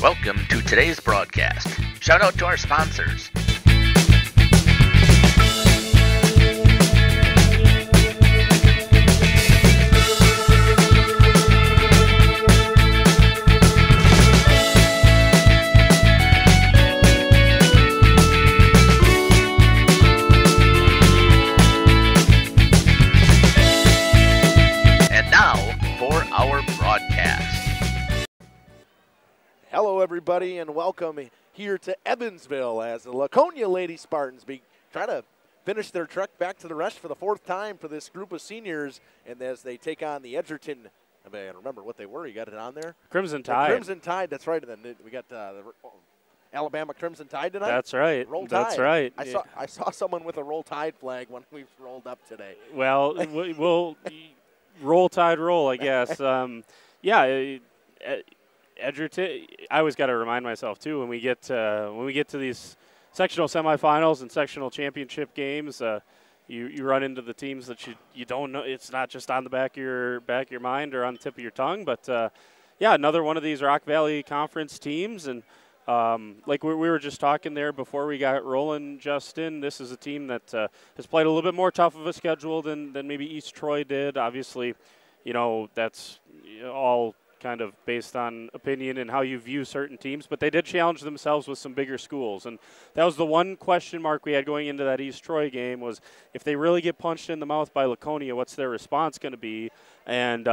Welcome to today's broadcast. Shout out to our sponsors. And now for our broadcast. Hello, everybody, and welcome here to Evansville as the Laconia Lady Spartans be trying to finish their trek back to the rest for the fourth time for this group of seniors, and as they take on the Edgerton. I mean, I don't remember what they were. You got it on there? Crimson Tide. The Crimson Tide, that's right. And then we got the Alabama Crimson Tide tonight. That's right. Roll Tide. That's right. I saw someone with a Roll Tide flag when we rolled up today. Well, we'll roll Tide roll, I guess. Edgerton. I always got to remind myself too when we get to these sectional semifinals and sectional championship games. You run into the teams that you don't know. It's not just on the back of your mind or on the tip of your tongue, but another one of these Rock Valley Conference teams. And like we were just talking there before we got rolling, Justin, this is a team that has played a little bit more tough of a schedule than maybe East Troy did. Obviously, that's all kind of based on opinion and how you view certain teams, but they did challenge themselves with some bigger schools. And that was the one question mark we had going into that East Troy game was if they really get punched in the mouth by Laconia, what's their response going to be? And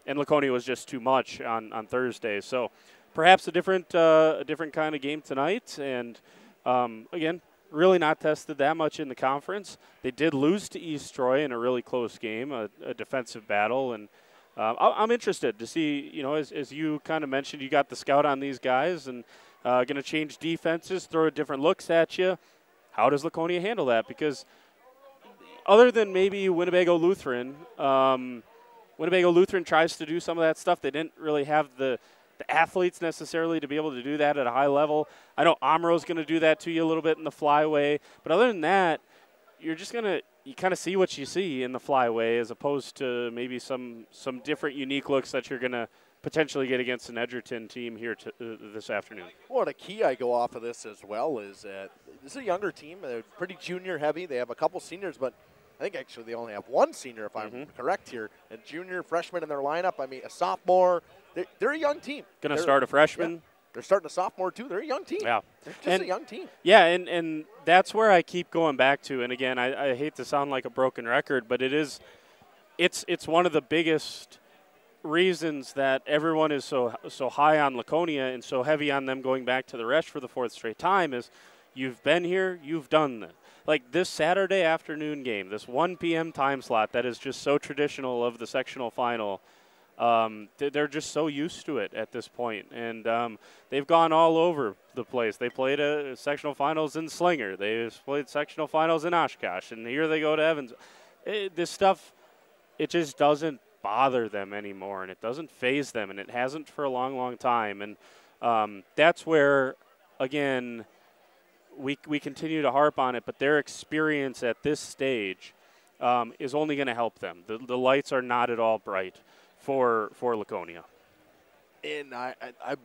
Laconia was just too much on Thursday. So perhaps a different kind of game tonight. And again, really not tested that much in the conference. They did lose to East Troy in a really close game, a defensive battle. And I'm interested to see, as you kind of mentioned, you got the scout on these guys and going to change defenses, throw different looks at you. How does Laconia handle that? Because other than maybe Winnebago Lutheran tries to do some of that stuff. They didn't really have the athletes necessarily to be able to do that at a high level. I know Amro's going to do that to you a little bit in the flyway. But other than that, you're just going to – you kind of see what you see in the flyway as opposed to maybe some different unique looks that you're going to potentially get against an Edgerton team here this afternoon. Well, the key I go off of this as well is that this is a younger team. They're pretty junior heavy. They have a couple seniors, but I think actually they only have one senior if I'm correct here. A junior, freshman in their lineup. I mean, a sophomore. They're a young team. Going to start a freshman. Yeah. They're starting a sophomore, too. They're a young team. Yeah. They're just a young team. Yeah, and that's where I keep going back to. And, again, I hate to sound like a broken record, but it's one of the biggest reasons that everyone is so high on Laconia and so heavy on them going back to the Resch for the 4th straight time is you've been here, you've done this. Like this Saturday afternoon game, this 1 p.m. time slot that is just so traditional of the sectional final. They're just so used to it at this point, and they've gone all over the place. They played sectional finals in Slinger. They played sectional finals in Oshkosh, and here they go to Evans. This stuff, it just doesn't bother them anymore, and it doesn't faze them, and it hasn't for a long, long time. And that's where, again, we continue to harp on it, but their experience at this stage is only going to help them. The lights are not at all bright for Laconia. And I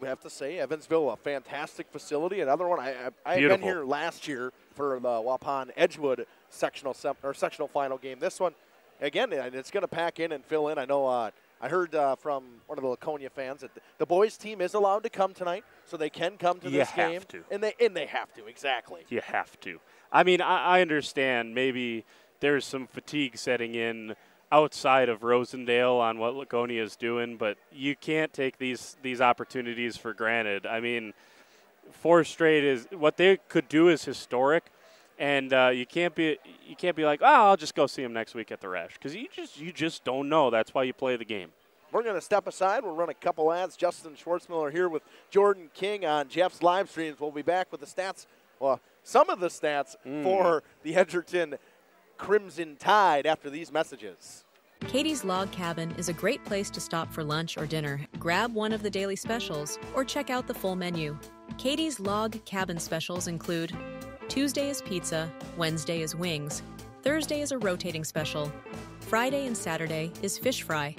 have to say, Evansville, a fantastic facility. Another one, I had been here last year for the Waupun Edgewood sectional final game. This one, again, it's going to pack in and fill in. I know I heard from one of the Laconia fans that the boys team is allowed to come tonight, so they can come to this game. And they have to, exactly. You have to. I mean, I understand maybe there's some fatigue setting in outside of Rosendale on what Laconia is doing, but you can't take these opportunities for granted. I mean, 4 straight is what they could do is historic, and you can't be like, I'll just go see them next week at the Resch, because you just don't know. That's why you play the game. We're going to step aside. We'll run a couple ads. Justin Schwartzmiller here with Jordan King on Jeff's live streams. We'll be back with the stats, well, some of the stats for the Edgerton Crimson Tide after these messages. Katie's Log Cabin is a great place to stop for lunch or dinner. Grab one of the daily specials or check out the full menu. Katie's Log Cabin specials include Tuesday is pizza, Wednesday is wings, Thursday is a rotating special, Friday and Saturday is fish fry,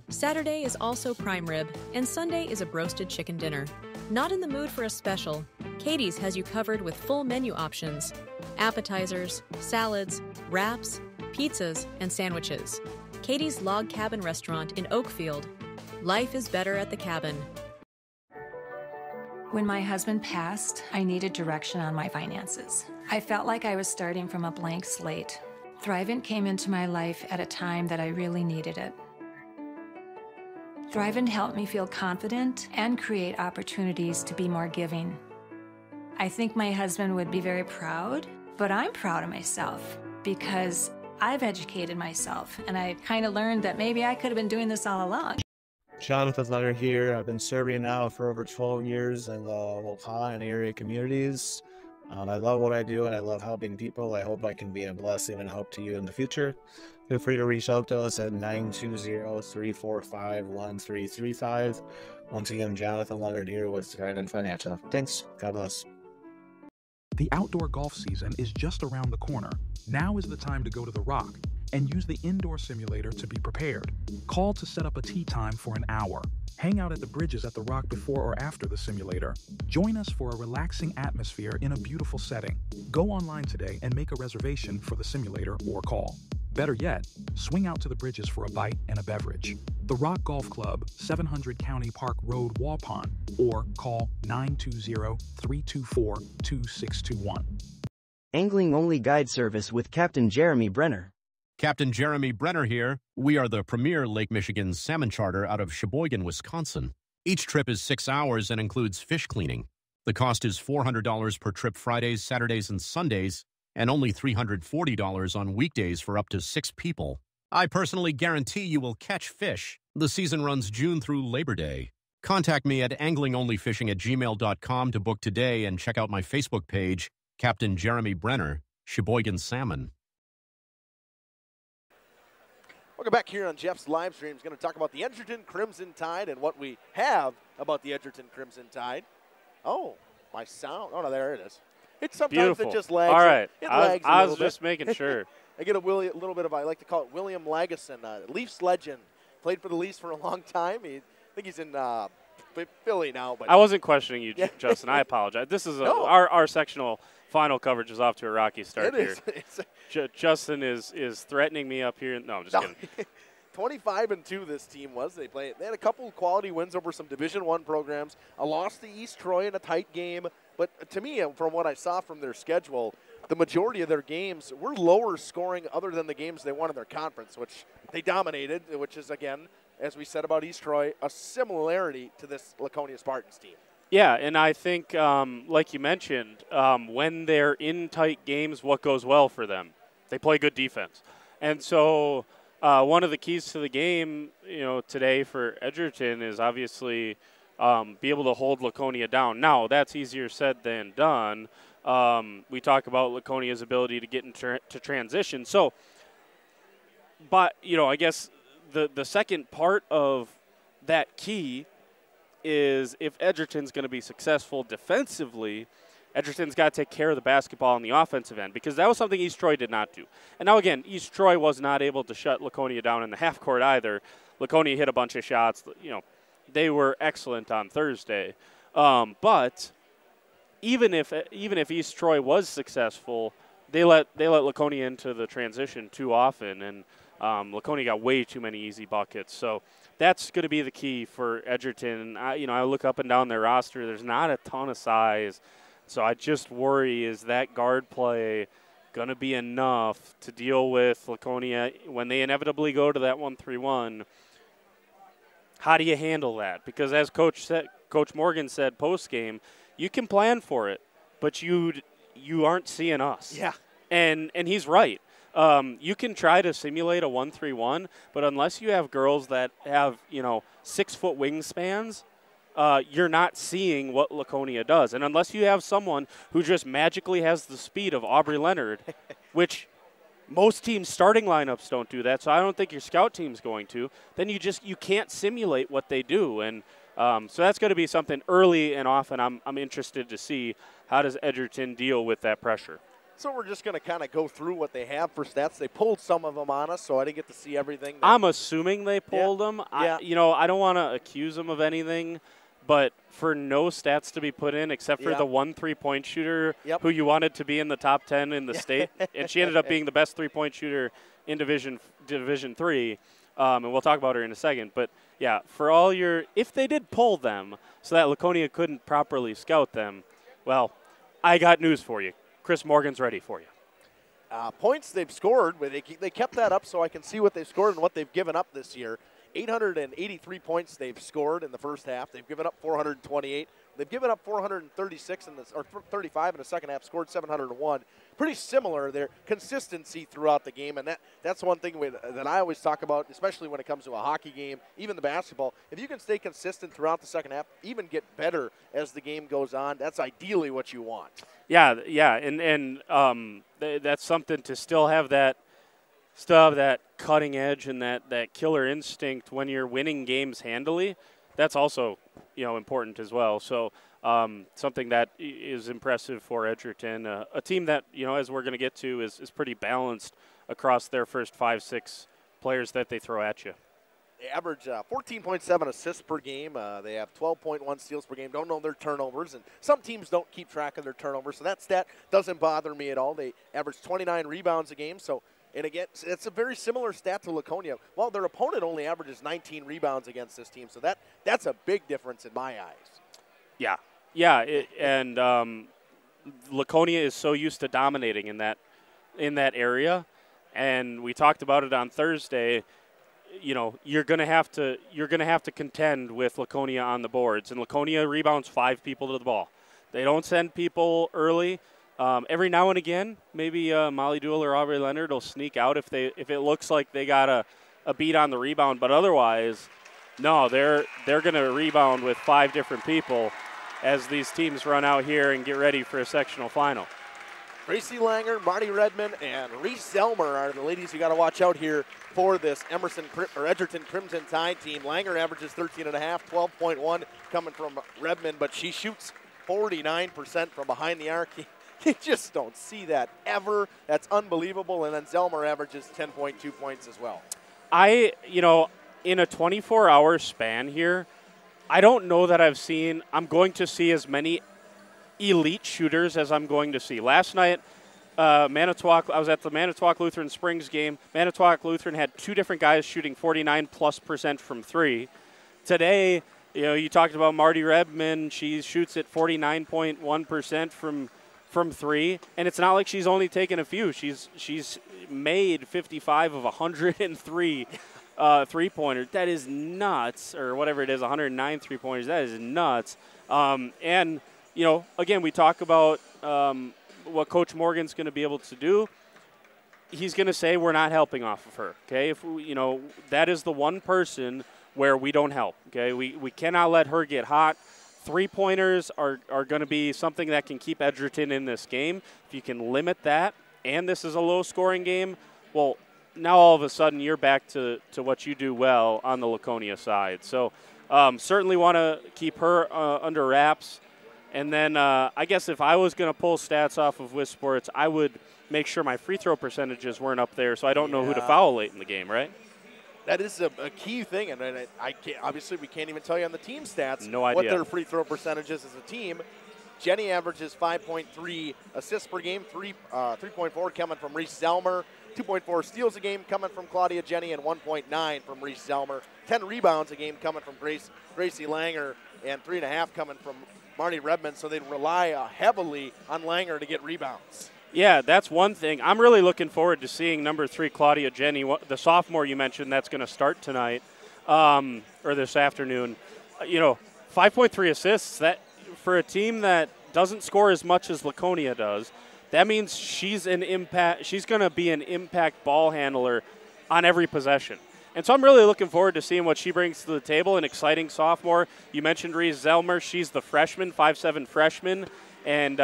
Saturday is also prime rib, and Sunday is a broasted chicken dinner. Not in the mood for a special? Katie's has you covered with full menu options, appetizers, salads, wraps, pizzas, and sandwiches. Katie's Log Cabin Restaurant in Oakfield. Life is better at the cabin. When my husband passed, I needed direction on my finances. I felt like I was starting from a blank slate. Thrivent came into my life at a time that I really needed it. Thrivent helped me feel confident and create opportunities to be more giving. I think my husband would be very proud, but I'm proud of myself because I've educated myself, and I kind of learned that maybe I could have been doing this all along. Jonathan Leonard here. I've been serving now for over 12 years in the Waupun and area communities. I love what I do, and I love helping people. I hope I can be a blessing and help to you in the future. Feel free to reach out to us at 920-345-1335. Once again, Jonathan Leonard here with Trident Financial. Thanks. God bless. The outdoor golf season is just around the corner. Now is the time to go to the Rock and use the indoor simulator to be prepared. Call to set up a tee time for an hour. Hang out at the bridges at the Rock before or after the simulator. Join us for a relaxing atmosphere in a beautiful setting. Go online today and make a reservation for the simulator or call. Better yet, swing out to the bridges for a bite and a beverage. The Rock Golf Club, 700 County Park Road, Waupun, or call 920-324-2621. Angling-only guide service with Captain Jeremy Brenner. Captain Jeremy Brenner here. We are the premier Lake Michigan salmon charter out of Sheboygan, Wisconsin. Each trip is 6 hours and includes fish cleaning. The cost is $400 per trip Fridays, Saturdays, and Sundays, and only $340 on weekdays for up to 6 people. I personally guarantee you will catch fish. The season runs June through Labor Day. Contact me at anglingonlyfishing@gmail.com to book today and check out my Facebook page, Captain Jeremy Brenner, Sheboygan Salmon. Welcome back here on Jeff's live stream. He's going to talk about the Edgerton Crimson Tide and what we have about the Edgerton Crimson Tide. Oh, my sound. Oh, no, there it is. It's sometimes Beautiful. It just lags. All right. It lags I a was little just bit. making sure. I get a little bit of, I like to call it William Lageson, Leafs legend. Played for the Leafs for a long time. I think he's in Philly now. But I wasn't questioning you, Justin. I apologize. This is our sectional final coverage is off to a rocky start here. Justin is threatening me up here. No, I'm just kidding. 25-2 this team was. They had a couple quality wins over some Division I programs. A loss to East Troy in a tight game. But to me, from what I saw from their schedule, the majority of their games were lower scoring other than the games they won in their conference, which they dominated, which is, again, as we said about East Troy, a similarity to this Laconia Spartans team. Yeah, and I think, like you mentioned, when they're in tight games, what goes well for them? They play good defense. And so one of the keys to the game, today for Edgerton is obviously be able to hold Laconia down. Now, that's easier said than done. We talk about Laconia's ability to get into transition. So, but, I guess the second part of that key is if Edgerton's going to be successful defensively, Edgerton's got to take care of the basketball on the offensive end, because that was something East Troy did not do. And now, again, East Troy was not able to shut Laconia down in the half court either. Laconia hit a bunch of shots. They were excellent on Thursday. But even if East Troy was successful, they let Laconia into the transition too often, and Laconia got way too many easy buckets. So that's going to be the key for Edgerton. I look up and down their roster. There's not a ton of size. So I just worry, is that guard play going to be enough to deal with Laconia when they inevitably go to that 1-3-1? How do you handle that? Because as Coach Morgan said post-game, you can plan for it, but you aren't seeing us. Yeah. And he's right. You can try to simulate a 1-3-1, but unless you have girls that have, 6-foot wingspans, you're not seeing what Laconia does. And unless you have someone who just magically has the speed of Aubrey Leonard, which most teams' starting lineups don't do that, so I don't think your scout team's going to, then you can't simulate what they do. And so that's going to be something early and often I'm interested to see, how does Edgerton deal with that pressure. So we're just going to kind of go through what they have for stats. They pulled some of them on us, so I didn't get to see everything. I'm assuming they pulled them. Yeah. I don't want to accuse them of anything, but for no stats to be put in except for the one three-point shooter who you wanted to be in the top 10 in the state, and she ended up being the best three-point shooter in Division 3, and we'll talk about her in a second. But, yeah, if they did pull them so that Laconia couldn't properly scout them, well, I got news for you. Chris Morgan's ready for you. Points they've scored, they kept that up so I can see what they've scored and what they've given up this year. 883 points they've scored in the first half. They've given up 428. They've given up 436 or 35 in the second half, scored 701. Pretty similar, their consistency throughout the game, and that's one thing that I always talk about, especially when it comes to a hockey game, even the basketball. If you can stay consistent throughout the second half, even get better as the game goes on, that's ideally what you want. Yeah, and that's something to still have that cutting edge and that killer instinct when you're winning games handily. That's also, important as well. So something that is impressive for Edgerton, a team that, as we're going to get to, is pretty balanced across their first 5-6 players that they throw at you. They average 14.7 assists per game. They have 12.1 steals per game. Don't know their turnovers, and some teams don't keep track of their turnovers, so that stat doesn't bother me at all. They average 29 rebounds a game, so. And again, it's a very similar stat to Laconia. Well, their opponent only averages 19 rebounds against this team, so that's a big difference in my eyes. Yeah, and Laconia is so used to dominating in that area, and we talked about it on Thursday. You're gonna have to contend with Laconia on the boards, and Laconia rebounds 5 people to the ball. They don't send people early. Every now and again, maybe Molly Dool or Aubrey Leonard will sneak out if it looks like they got a beat on the rebound. But otherwise, no, they're going to rebound with 5 different people as these teams run out here and get ready for a sectional final. Gracie Langer, Marty Redmond, and Reese Zelmer are the ladies you got to watch out here for this Edgerton Crimson Tide team. Langer averages 13.5, 12.1 coming from Redmond, but she shoots 49% from behind the arc. You just don't see that ever. That's unbelievable. And then Zelmer averages 10.2 points as well. In a 24-hour span here, I don't know that I'm going to see as many elite shooters as I'm going to see. Last night, I was at the Manitowoc Lutheran Springs game. Manitowoc Lutheran had 2 different guys shooting 49+% from 3. Today, you talked about Marty Redmond. She shoots at 49.1% from 3, and it's not like she's only taken a few. She's made 55 of 103 three-pointers. That is nuts, or whatever it is, 109 three-pointers. That is nuts. And, you know, again, we talk about what Coach Morgan's going to be able to do. He's going to say we're not helping off of her, okay? If we, you know, that is the one person where we don't help, okay? We cannot let her get hot. Three-pointers are going to be something that can keep Edgerton in this game. If you can limit that, and this is a low-scoring game, well, now all of a sudden you're back to what you do well on the Laconia side. So certainly want to keep her under wraps. And then I guess if I was going to pull stats off of WISports, I would make sure my free throw percentages weren't up there so I don't know who to foul late in the game, right? That is a key thing, and I can't, obviously we can't even tell you on the team stats no idea what their free throw percentage is as a team. Jenny averages 5.3 assists per game, 3.4 coming from Reese Zelmer, 2.4 steals a game coming from Claudia Jenny, and 1.9 from Reese Zelmer. 10 rebounds a game coming from Gracie Langer, and 3.5 coming from Marty Redmond, so they rely heavily on Langer to get rebounds. Yeah, that's one thing. I'm really looking forward to seeing number 3, Claudia Jenny, the sophomore you mentioned that's going to start tonight or this afternoon. You know, 5.3 assists. That for a team that doesn't score as much as Laconia does, that means she's an impact. She's going to be an impact ball handler on every possession. And so I'm really looking forward to seeing what she brings to the table. An exciting sophomore. You mentioned Reese Zelmer. She's the freshman, 5'7" freshman. And,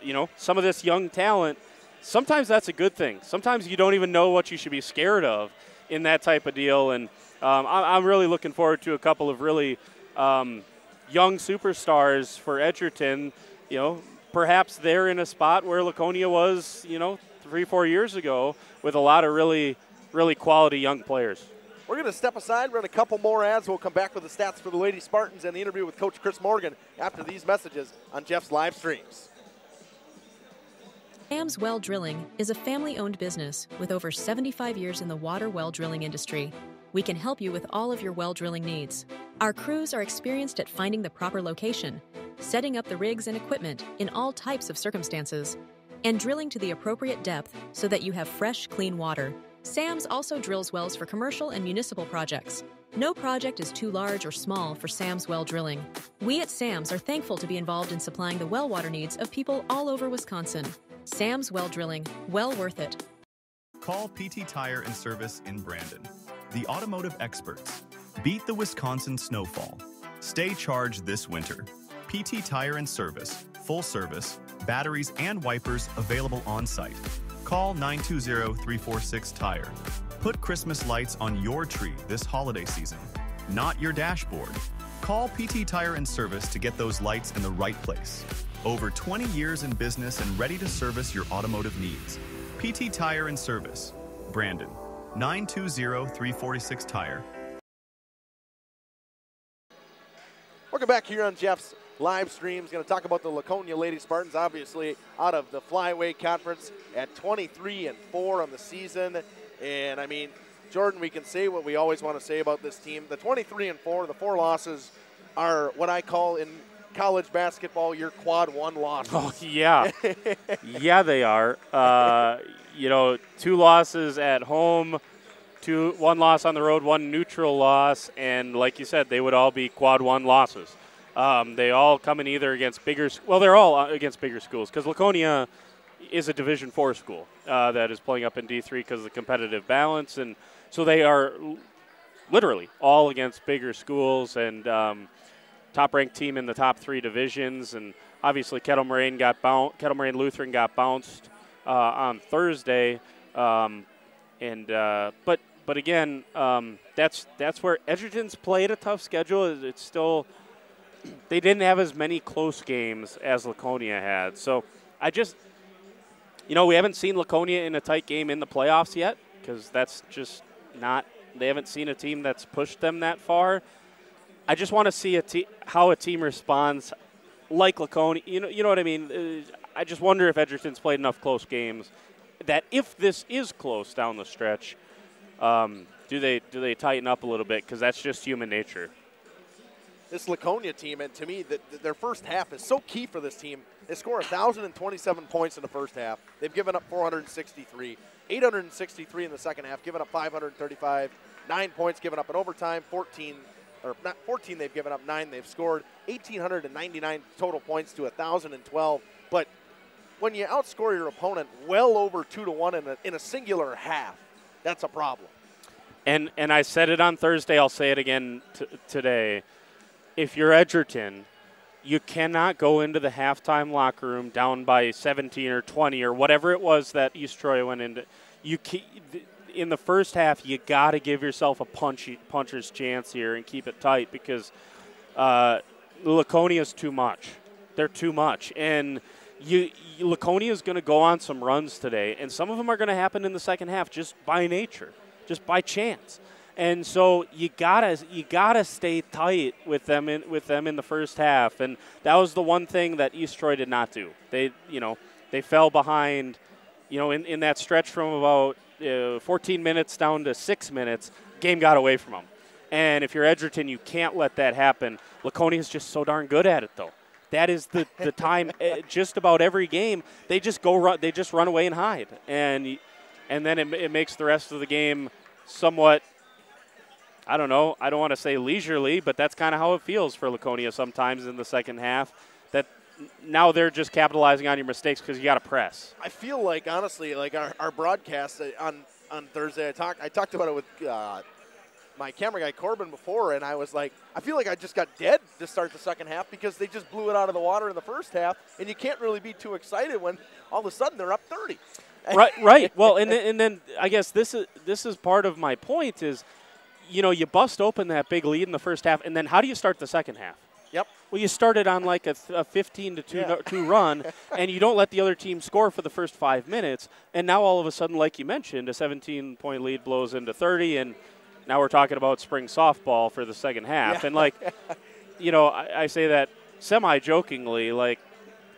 you know, some of this young talent, sometimes that's a good thing. Sometimes you don't even know what you should be scared of in that type of deal. And I'm really looking forward to a couple of really young superstars for Edgerton. You know, perhaps they're in a spot where Laconia was, you know, 3-4 years ago with a lot of really, really quality young players. We're going to step aside, run a couple more ads. We'll come back with the stats for the Lady Spartans and the interview with Coach Chris Morgan after these messages on Jeff's live streams. Sam's Well Drilling is a family-owned business with over 75 years in the water well drilling industry. We can help you with all of your well drilling needs. Our crews are experienced at finding the proper location, setting up the rigs and equipment in all types of circumstances, and drilling to the appropriate depth so that you have fresh, clean water. Sam's also drills wells for commercial and municipal projects. No project is too large or small for Sam's Well Drilling. We at Sam's are thankful to be involved in supplying the well water needs of people all over Wisconsin. Sam's Well Drilling, well worth it. Call PT Tire and Service in Brandon. The automotive experts. Beat the Wisconsin snowfall. Stay charged this winter. PT Tire and Service, full service, batteries and wipers available on site. Call 920-346-TIRE. Put Christmas lights on your tree this holiday season, not your dashboard. Call PT Tire and Service to get those lights in the right place. Over 20 years in business and ready to service your automotive needs. PT Tire and Service, Brandon, 920-346-TIRE. Welcome back here on Jeff's live streams. Going to talk about the Laconia Lady Spartans, obviously out of the Flyweight Conference at 23-4 on the season. And I mean, Jordan, we can say what we always want to say about this team. The 23-4, the 4 losses are what I call in college basketball your quad 1 losses. Oh, yeah. Yeah, they are. You know, 2 losses at home, 1 loss on the road, 1 neutral loss, and like you said, they would all be quad 1 losses. They all come in either against bigger – well, they're all against bigger schools because Laconia is a Division IV school that is playing up in D3 because of the competitive balance. And so they are literally all against bigger schools and top-ranked team in the top 3 divisions. And obviously Kettle Moraine Lutheran got bounced on Thursday. But again, that's where Edgerton's played a tough schedule. It's still – they didn't have as many close games as Laconia had. So I just, you know, we haven't seen Laconia in a tight game in the playoffs yet because that's just not, they haven't seen a team that's pushed them that far. I just want to see how a team responds like Laconia. You know what I mean? I just wonder if Edgerton's played enough close games that if this is close down the stretch, do they tighten up a little bit because that's just human nature. This Laconia team, and to me, their first half is so key for this team. They score 1,027 points in the first half. They've given up 463, 863 in the second half, given up 535, 9 points given up in overtime, 14 they've given up, 9 they've scored, 1,899 total points to 1,012. But when you outscore your opponent well over 2-1 in a singular half, that's a problem. And I said it on Thursday, I'll say it again today. If you're Edgerton, you cannot go into the halftime locker room down by 17 or 20 or whatever it was that East Troy went into. In the first half, you got to give yourself a puncher's chance here and keep it tight because Laconia is too much. They're too much. And Laconia is going to go on some runs today, and some of them are going to happen in the second half just by nature, just by chance. And so you gotta stay tight with them in the first half, and that was the one thing that East Troy did not do. They fell behind, in that stretch from about 14 minutes down to 6 minutes. Game got away from them, and if you're Edgerton, you can't let that happen. Laconia is just so darn good at it, though. That is the time. Just about every game, they just run away and hide, and then it makes the rest of the game somewhat. I don't know. I don't want to say leisurely, but that's kind of how it feels for Laconia sometimes in the second half. That now they're just capitalizing on your mistakes because you got to press. I feel like, honestly, like our broadcast on Thursday, I talked about it with my camera guy Corbin before, and I was like, I feel like I just got dead to start the second half because they just blew it out of the water in the first half, and you can't really be too excited when all of a sudden they're up 30. Right. Well, and then I guess this is part of my point is, you bust open that big lead in the first half, and then how do you start the second half? Yep. Well, you started on like a 15-2 run, and you don't let the other team score for the first 5 minutes, and now all of a sudden, like you mentioned, a 17-point lead blows into 30, and now we're talking about spring softball for the second half. Yeah. And, I say that semi-jokingly,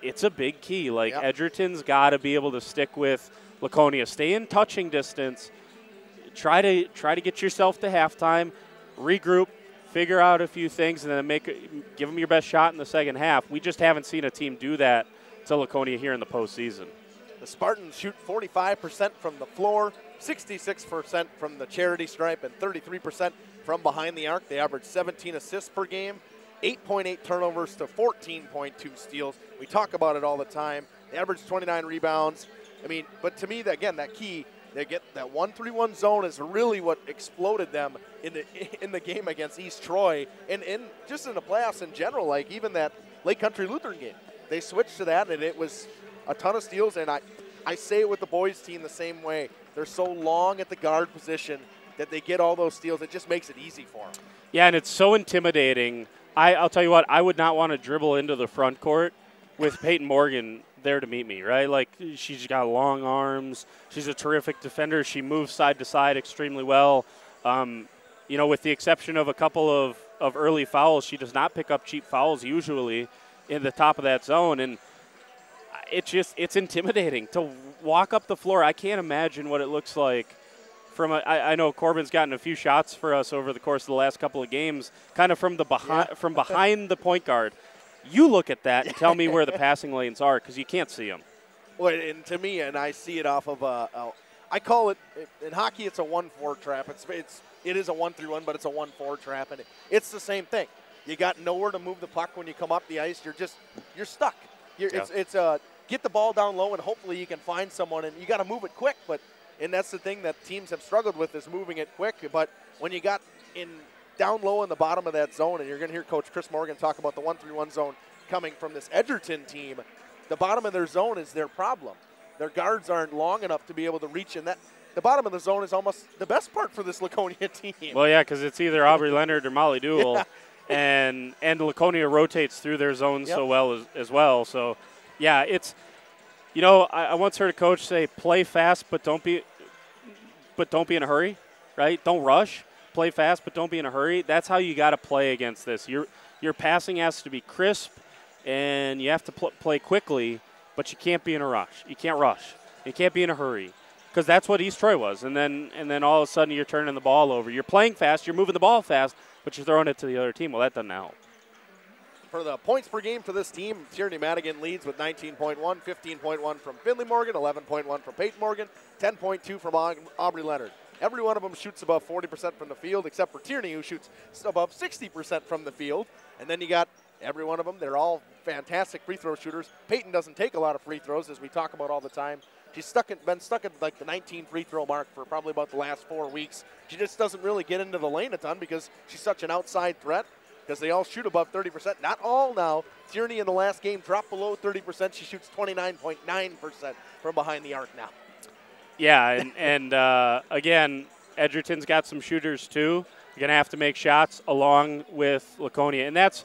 it's a big key. Yep. Edgerton's got to be able to stick with Laconia, stay in touching distance, try to get yourself to halftime, regroup, figure out a few things, and then give them your best shot in the second half. We just haven't seen a team do that to Laconia here in the postseason. The Spartans shoot 45% from the floor, 66% from the charity stripe, and 33% from behind the arc. They average 17 assists per game, 8.8 turnovers to 14.2 steals. We talk about it all the time. They average 29 rebounds. But to me, that key, they get that 1-3-1 zone is really what exploded them in the game against East Troy and just in the playoffs in general, like even that Lake Country Lutheran game. They switched to that, and it was a ton of steals, and I say it with the boys team the same way. They're so long at the guard position that they get all those steals. It just makes it easy for them. Yeah, and it's so intimidating. I'll tell you what, I would not want to dribble into the front court with Peyton Morgan there to meet me, right? She's got long arms. She's a terrific defender. She moves side to side extremely well. With the exception of a couple of early fouls, she does not pick up cheap fouls usually in the top of that zone. And it's intimidating to walk up the floor. I can't imagine what it looks like. I know Corbin's gotten a few shots for us over the course of the last couple of games, kind of from behind the point guard. You look at that and tell me where the passing lanes are because you can't see them. Well, and to me, and I see it off of I call it in hockey. It's a 1-4 trap. It is a 1-3-1, but it's a 1-4 trap, and it's the same thing. You got nowhere to move the puck when you come up the ice. You're stuck. It's get the ball down low, and hopefully you can find someone, and you got to move it quick. And that's the thing that teams have struggled with is moving it quick. But when you got down low in the bottom of that zone, and you're going to hear Coach Chris Morgan talk about the 1-3-1 zone coming from this Edgerton team, the bottom of their zone is their problem. Their guards aren't long enough to be able to reach in that. The bottom of the zone is almost the best part for this Laconia team. Well, yeah, because it's either Aubrey Leonard or Molly Duell, and Laconia rotates through their zone so well as well. So, yeah, it's I once heard a coach say, "Play fast, but don't be in a hurry." Right? Don't rush. Play fast, but don't be in a hurry. That's how you got to play against this. Your passing has to be crisp, and you have to play quickly, but you can't be in a rush. You can't rush. You can't be in a hurry because that's what East Troy was. And then all of a sudden you're turning the ball over. You're playing fast. You're moving the ball fast, but you're throwing it to the other team. Well, that doesn't help. For the points per game for this team, Tierney Madigan leads with 19.1, 15.1 from Finley Morgan, 11.1 from Peyton Morgan, 10.2 from Aubrey Leonard. Every one of them shoots above 40% from the field, except for Tierney, who shoots above 60% from the field. And then you got every one of them. They're all fantastic free throw shooters. Peyton doesn't take a lot of free throws, as we talk about all the time. She's been stuck at like the 19 free throw mark for probably about the last 4 weeks. She just doesn't really get into the lane a ton because she's such an outside threat, because they all shoot above 30%. Not all now. Tierney in the last game dropped below 30%. She shoots 29.9% from behind the arc now. Yeah, and again, Edgerton's got some shooters too. You're going to have to make shots along with Laconia. And that's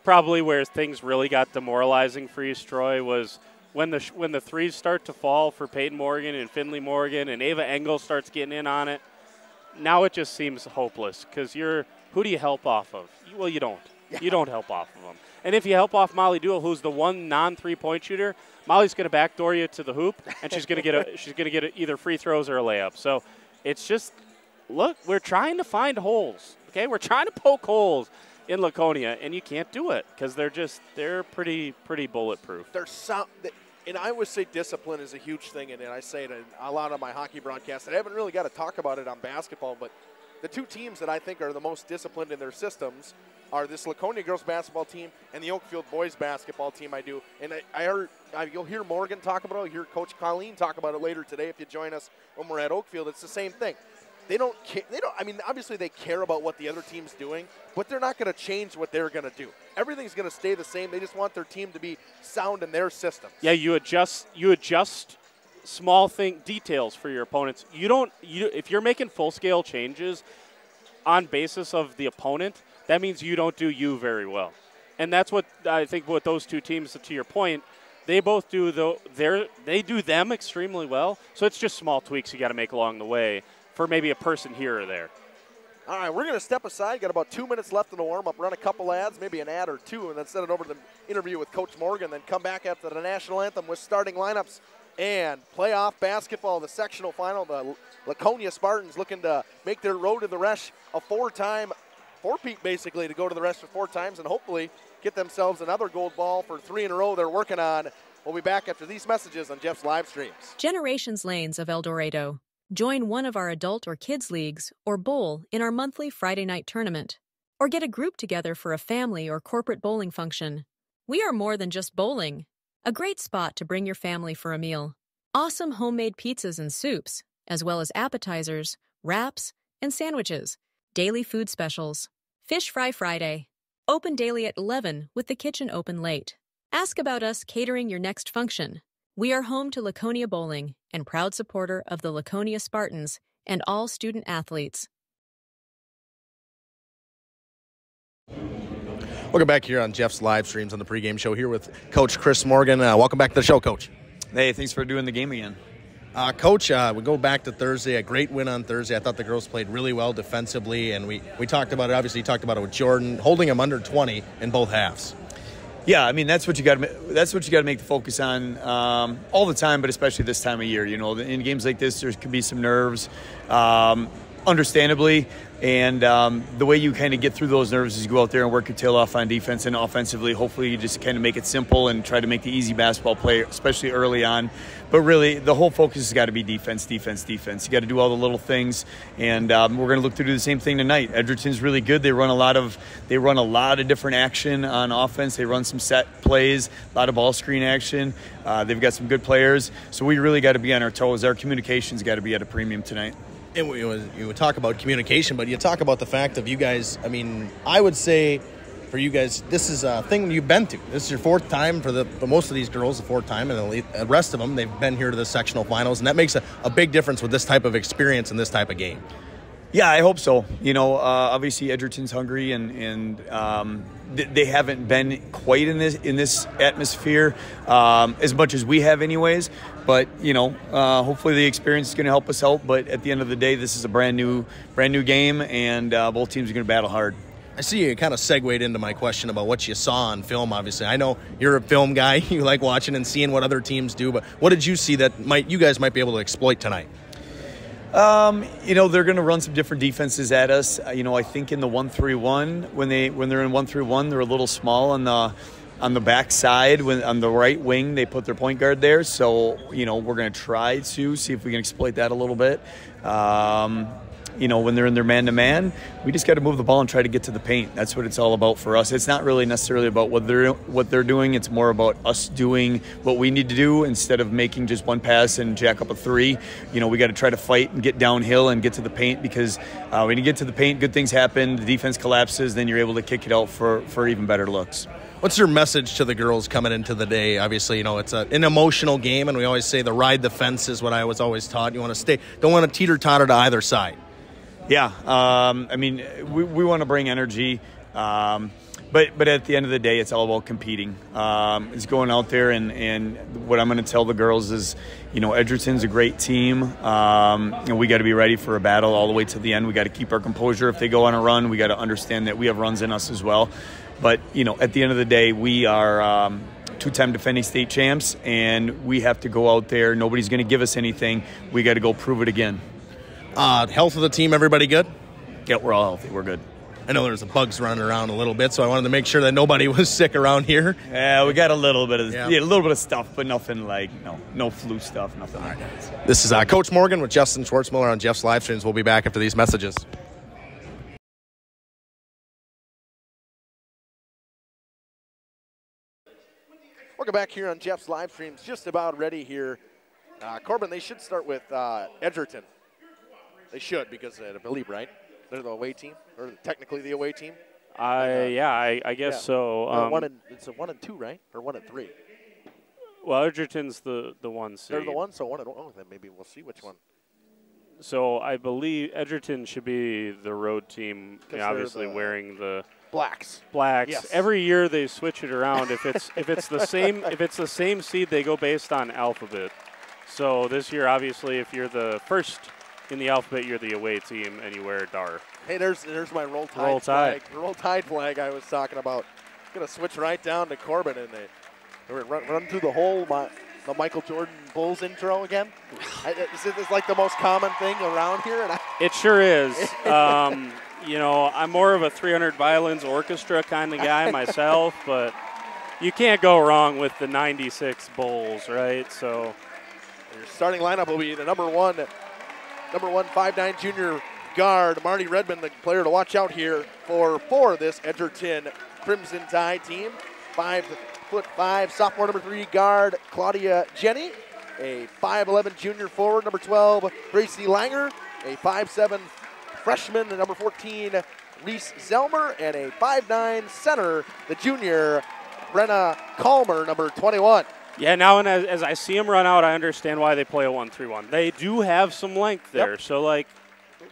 probably where things really got demoralizing for East Troy, was when the threes start to fall for Peyton Morgan and Finley Morgan and Ava Engel starts getting in on it. Now it just seems hopeless, because who do you help off of? Well, you don't. You don't help off of them. And if you help off Molly Duell, who's the one non-3-point shooter, Molly's going to backdoor you to the hoop, and she's going to get either free throws or a layup. So it's just, look, we're trying to find holes. Okay, we're trying to poke holes in Laconia, and you can't do it because they're pretty bulletproof. And I always say discipline is a huge thing, and I say it in a lot of my hockey broadcasts. And I haven't really got to talk about it on basketball, but the two teams that I think are the most disciplined in their systems are this Laconia girls basketball team and the Oakfield boys basketball team. And you'll hear Morgan talk about it. You'll hear Coach Colleen talk about it later today if you join us when we're at Oakfield. It's the same thing. They don't care. Obviously they care about what the other team's doing, but they're not going to change what they're going to do. Everything's going to stay the same. They just want their team to be sound in their systems. Yeah, you adjust small details for your opponents. If you're making full-scale changes on basis of the opponent, that means you don't do you very well. And that's what I think what those two teams, to your point, they both do. They do them extremely well. So it's just small tweaks you got to make along the way for maybe a person here or there. All right, we're going to step aside. Got about 2 minutes left in the warm-up. Run a couple ads, maybe an ad or two, and then send it over to the interview with Coach Morgan. Then come back after the national anthem with starting lineups and playoff basketball, the sectional final. The Laconia Spartans looking to make their road to the Resch a four-peat basically, to go to the Resch for 4 times and hopefully get themselves another gold ball for 3 in a row they're working on. We'll be back after these messages on Jeff's live streams. Generations Lanes of El Dorado. Join one of our adult or kids leagues or bowl in our monthly Friday night tournament. Or get a group together for a family or corporate bowling function. We are more than just bowling. A great spot to bring your family for a meal. Awesome homemade pizzas and soups, as well as appetizers, wraps, and sandwiches. Daily food specials. Fish Fry Friday. Open daily at 11 with the kitchen open late. Ask about us catering your next function. We are home to Laconia Bowling and proud supporter of the Laconia Spartans and all student athletes. Welcome back here on Jeff's live streams on the pregame show here with Coach Chris Morgan. Welcome back to the show, Coach. Hey, thanks for doing the game again. Coach, we go back to Thursday, a great win on Thursday. I thought the girls played really well defensively, and we talked about it. Obviously, you talked about it with Jordan, holding them under 20 in both halves. Yeah, I mean that's what you got to make the focus on all the time, but especially this time of year. You know, in games like this, there can be some nerves, understandably. And the way you kind of get through those nerves is you go out there and work your tail off on defense, and offensively, hopefully you just kind of make it simple and try to make the easy basketball play, especially early on. But really, the whole focus has got to be defense, defense, defense. You got to do all the little things, and we're going to look to do the same thing tonight. Edgerton's really good. They run a lot of different action on offense. They run some set plays, a lot of ball screen action. They've got some good players, so we really got to be on our toes. Our communication's got to be at a premium tonight. And you talk about communication, but you talk about the fact of you guys, I mean, I would say for you guys, this is a thing you've been to. This is your 4th time for most of these girls, the 4th time, and the rest of them, they've been here to the sectional finals, and that makes a big difference with this type of experience in this type of game. Yeah, I hope so. You know, obviously Edgerton's hungry, and they haven't been quite in this atmosphere as much as we have, anyways. But you know, hopefully the experience is going to help us out. But at the end of the day, this is a brand new game, and both teams are going to battle hard. I see you kind of segued into my question about what you saw on film. Obviously, I know you're a film guy. You like watching and seeing what other teams do. But what did you see that you guys might be able to exploit tonight? You know, they're going to run some different defenses at us. You know, I think in the 1-3-1, when they're in 1-3-1, they're a little small on on the back side, on the right wing, they put their point guard there. So, we're going to try to see if we can exploit that a little bit. When they're in their man-to-man, we just got to move the ball and try to get to the paint. That's what it's all about for us. It's not really necessarily about what they're doing. It's more about us doing what we need to do instead of making just one pass and jack up a three. We got to try to fight and get downhill and get to the paint, because when you get to the paint, good things happen. The defense collapses, then you're able to kick it out for even better looks. What's your message to the girls coming into the day? Obviously, it's an emotional game, and we always say the ride the fence is what I was always taught. You want to don't want to teeter-totter to either side. Yeah, we want to bring energy, but at the end of the day, it's all about competing. It's going out there, and what I'm going to tell the girls is, Edgerton's a great team, and we got to be ready for a battle all the way to the end. We got to keep our composure. If they go on a run, we got to understand that we have runs in us as well. But, at the end of the day, we are two-time defending state champs, and we have to go out there. Nobody's going to give us anything. We got to go prove it again. Health of the team, everybody good? Yeah, we're all healthy. We're good. I know there's bugs running around a little bit, so I wanted to make sure that nobody was sick around here. Yeah, we got a little bit of stuff, but nothing like no flu stuff, nothing like that. This is Coach Morgan with Justin Schwartzmiller on Jeff's live streams. We'll be back after these messages. Welcome back here on Jeff's live streams. Just about ready here. Corbin, they should start with Edgerton. They should, because I believe, right? They're the away team, or technically the away team. I guess so. It's a 1 and 2, right? Or 1 and 3. Well, Edgerton's the 1 seed. They're the 1, so 1 and 1. Then maybe we'll see which one. So I believe Edgerton should be the road team, obviously wearing the blacks. Yes. Every year they switch it around. if it's the same seed, they go based on alphabet. So this year, obviously, if you're the first in the alphabet, you're the away team, and you wear dar. Hey, there's my Roll Tide flag. The Roll Tide flag I was talking about. Going to switch right down to Corbin, and they run through the whole the Michael Jordan Bulls intro again. It's like the most common thing around here. It sure is. I'm more of a 300 violins orchestra kind of guy myself, but you can't go wrong with the 96 Bulls, right? So your starting lineup will be the number one 5'9" junior guard, Marty Redmond, the player to watch out here for this Edgerton Crimson Tide team. 5'5" sophomore number 3 guard, Claudia Jenny. A 5'11" junior forward, number 12, Gracie Langer. A 5'7" freshman, number 14, Reese Zelmer. And a 5'9" center, the junior, Brenna Calmer, number 21. Yeah, now and as I see them run out, I understand why they play a 1-3-1. They do have some length there, so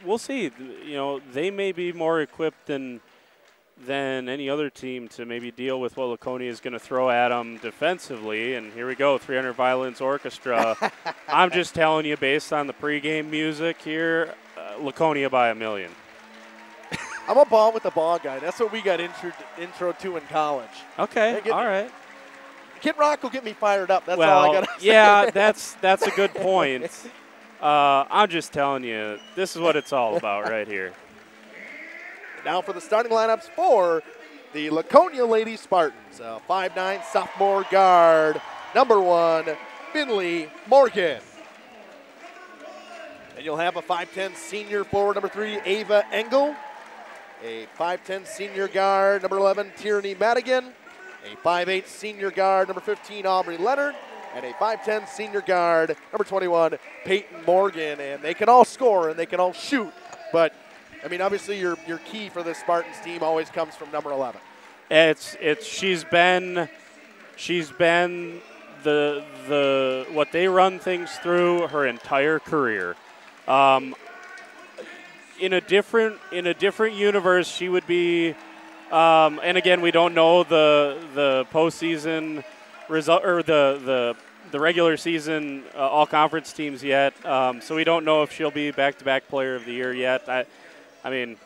we'll see. They may be more equipped than any other team to maybe deal with what Laconia is going to throw at them defensively. And here we go, 300 Violins Orchestra. I'm just telling you, based on the pregame music here, Laconia by a million. I'm a ball with the ball guy. That's what we got intro to in college. Okay, all right. Kid Rock will get me fired up. That's all I got to say. Yeah, that's a good point. I'm just telling you, this is what it's all about right here. Now for the starting lineups for the Laconia Lady Spartans. 5'9" sophomore guard, number 1, Finley Morgan. And you'll have a 5'10" senior forward, number 3, Ava Engel. A 5'10" senior guard, number 11, Tierney Madigan. A 5'8" senior guard, number 15, Aubrey Leonard. And a 5'10" senior guard, number 21, Peyton Morgan. And they can all score and they can all shoot. But, obviously your key for this Spartans team always comes from number 11. She's been the what they run things through her entire career. In a different universe, she would be. And again, we don't know the postseason result or the regular season all conference teams yet. So we don't know if she'll be back-to-back player of the year yet. I think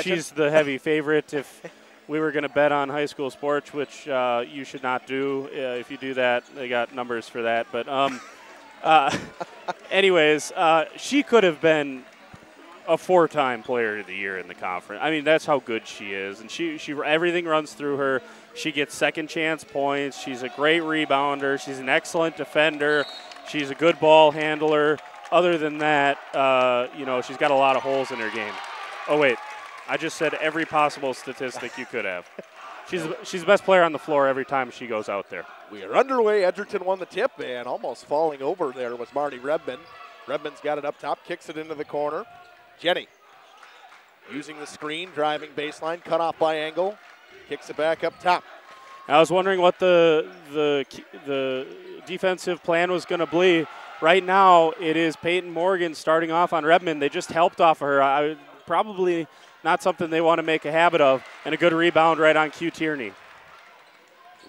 she's the heavy favorite if we were going to bet on high school sports, which you should not do. If you do that, they got numbers for that. But anyways, she could have been a 4-time player of the year in the conference. I mean, that's how good she is. And she everything runs through her. She gets second chance points. She's a great rebounder. She's an excellent defender. She's a good ball handler. Other than that, she's got a lot of holes in her game. Oh, wait. I just said every possible statistic you could have. She's the best player on the floor every time she goes out there. We are underway. Edgerton won the tip, and almost falling over there was Marty Redmond. Redmond's got it up top, kicks it into the corner. Jenny using the screen, driving baseline, cut off by Engel, kicks it back up top. I was wondering what the defensive plan was going to be. Right now, it is Peyton Morgan starting off on Redmond. They just helped off of her. Probably not something they want to make a habit of, and a good rebound right on Q Tierney.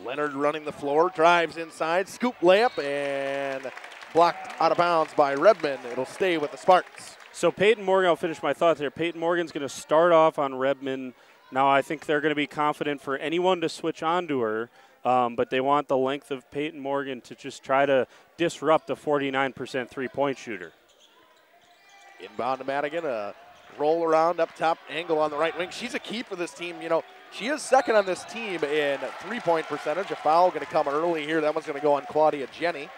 Leonard running the floor, drives inside, scoop layup, and blocked out of bounds by Redmond. It'll stay with the Spartans. So Peyton Morgan, I'll finish my thoughts here. Peyton Morgan's going to start off on Redmond. Now I think they're going to be confident for anyone to switch onto her, but they want the length of Peyton Morgan to just try to disrupt the 49% three-point shooter. Inbound to Madigan, a roll around up top, Engel on the right wing. She's a key for this team. You know, she is second on this team in three-point percentage. A foul going to come early here. That one's going to go on Claudia Jenny.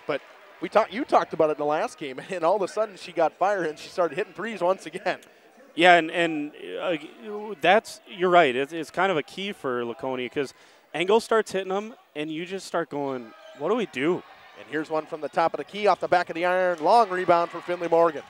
But you talked about it in the last game, and all of a sudden she got fired and she started hitting threes once again. Yeah, and you're right. It's kind of a key for Laconia because Engel starts hitting them, and you just start going, what do we do? And here's one from the top of the key off the back of the iron. Long rebound for Finley Morgan.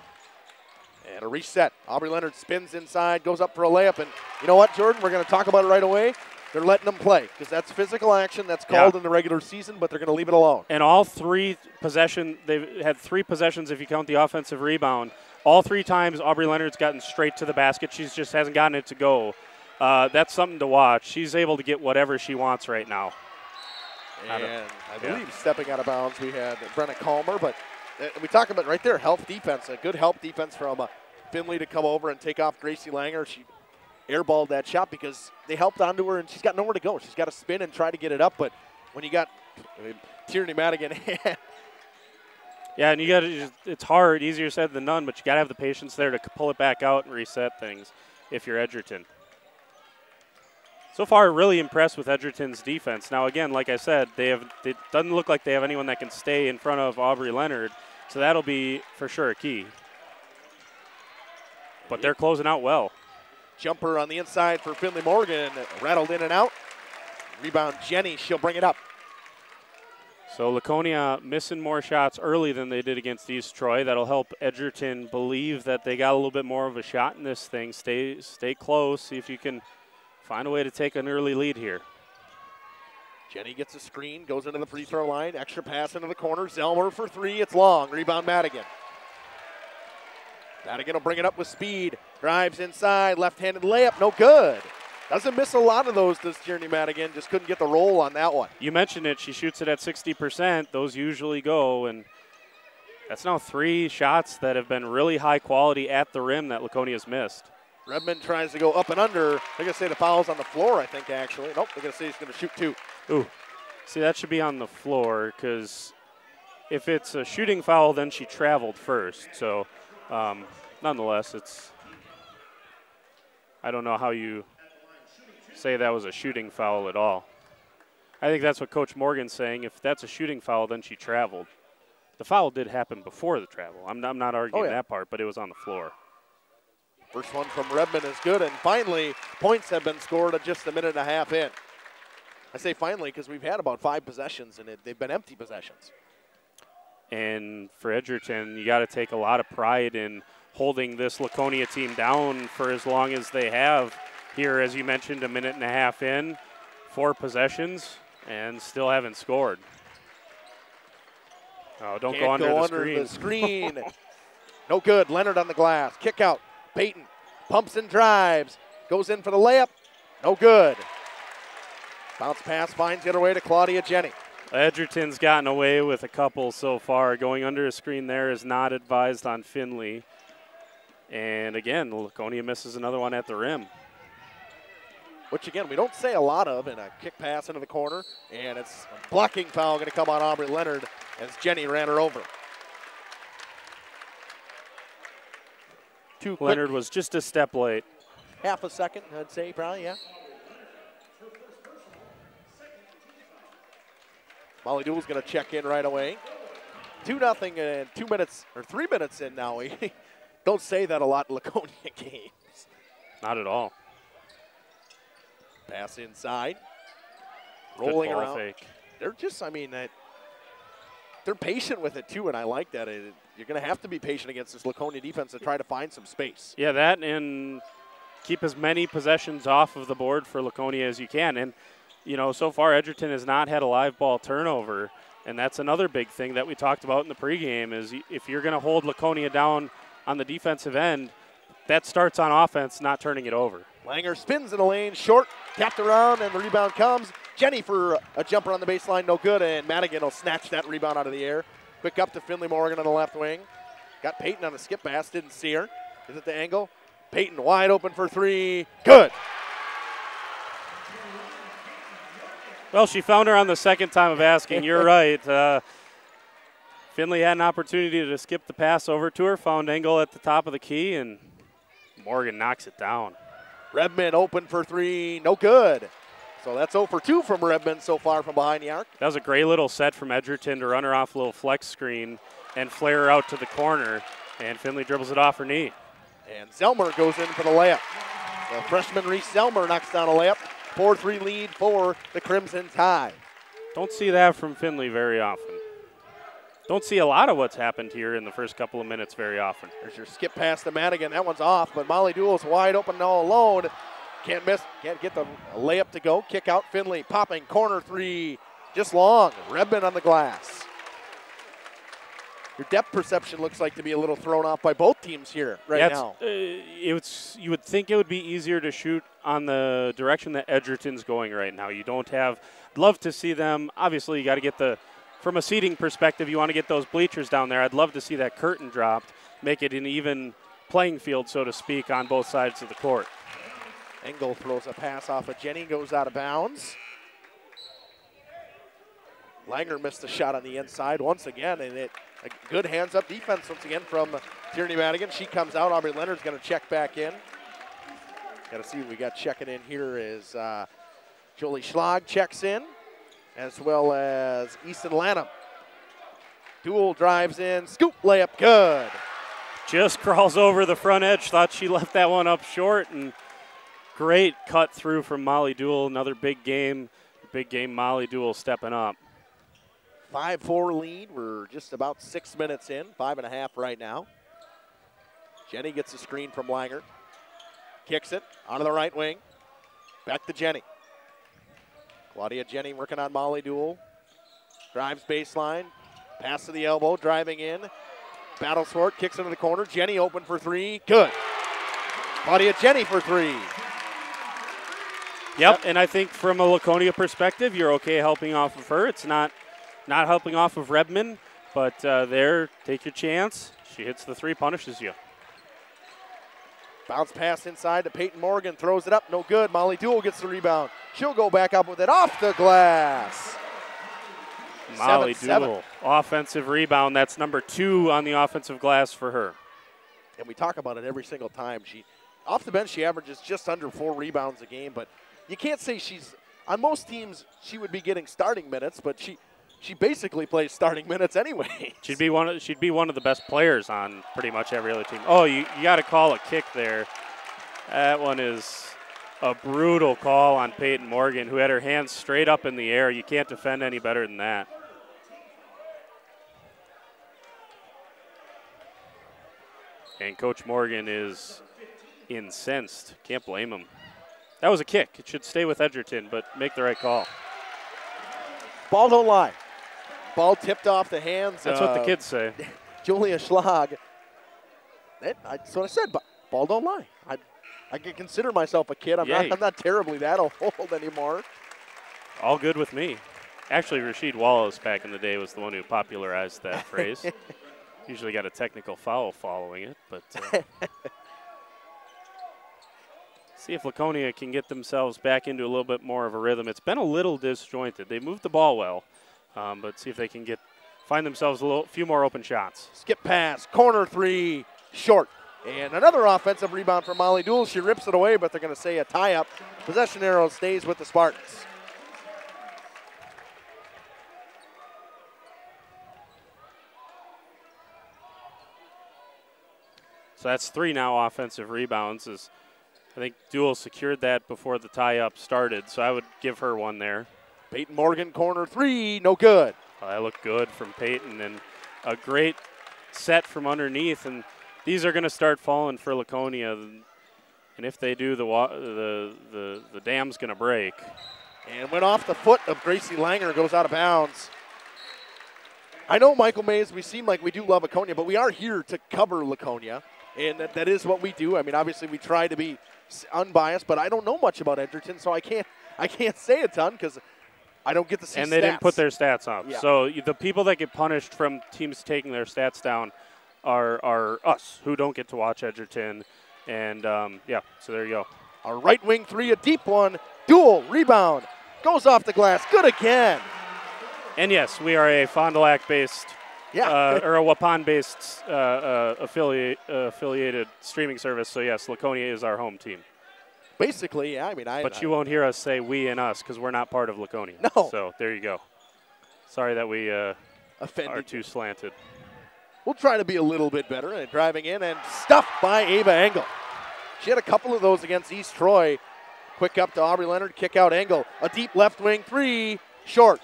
And a reset. Aubrey Leonard spins inside, goes up for a layup. And you know what, Jordan? We're going to talk about it right away. They're letting them play because that's physical action that's called in the regular season, but they're going to leave it alone. And all three possessions, they've had 3 possessions if you count the offensive rebound. All 3 times Aubrey Leonard's gotten straight to the basket. She just hasn't gotten it to go. That's something to watch. She's able to get whatever she wants right now. And I believe stepping out of bounds, we had Brenna Calmer, but we talk about right there, help defense, a good help defense from Finley to come over and take off Gracie Langer. She airballed that shot because they helped onto her, and she's got nowhere to go. She's got to spin and try to get it up, but when you got Tierney Madigan, yeah, and it's hard, easier said than done, but you got to have the patience there to pull it back out and reset things if you're Edgerton. So far, really impressed with Edgerton's defense. Now, again, like I said, it doesn't look like they have anyone that can stay in front of Aubrey Leonard, so that'll be for sure a key. But they're closing out well. Jumper on the inside for Finley Morgan, rattled in and out. Rebound Jenny, she'll bring it up. So Laconia missing more shots early than they did against East Troy. That'll help Edgerton believe that they got a little bit more of a shot in this thing. Stay close, see if you can find a way to take an early lead here. Jenny gets a screen, goes into the free throw line, extra pass into the corner. Zelmer for 3, it's long. Rebound Madigan. Madigan will bring it up with speed. Drives inside, left-handed layup, no good. Doesn't miss a lot of those, does Tierney Madigan. Just couldn't get the roll on that one. You mentioned it. She shoots it at 60%. Those usually go, and that's now 3 shots that have been really high quality at the rim that Laconia's missed. Redmond tries to go up and under. They're going to say the foul's on the floor, I think, actually. Nope, they're going to say he's going to shoot 2. Ooh. See, that should be on the floor because if it's a shooting foul, then she traveled first. So, nonetheless, I don't know how you say that was a shooting foul at all. I think that's what Coach Morgan's saying. If that's a shooting foul, then she traveled. The foul did happen before the travel. I'm not arguing that part, but it was on the floor. First one from Redmond is good, and finally, points have been scored at just a minute and a half in. I say finally because we've had about 5 possessions, and they've been empty possessions. And for Edgerton, you got to take a lot of pride in holding this Laconia team down for as long as they have here, as you mentioned, a minute and a half in, 4 possessions, and still haven't scored. Oh, don't go under the screen. No good. Leonard on the glass. Kick out. Peyton pumps and drives. Goes in for the layup. No good. Bounce pass finds the other way to Claudia Jenny. Edgerton's gotten away with a couple so far. Going under a screen there is not advised on Finley. And again, Laconia misses another one at the rim. Which, again, we don't say a lot of in a kick pass into the corner. And it's a blocking foul going to come on Aubrey Leonard as Jenny ran her over. too quick. Leonard was just a step late. Half a second, I'd say, probably, yeah. Molly Duell's going to check in right away. 2-0 and 2 minutes, or 3 minutes in now. We don't say that a lot in Laconia games. Not at all. Pass inside. Rolling Good ball around. fake. They're just, I mean, they're patient with it too, and I like that. You're going to have to be patient against this Laconia defense to try to find some space. Yeah, that and keep as many possessions off of the board for Laconia as you can. And, you know, so far Edgerton has not had a live ball turnover, and that's another big thing that we talked about in the pregame is if you're going to hold Laconia down on the defensive end, that starts on offense, not turning it over. Langer spins in the lane, short, tapped around, and the rebound comes. Jenny for a jumper on the baseline, no good, and Madigan will snatch that rebound out of the air. Quick up to Finley Morgan on the left wing. Got Peyton on a skip pass, didn't see her. Is it the angle? Peyton wide open for three, good. Well, she found her on the second time of asking. You're right. Finley had an opportunity to skip the pass over to her, found Engel at the top of the key, and Morgan knocks it down. Redmond open for three, no good. So that's 0 for 2 from Redmond so far from behind the arc. That was a great little set from Edgerton to run her off a little flex screen and flare her out to the corner, and Finley dribbles it off her knee. And Zelmer goes in for the layup. The freshman Reese Zelmer knocks down a layup. 4-3 lead for the Crimson Tide. Don't see that from Finley very often. Don't see a lot of what's happened here in the first couple of minutes very often. There's your skip pass to Madigan. That one's off, but Molly Duell's wide open all alone. Can't miss, can't get the layup to go. Kick out Finley, popping, corner three, just long. Redmond on the glass. Your depth perception looks like to be a little thrown off by both teams here now. You would think it would be easier to shoot on the direction that Edgerton's going right now. You don't have, love to see them, obviously you got to get from a seating perspective, you want to get those bleachers down there. I'd love to see that curtain dropped, make it an even playing field, so to speak, on both sides of the court. Engel throws a pass off of Jenny, goes out of bounds. Langer missed a shot on the inside once again, and a good hands-up defense once again from Tierney Madigan. She comes out. Aubrey Leonard's going to check back in. Got to see what we got checking in here is Jolie Schlag checks in, as well as Easton Lanham. Duell drives in, scoop layup, good. Just crawls over the front edge. Thought she left that one up short, and great cut through from Molly Duell. Another big game Molly Duell stepping up. 5-4 lead. We're just about 6 minutes in, 5.5 right now. Jenny gets a screen from Langer. Kicks it onto the right wing. Back to Jenny. Claudia Jenny working on Molly Duell. Drives baseline. Pass to the elbow, driving in. Battles for it, kicks into the corner. Jenny open for three, good. Claudia Jenny for three. Yep, and I think from a Laconia perspective, you're okay helping off of her. It's not helping off of Redmond, but there, take your chance. She hits the three, punishes you. Bounce pass inside to Peyton Morgan, throws it up, no good. Molly Duell gets the rebound. She'll go back up with it off the glass. Molly Duell, offensive rebound. That's number 2 on the offensive glass for her. And we talk about it every single time. Off the bench, she averages just under 4 rebounds a game, but you can't say on most teams, she would be getting starting minutes, but she basically plays starting minutes anyway. She'd be one of the best players on pretty much every other team. Oh, you got to call a kick there. That one is a brutal call on Peyton Morgan, who had her hands straight up in the air. You can't defend any better than that. And Coach Morgan is incensed. Can't blame him. That was a kick. It should stay with Edgerton, but make the right call. Ball don't lie. Ball tipped off the hands. That's what the kids say. Julia Schlag. That's what I said. But ball don't lie. I can consider myself a kid. I'm not terribly that old anymore. All good with me. Actually, Rasheed Wallace back in the day was the one who popularized that phrase. Usually got a technical foul following it, but see if Laconia can get themselves back into a little bit more of a rhythm. It's been a little disjointed. They moved the ball well, but see if they can find themselves few more open shots. Skip pass, corner three, short. And another offensive rebound from Molly Dool. She rips it away, but they're going to say a tie-up. Possession arrow stays with the Spartans. So that's 3 now offensive rebounds. I think Dool secured that before the tie-up started, so I would give her one there. Peyton Morgan, corner 3, no good. Oh, that looked good from Peyton, and a great set from underneath. And these are going to start falling for Laconia, and if they do, the dam's going to break. And went off the foot of Gracie Langer, goes out of bounds. I know, Michael Mays, we seem like we do love Laconia, but we are here to cover Laconia, and that is what we do. I mean, obviously we try to be unbiased, but I don't know much about Edgerton, so I can't say a ton because I don't get to see and stats. They didn't put their stats up. Yeah. So the people that get punished from teams taking their stats down are us, who don't get to watch Edgerton. And, yeah, so there you go. A right wing 3, a deep one. Dool, rebound. Goes off the glass. Good again. And, yes, we are a Fond du Lac-based or a Waupun-based affiliated streaming service. So, yes, Laconia is our home team. Basically, yeah. I mean, But you won't hear us say we and us because we're not part of Laconia. No. So there you go. Sorry that we offended are too slanted. We'll try to be a little bit better. And driving in and stuffed by Ava Engel. She had a couple of those against East Troy. Quick up to Aubrey Leonard, kick out Engel. A deep left wing 3, short.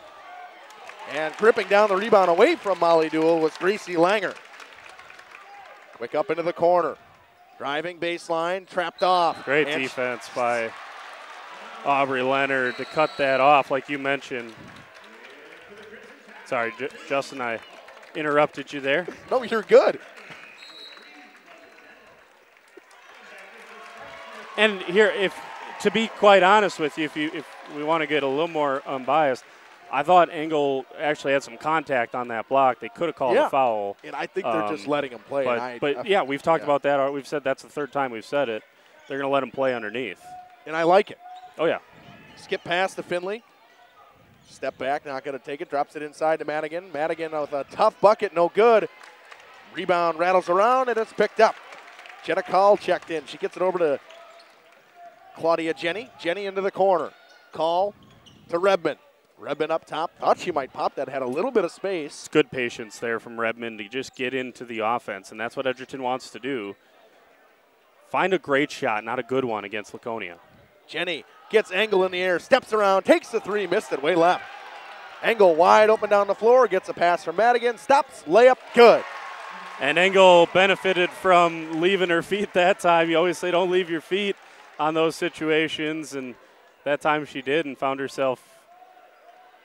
And gripping down the rebound away from Molly Dool was Gracie Langer. Quick up into the corner. Driving baseline, trapped off. Great defense by Aubrey Leonard to cut that off, like you mentioned. Sorry, Justin, I interrupted you there. No, you're good. And here, to be quite honest with you, if we want to get a little more unbiased, I thought Engel actually had some contact on that block. They could have called a foul. And I think they're just letting him play. But yeah, we've talked about that. We've said that's the 3rd time we've said it. They're going to let him play underneath. And I like it. Oh, yeah. Skip pass to Finley. Step back, not going to take it. Drops it inside to Madigan. Madigan with a tough bucket, no good. Rebound rattles around, and it's picked up. Jenna Call checked in. She gets it over to Claudia Jenny. Jenny into the corner. Call to Redmond. Redmond up top. Thought she might pop that. Had a little bit of space. It's good patience there from Redmond to just get into the offense, and that's what Edgerton wants to do. Find a great shot, not a good one against Laconia. Jenny gets Engel in the air, steps around, takes the 3, missed it, way left. Engel wide open down the floor, gets a pass from Madigan, stops, layup, good. And Engel benefited from leaving her feet that time. You always say don't leave your feet on those situations, and that time she did and found herself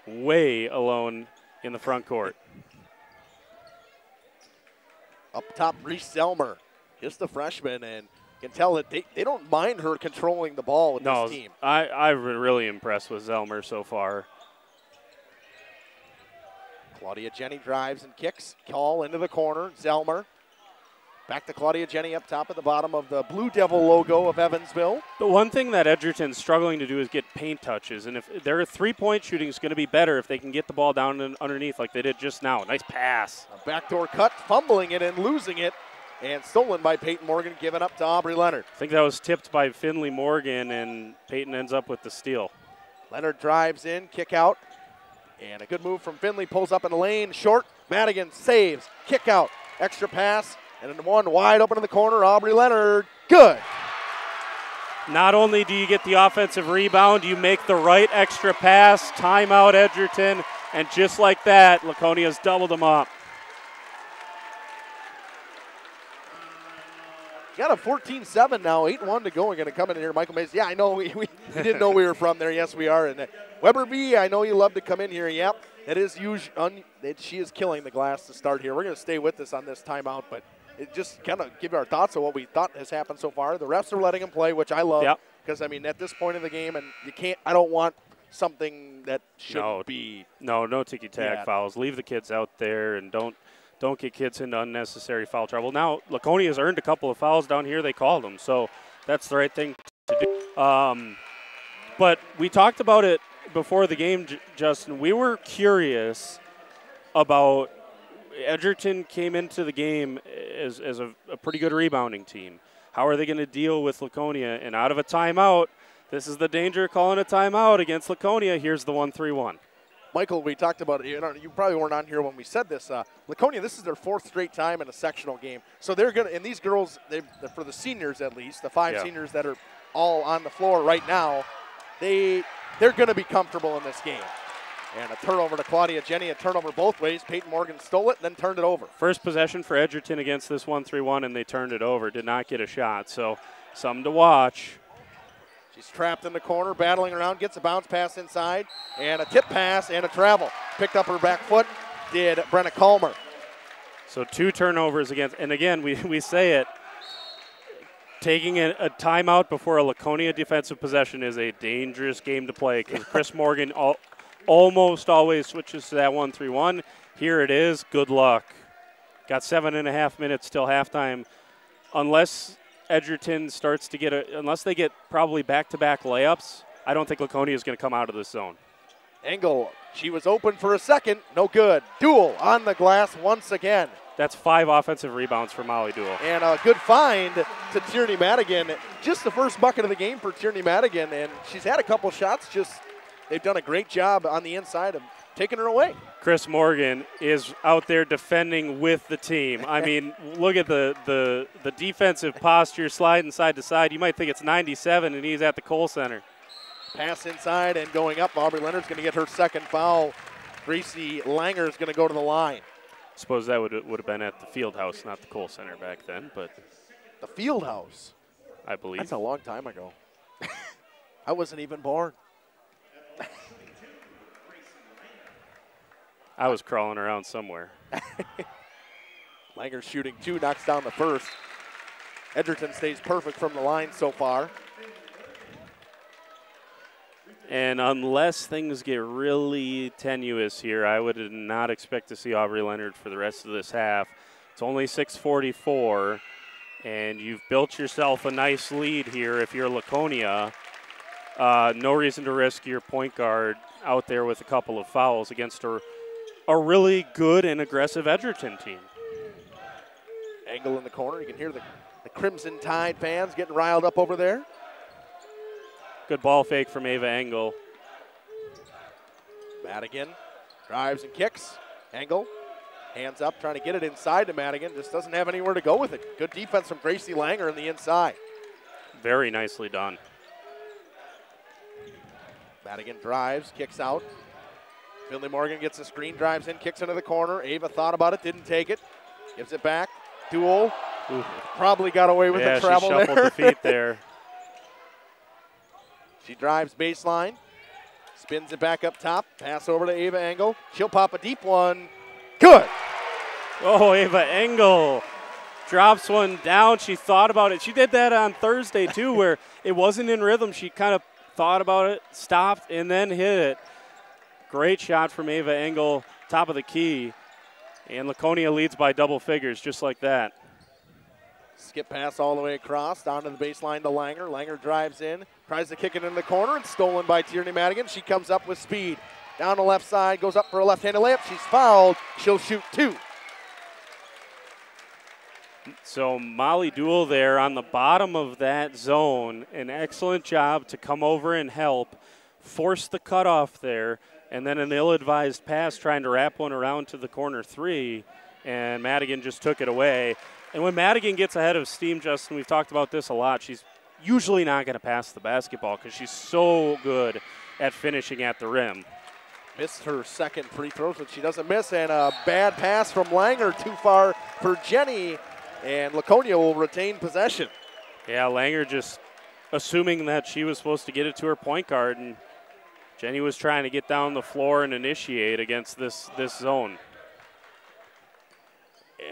way alone in the front court. Up top, Reese Zelmer, just the freshman, and you can tell that they don't mind her controlling the ball with this team. I've been really impressed with Zelmer so far. Claudia Jenny drives and kicks. Call into the corner. Zelmer. Back to Claudia Jenny up top at the bottom of the Blue Devil logo of Evansville. The one thing that Edgerton's struggling to do is get paint touches. And if their 3-point shooting is going to be better if they can get the ball down and underneath like they did just now. Nice pass. A backdoor cut, fumbling it and losing it. And stolen by Peyton Morgan, given up to Aubrey Leonard. I think that was tipped by Finley Morgan, and Peyton ends up with the steal. Leonard drives in, kick out. And a good move from Finley, pulls up in the lane, short. Madigan saves, kick out, extra pass. And then one wide open in the corner, Aubrey Leonard, good. Not only do you get the offensive rebound, you make the right extra pass, timeout Edgerton, and just like that, Laconia's doubled them up. Got a 14-7 now, 8-1 to go. We're going to come in here. Michael Mays, yeah, I know we didn't know we were from there. Yes, we are. And Weber B, I know you love to come in here. Yep, that is she is killing the glass to start here. We're going to stay with us on this timeout, but it just kind of give our thoughts on what we thought has happened so far. The refs are letting them play, which I love because, I mean, at this point in the game, and you can't – I don't want something that shouldn't be. No ticky-tack fouls. Leave the kids out there and don't get kids into unnecessary foul trouble. Now, Laconia's earned a couple of fouls down here. They called them, so that's the right thing to do. But we talked about it before the game, Justin. We were curious about Edgerton came into the game as a pretty good rebounding team. How are they going to deal with Laconia? And out of a timeout, this is the danger of calling a timeout against Laconia. Here's the 1-3-1. Michael, we talked about it. You probably weren't on here when we said this. Laconia, this is their 4th straight time in a sectional game. So they're going to, and these girls, for the seniors at least, the 5 seniors that are all on the floor right now, they're going to be comfortable in this game. And a turnover to Claudia Jenny, a turnover both ways. Peyton Morgan stole it, then turned it over. First possession for Edgerton against this 1-3-1, and they turned it over. Did not get a shot, so something to watch. She's trapped in the corner, battling around, gets a bounce pass inside, and a tip pass and a travel. Picked up her back foot, did Brenna Calmer. So 2 turnovers against, and again, we say it, taking a timeout before a Laconia defensive possession is a dangerous game to play because Chris Morgan almost always switches to that 1-3-1. Here it is. Good luck. Got 7.5 minutes till halftime. Unless Edgerton starts to get unless they get probably back-to-back layups, I don't think Laconia is going to come out of this zone. Engel, she was open for a second. No good. Duel on the glass once again. That's 5 offensive rebounds for Molly Duel. And a good find to Tierney Madigan. Just the first bucket of the game for Tierney Madigan, and she's had a couple shots. They've done a great job on the inside of taking her away. Chris Morgan is out there defending with the team. I mean, look at the defensive posture sliding side to side. You might think it's 97, and he's at the Kohl Center. Pass inside and going up. Aubrey Leonard's going to get her second foul. Gracie Langer is going to go to the line. Suppose that would have been at the Field House, not the Kohl Center back then, but the Field House, I believe. That's a long time ago. I wasn't even born. I was crawling around somewhere. Langer shooting 2, knocks down the first. Edgerton stays perfect from the line so far. And unless things get really tenuous here, I would not expect to see Aubrey Leonard for the rest of this half. It's only 6:44, and you've built yourself a nice lead here if you're Laconia. No reason to risk your point guard out there with a couple of fouls against a really good and aggressive Edgerton team. Angle in the corner. You can hear the Crimson Tide fans getting riled up over there. Good ball fake from Ava Engel. Madigan drives and kicks. Engel, hands up, trying to get it inside to Madigan. Just doesn't have anywhere to go with it. Good defense from Gracie Langer in the inside. Very nicely done. Madigan drives, kicks out. Finley Morgan gets a screen, drives in, kicks into the corner. Ava thought about it, didn't take it. Gives it back. Duel. Ooh. Probably got away with the travel there. She shuffled the feet there. She drives baseline, spins it back up top, pass over to Ava Engel. She'll pop a deep one. Good. Oh, Ava Engel drops one down. She thought about it. She did that on Thursday, too, where it wasn't in rhythm. She kind of thought about it, stopped, and then hit it. Great shot from Ava Engel, top of the key. And Laconia leads by double figures, just like that. Skip pass all the way across, down to the baseline to Langer. Langer drives in, tries to kick it in the corner. It's stolen by Tierney Madigan. She comes up with speed. Down the left side, goes up for a left-handed layup. She's fouled. She'll shoot 2. So Molly Duel there on the bottom of that zone. An excellent job to come over and help, force the cutoff there, and then an ill-advised pass trying to wrap one around to the corner 3, and Madigan just took it away. And when Madigan gets ahead of steam, Justin, we've talked about this a lot, she's usually not going to pass the basketball because she's so good at finishing at the rim. Missed her second free throw, but she doesn't miss, and a bad pass from Langer, too far for Jenny, and Laconia will retain possession. Yeah, Langer just assuming that she was supposed to get it to her point guard, and Jenny was trying to get down the floor and initiate against this zone.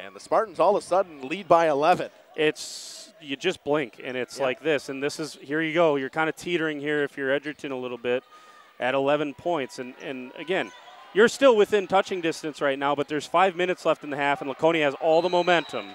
And the Spartans all of a sudden lead by 11. You just blink, and it's like this. And this is, here you go. You're kind of teetering here if you're Edgerton a little bit at 11 points. And again, you're still within touching distance right now, but there's 5 minutes left in the half, and Laconia has all the momentum.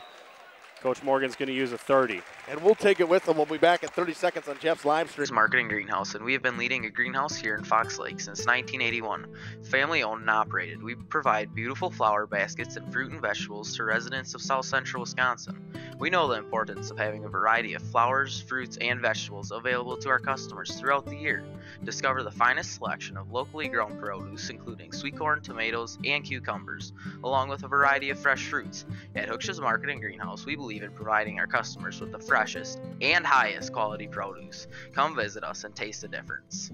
Coach Morgan's going to use a 30. And we'll take it with them. We'll be back in 30 seconds on Jeff's live stream. It's Marketing Greenhouse, and we have been leading a greenhouse here in Fox Lake since 1981. Family owned and operated, we provide beautiful flower baskets and fruit and vegetables to residents of South Central Wisconsin. We know the importance of having a variety of flowers, fruits, and vegetables available to our customers throughout the year. Discover the finest selection of locally grown produce, including sweet corn, tomatoes, and cucumbers, along with a variety of fresh fruits. At Hooksha's Marketing Greenhouse, we believe in providing our customers with the freshest and highest quality produce. Come visit us and taste the difference.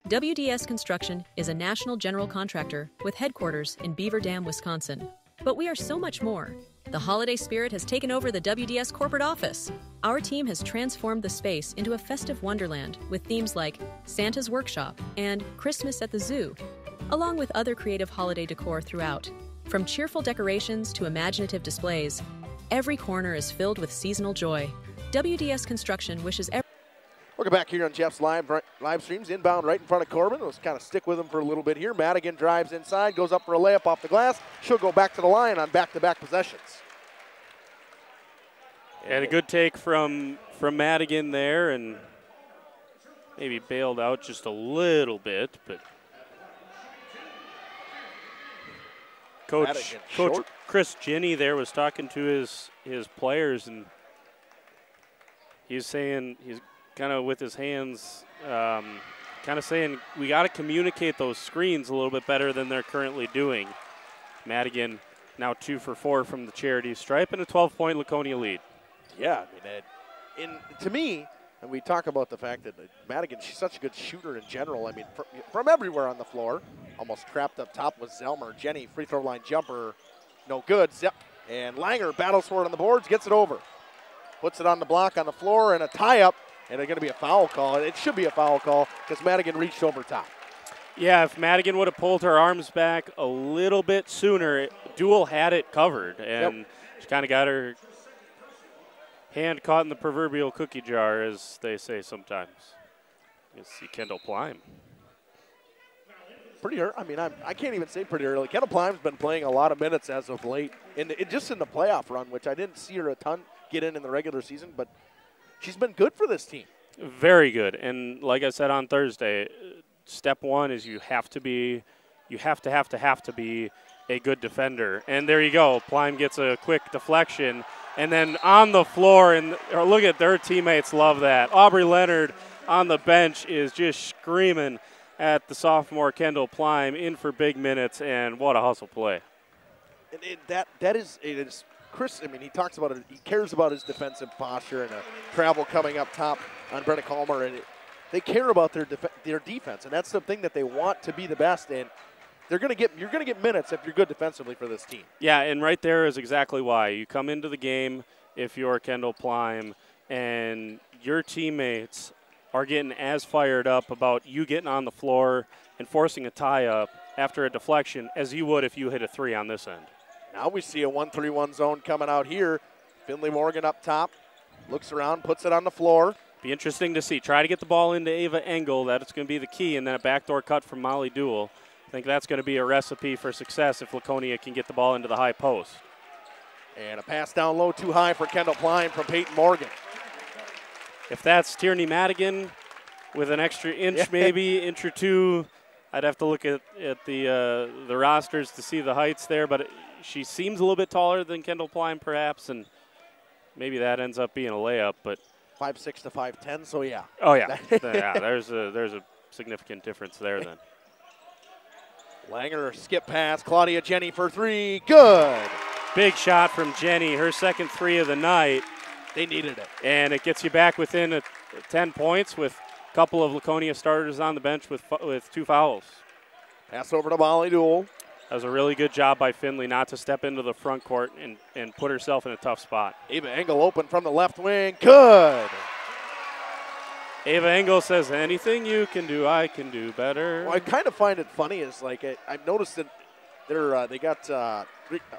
WDS Construction is a national general contractor with headquarters in Beaver Dam, Wisconsin. But we are so much more. The holiday spirit has taken over the WDS corporate office. Our team has transformed the space into a festive wonderland with themes like Santa's Workshop and Christmas at the Zoo, along with other creative holiday decor throughout. From cheerful decorations to imaginative displays, every corner is filled with seasonal joy. WDS Construction wishes every... Welcome back here on Jeff's live streams. Inbound right in front of Corbin. Let's kind of stick with him for a little bit here. Madigan drives inside, goes up for a layup off the glass. She'll go back to the line on back-to-back possessions. And a good take from Madigan there, and maybe bailed out just a little bit, but Coach Chris Ginny there was talking to his players, and he's saying, he's kind of with his hands, kind of saying we got to communicate those screens a little bit better than they're currently doing. Madigan now 2 for 4 from the charity stripe and a 12-point Laconia lead. Yeah, I mean, to me, and we talk about the fact that Madigan, she's such a good shooter in general. I mean, from everywhere on the floor. Almost trapped up top with Zelmer. Jenny, free throw line jumper, no good. And Langer battles for it on the boards, gets it over. Puts it on the block on the floor, and a tie-up, and it's going to be a foul call. It should be a foul call because Madigan reached over top. Yeah, if Madigan would have pulled her arms back a little bit sooner, Dual had it covered, and she kind of got her hand caught in the proverbial cookie jar, as they say sometimes. You see Kendall Plime. Pretty early. I mean, I can't even say pretty early. Kendall Plime's been playing a lot of minutes as of late, just in the playoff run, which I didn't see her a ton get in the regular season, but she's been good for this team. Very good. And like I said on Thursday, step one is you have to be a good defender. And there you go. Plime gets a quick deflection. And then on the floor, and look at their teammates love that. Aubrey Leonard on the bench is just screaming at the sophomore Kendall Plime, in for big minutes, and what a hustle play. And it is Chris. I mean, he talks about it. He cares about his defensive posture and a travel coming up top on Brenna Calmer, and they care about their defense, and that's the thing that they want to be the best in. You're going to get minutes if you're good defensively for this team. Yeah, and right there is exactly why. You come into the game if you're Kendall Plime and your teammates are getting as fired up about you getting on the floor and forcing a tie-up after a deflection as you would if you hit a 3 on this end. Now we see a 1-3-1 zone coming out here. Finley Morgan up top, looks around, puts it on the floor. Be interesting to see. Try to get the ball into Ava Engel. That's going to be the key, and then a backdoor cut from Molly Duell. I think that's going to be a recipe for success if Laconia can get the ball into the high post. And a pass down low too high for Kendall Plime from Peyton Morgan. If that's Tierney Madigan with an extra inch, maybe, inch or two, I'd have to look at the rosters to see the heights there. But she seems a little bit taller than Kendall Plime, perhaps, and maybe that ends up being a layup. But 5'6" to 5'10", so yeah. Oh yeah, yeah. There's a significant difference there then. Langer skip pass, Claudia Jenny for 3, good. Big shot from Jenny, her second 3 of the night. They needed it. And it gets you back within 10 points with a couple of Laconia starters on the bench with 2 fouls. Pass over to Molly Duell. That was a really good job by Finley not to step into the front court and put herself in a tough spot. Ava Engel open from the left wing, good. Ava Engel says, anything you can do, I can do better. Well, I kind of find it funny is like I've noticed that they got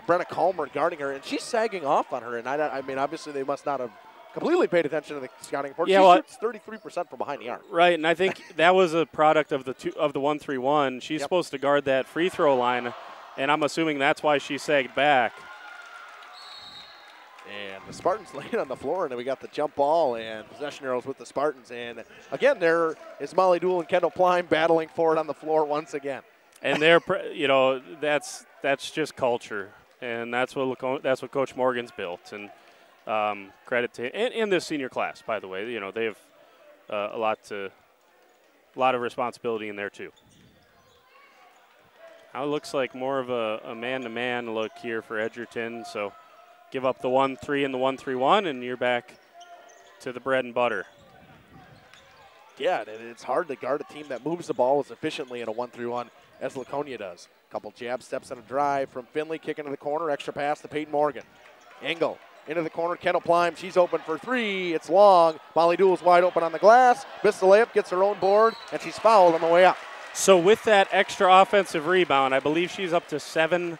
Brenna Calmer guarding her, and she's sagging off on her. And I mean, obviously they must not have completely paid attention to the scouting report. Yeah, she shoots 33% from behind the arc. Right, and I think that was a product of the 1-3-1. She's supposed to guard that free throw line, and I'm assuming that's why she sagged back. And The Spartans laying on the floor, and then we got the jump ball and possession arrows with the Spartans. And again, there is Molly Dool and Kendall Plein battling for it on the floor once again. And they're, that's just culture, and that's what Coach Morgan's built. And credit to and this senior class, by the way. They have a lot of responsibility in there too. Now it looks like more of a man-to-man look here for Edgerton. So give up the 1-3 and the 1-3-1, and you're back to the bread and butter. Yeah, it's hard to guard a team that moves the ball as efficiently in a 1-3-1 as Laconia does. Couple jab steps and a drive from Finley, kick into the corner, extra pass to Peyton Morgan. Engel into the corner, Kendall Plein, she's open for three, it's long. Molly Dool's wide open on the glass, missed the layup, gets her own board, and she's fouled on the way up. So with that extra offensive rebound, I believe she's up to 7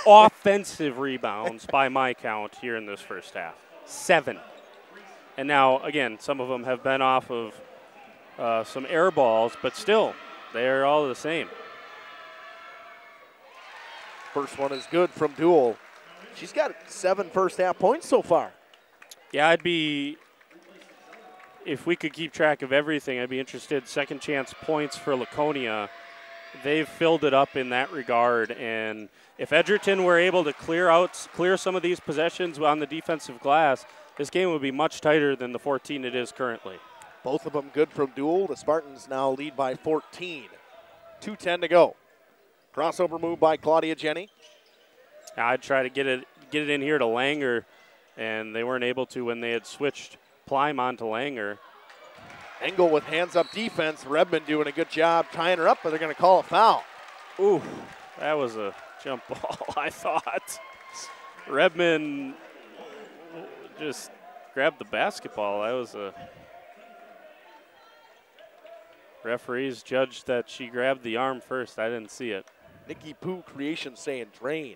offensive rebounds by my count here in this first half. 7. And now, again, some of them have been off of some air balls, but still, they're all the same. First one is good from Dool. She's got 7 first half points so far. Yeah, if we could keep track of everything, I'd be interested. Second chance points for Laconia. They've filled it up in that regard. And if Edgerton were able to clear some of these possessions on the defensive glass, this game would be much tighter than the 14 it is currently. Both of them good from Dool. The Spartans now lead by 14. 2:10 to go. Crossover move by Claudia Jenny. I'd try to get it in here to Langer, and they weren't able to when they had switched Plein onto Langer. Engel with hands-up defense. Redmond doing a good job tying her up, but they're going to call a foul. Ooh, that was a jump ball, I thought. Redmond just grabbed the basketball. That was a... Referees judged that she grabbed the arm first. I didn't see it. Nikki Pooh Creation saying drain.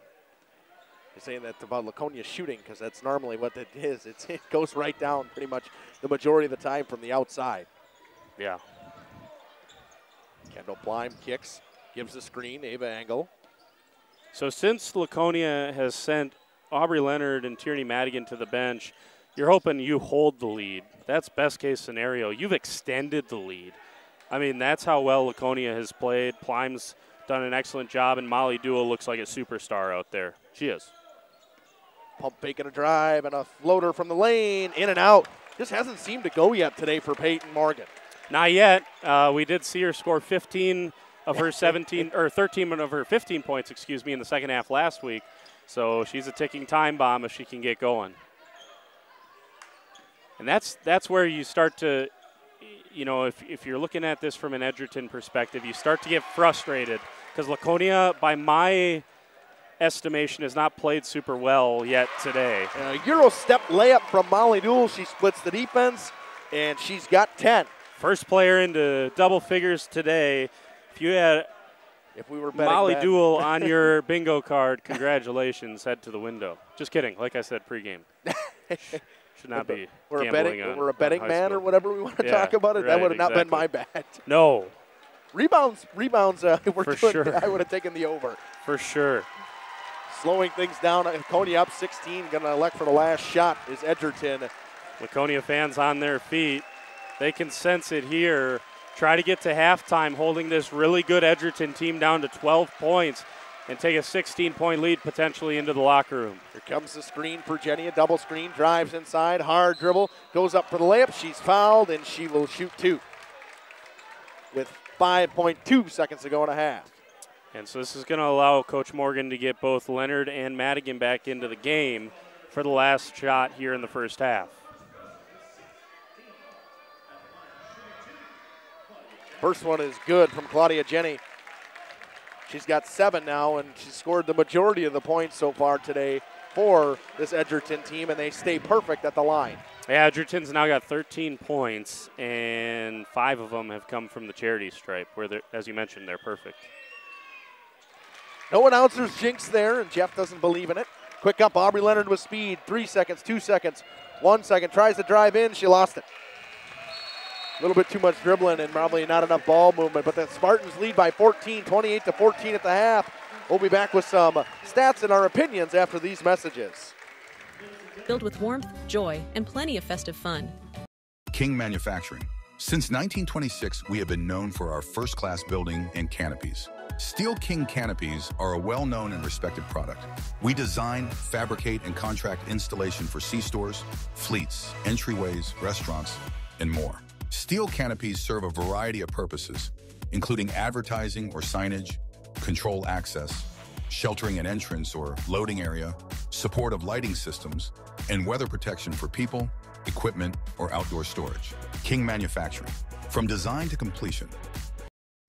They're saying that about Laconia shooting because that's normally what it is. It goes right down pretty much the majority of the time from the outside. Yeah. Kendall Plein kicks, gives the screen, Ava Engel. So since Laconia has sent Aubrey Leonard and Tierney Madigan to the bench, you're hoping you hold the lead. That's best case scenario. You've extended the lead. I mean, that's how well Laconia has played. Plein's done an excellent job, and Molly Dool looks like a superstar out there. She is. Pump faking a drive and a floater from the lane, in and out. Just hasn't seemed to go yet today for Peyton Morgan. Not yet. We did see her score 15 of her 17, or 13 of her 15 points, in the second half last week. So she's a ticking time bomb if she can get going. And that's where you start to, if you're looking at this from an Edgerton perspective, you start to get frustrated because Laconia, by my estimation, has not played super well yet today. Euro step layup from Molly Dool. She splits the defense, and she's got 10. First player into double figures today. If we were betting Molly Dool on your bingo card, congratulations, head to the window. Just kidding. Like I said, pregame. Should not be gambling on. We're a betting man or whatever we want to talk about it. Right, that would have not been my bet. No. Rebounds. For sure. I would have taken the over. For sure. Slowing things down. Laconia up 16. Going to elect for the last shot is Edgerton. Laconia fans on their feet. They can sense it here. Try to get to halftime, holding this really good Edgerton team down to 12 points and take a 16-point lead potentially into the locker room. Here comes the screen for Jenny. A double screen. Drives inside. Hard dribble. Goes up for the layup. She's fouled, and she will shoot 2 with 5.2 seconds to go in a half. And so this is going to allow Coach Morgan to get both Leonard and Madigan back into the game for the last shot here in the first half. First one is good from Claudia Jenny. She's got 7 now, and she's scored the majority of the points so far today for this Edgerton team, and they stay perfect at the line. Yeah, Edgerton's now got 13 points, and 5 of them have come from the charity stripe, where, as you mentioned, they're perfect. No announcer's jinx there, and Jeff doesn't believe in it. Quick up, Aubrey Leonard with speed. 3 seconds, 2 seconds, 1 second. Tries to drive in. She lost it. A little bit too much dribbling and probably not enough ball movement, but the Spartans lead by 14, 28-14 at the half. We'll be back with some stats and our opinions after these messages. filled with warmth, joy, and plenty of festive fun. King Manufacturing. Since 1926, we have been known for our first-class building and canopies. Steel King canopies are a well-known and respected product. We design, fabricate, and contract installation for C-stores, fleets, entryways, restaurants, and more. Steel canopies serve a variety of purposes, including advertising or signage, control access, sheltering an entrance or loading area, support of lighting systems, and weather protection for people, equipment, or outdoor storage. King Manufacturing. From design to completion.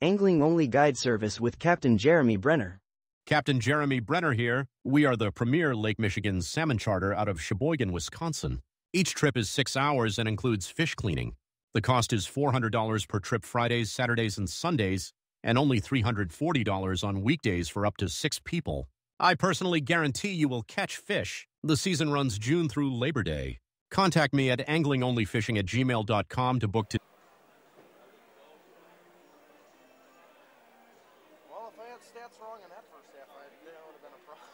Angling-only guide service with Captain Jeremy Brenner. Captain Jeremy Brenner here. We are the premier Lake Michigan salmon charter out of Sheboygan, Wisconsin. Each trip is 6 hours and includes fish cleaning. The cost is $400 per trip Fridays, Saturdays, and Sundays, and only $340 on weekdays for up to 6 people. I personally guarantee you will catch fish. The season runs June through Labor Day. Contact me at anglingonlyfishing@gmail.com to book Well, if I had stats wrong in that first half, that would have been a problem.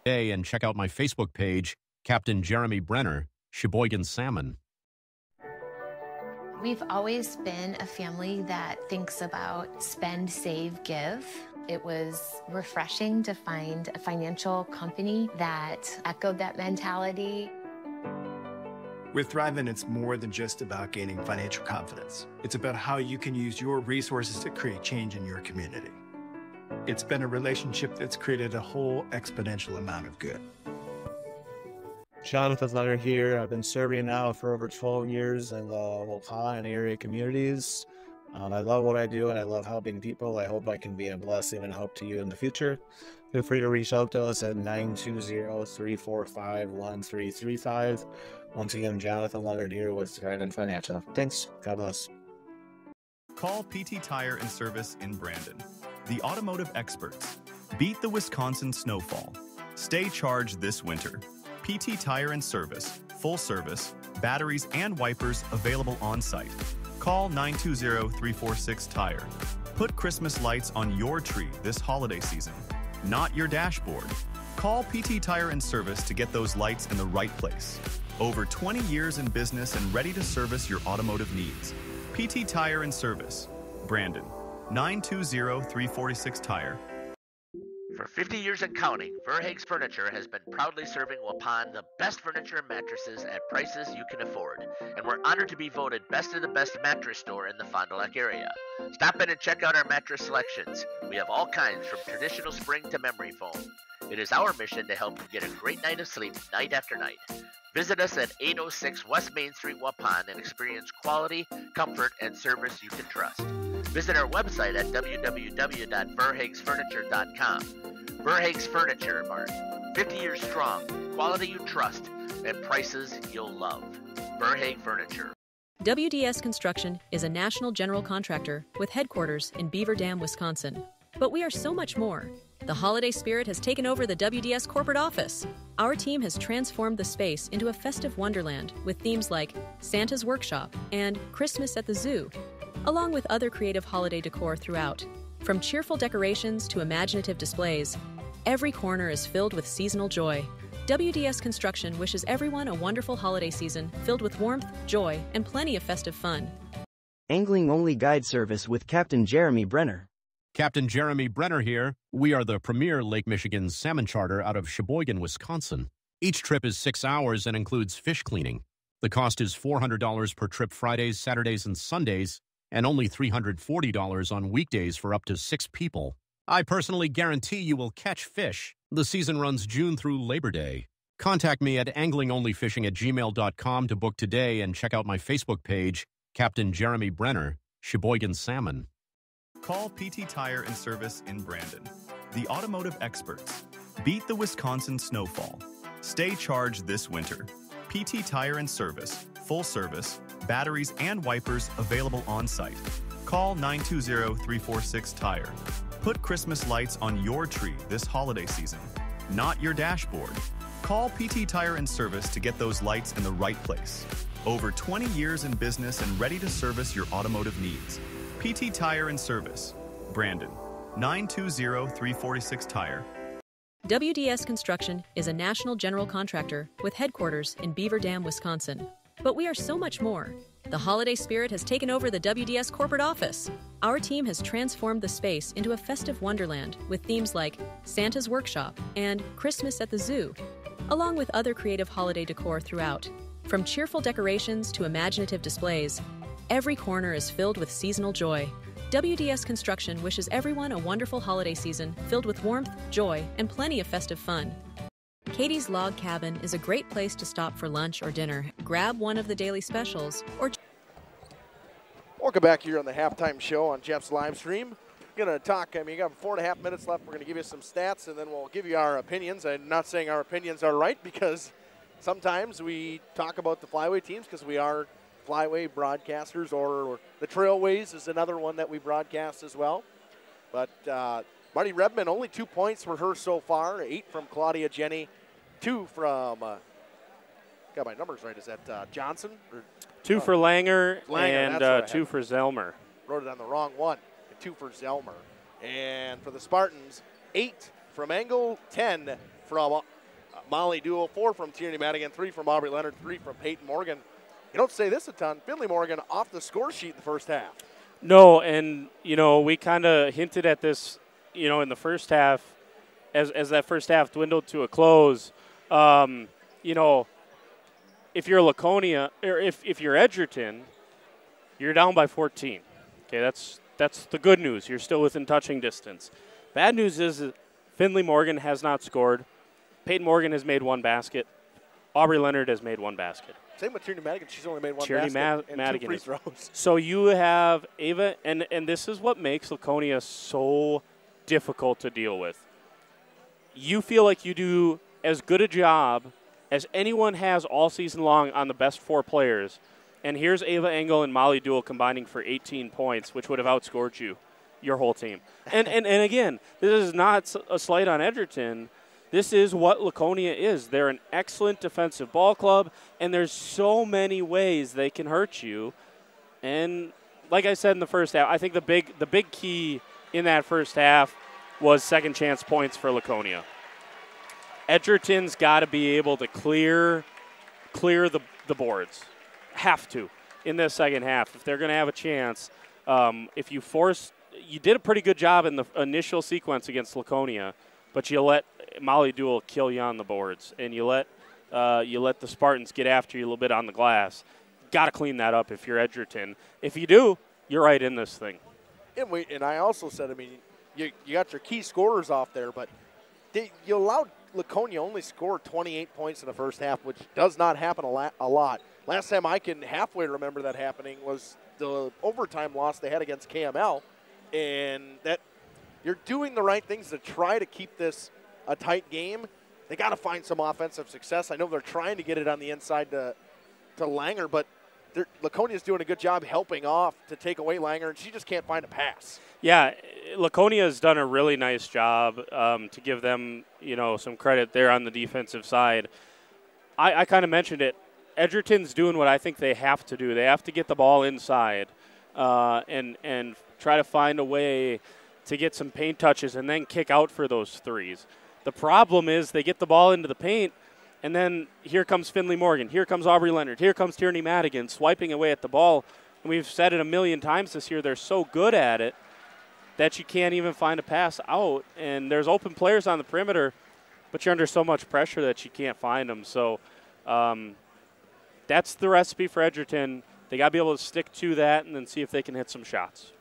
today and check out my Facebook page, Captain Jeremy Brenner, Sheboygan Salmon. We've always been a family that thinks about spend, save, give. It was refreshing to find a financial company that echoed that mentality. With Thriven, it's more than just about gaining financial confidence. It's about how you can use your resources to create change in your community. It's been a relationship that's created a whole exponential amount of good. Jonathan Leonard here. I've been serving now for over 12 years in the WIAA and area communities. I love what I do and I love helping people. I hope I can be a blessing and help to you in the future. Feel free to reach out to us at 920-345-1335. Once again, Jonathan Leonard here with Trident Financial. Thanks. God bless. Call PT Tire and Service in Brandon. The automotive experts. Beat the Wisconsin snowfall. Stay charged this winter. PT Tire and Service, full service, batteries and wipers available on site. Call 920-346-TIRE. Put Christmas lights on your tree this holiday season, not your dashboard. Call PT Tire and Service to get those lights in the right place. Over 20 years in business and ready to service your automotive needs. PT Tire and Service, Brandon, 920-346-TIRE. For 50 years and counting, Verhaeg's Furniture has been proudly serving Waupun the best furniture and mattresses at prices you can afford. And we're honored to be voted best of the best mattress store in the Fond du Lac area. Stop in and check out our mattress selections. We have all kinds from traditional spring to memory foam. It is our mission to help you get a great night of sleep night after night. Visit us at 806 West Main Street, Waupun, and experience quality, comfort, and service you can trust. Visit our website at www.verhaegsfurniture.com. Verhaeg's Furniture Mart. 50 years strong, quality you trust, and prices you'll love. Verhaeg Furniture. WDS Construction is a national general contractor with headquarters in Beaver Dam, Wisconsin. But we are so much more. The holiday spirit has taken over the WDS corporate office. Our team has transformed the space into a festive wonderland with themes like Santa's Workshop and Christmas at the Zoo, along with other creative holiday decor throughout. From cheerful decorations to imaginative displays, every corner is filled with seasonal joy. WDS Construction wishes everyone a wonderful holiday season filled with warmth, joy, and plenty of festive fun. Angling-only guide service with Captain Jeremy Brenner. Captain Jeremy Brenner here. We are the premier Lake Michigan salmon charter out of Sheboygan, Wisconsin. Each trip is 6 hours and includes fish cleaning. The cost is $400 per trip Fridays, Saturdays, and Sundays, and only $340 on weekdays for up to 6 people. I personally guarantee you will catch fish. The season runs June through Labor Day. Contact me at anglingonlyfishing@gmail.com to book today and check out my Facebook page, Captain Jeremy Brenner, Sheboygan Salmon. Call PT Tire and Service in Brandon. The automotive experts. Beat the Wisconsin snowfall. Stay charged this winter. PT Tire and Service, full service, batteries and wipers available on site. Call 920-346-TIRE. Put Christmas lights on your tree this holiday season, not your dashboard. Call PT Tire and Service to get those lights in the right place. Over 20 years in business and ready to service your automotive needs. PT Tire and Service, Brandon, 920-346 Tire. WDS Construction is a national general contractor with headquarters in Beaver Dam, Wisconsin. But we are so much more. The holiday spirit has taken over the WDS corporate office. Our team has transformed the space into a festive wonderland with themes like Santa's Workshop and Christmas at the Zoo, along with other creative holiday decor throughout. From cheerful decorations to imaginative displays, every corner is filled with seasonal joy. WDS Construction wishes everyone a wonderful holiday season filled with warmth, joy, and plenty of festive fun. Katie's Log Cabin is a great place to stop for lunch or dinner. Grab one of the daily specials or... Welcome back here on the halftime show on Jeff's live stream. Going to talk, you got 4.5 minutes left. We're going to give you some stats, and then we'll give you our opinions. I'm not saying our opinions are right because sometimes we talk about the flyweight teams because we are flyweight broadcasters, or the Trailways is another one that we broadcast as well. But Marty Redmond, only 2 points for her so far, 8 from Claudia Jenny, 2 from, got my numbers right, is that Johnson? Or, 2 for Langer and 2 had. for Zelmer. Wrote it on the wrong one, and 2 for Zelmer. And for the Spartans, 8 from Engel, 10 from Molly Duell, 4 from Tierney Madigan, 3 from Aubrey Leonard, 3 from Peyton Morgan. You don't say this a ton. Finley Morgan off the score sheet in the first half. No, and, we kind of hinted at this, in the first half, as that first half dwindled to a close. If you're Laconia, or if you're Edgerton, you're down by 14. Okay, that's the good news. You're still within touching distance. Bad news is that Finley Morgan has not scored. Peyton Morgan has made 1 basket. Aubrey Leonard has made 1 basket. Same with Tierney Madigan. She's only made 1 Tierney basket and Madigan 2 free throws. So you have Ava, and this is what makes Laconia so difficult to deal with. You feel like you do as good a job as anyone has all season long on the best 4 players, and here's Ava Engel and Molly Duell combining for 18 points, which would have outscored you, your whole team. And again, this is not a slight on Edgerton. This is what Laconia is. They're an excellent defensive ball club, and there's so many ways they can hurt you. And like I said in the first half, I think the big key in that first half was second chance points for Laconia. Edgerton's got to be able to clear the boards. Have to in this second half if they're going to have a chance. If you did a pretty good job in the initial sequence against Laconia, but you let Molly Duell kill you on the boards, and you let the Spartans get after you a little bit on the glass. Got to clean that up if you're Edgerton. If you do, you're right in this thing. And I also said, you got your key scorers off there, but you allowed Laconia only score 28 points in the first half, which does not happen a lot. Last time I can halfway remember that happening was the overtime loss they had against KML, and that you're doing the right things to try to keep this a tight game. They got to find some offensive success. I know they're trying to get it on the inside to Langer, but Laconia's doing a good job helping off to take away Langer, and she just can't find a pass. Yeah, Laconia has done a really nice job to give them, some credit there on the defensive side. I kind of mentioned it. Edgerton's doing what I think they have to do. They have to get the ball inside and try to find a way to get some paint touches and then kick out for those threes. The problem is they get the ball into the paint, and then here comes Finley Morgan, here comes Aubrey Leonard, here comes Tierney Madigan swiping away at the ball. And we've said it a million times this year, they're so good at it that you can't even find a pass out. And there's open players on the perimeter, but you're under so much pressure that you can't find them. So that's the recipe for Edgerton. They got to be able to stick to that and then see if they can hit some shots.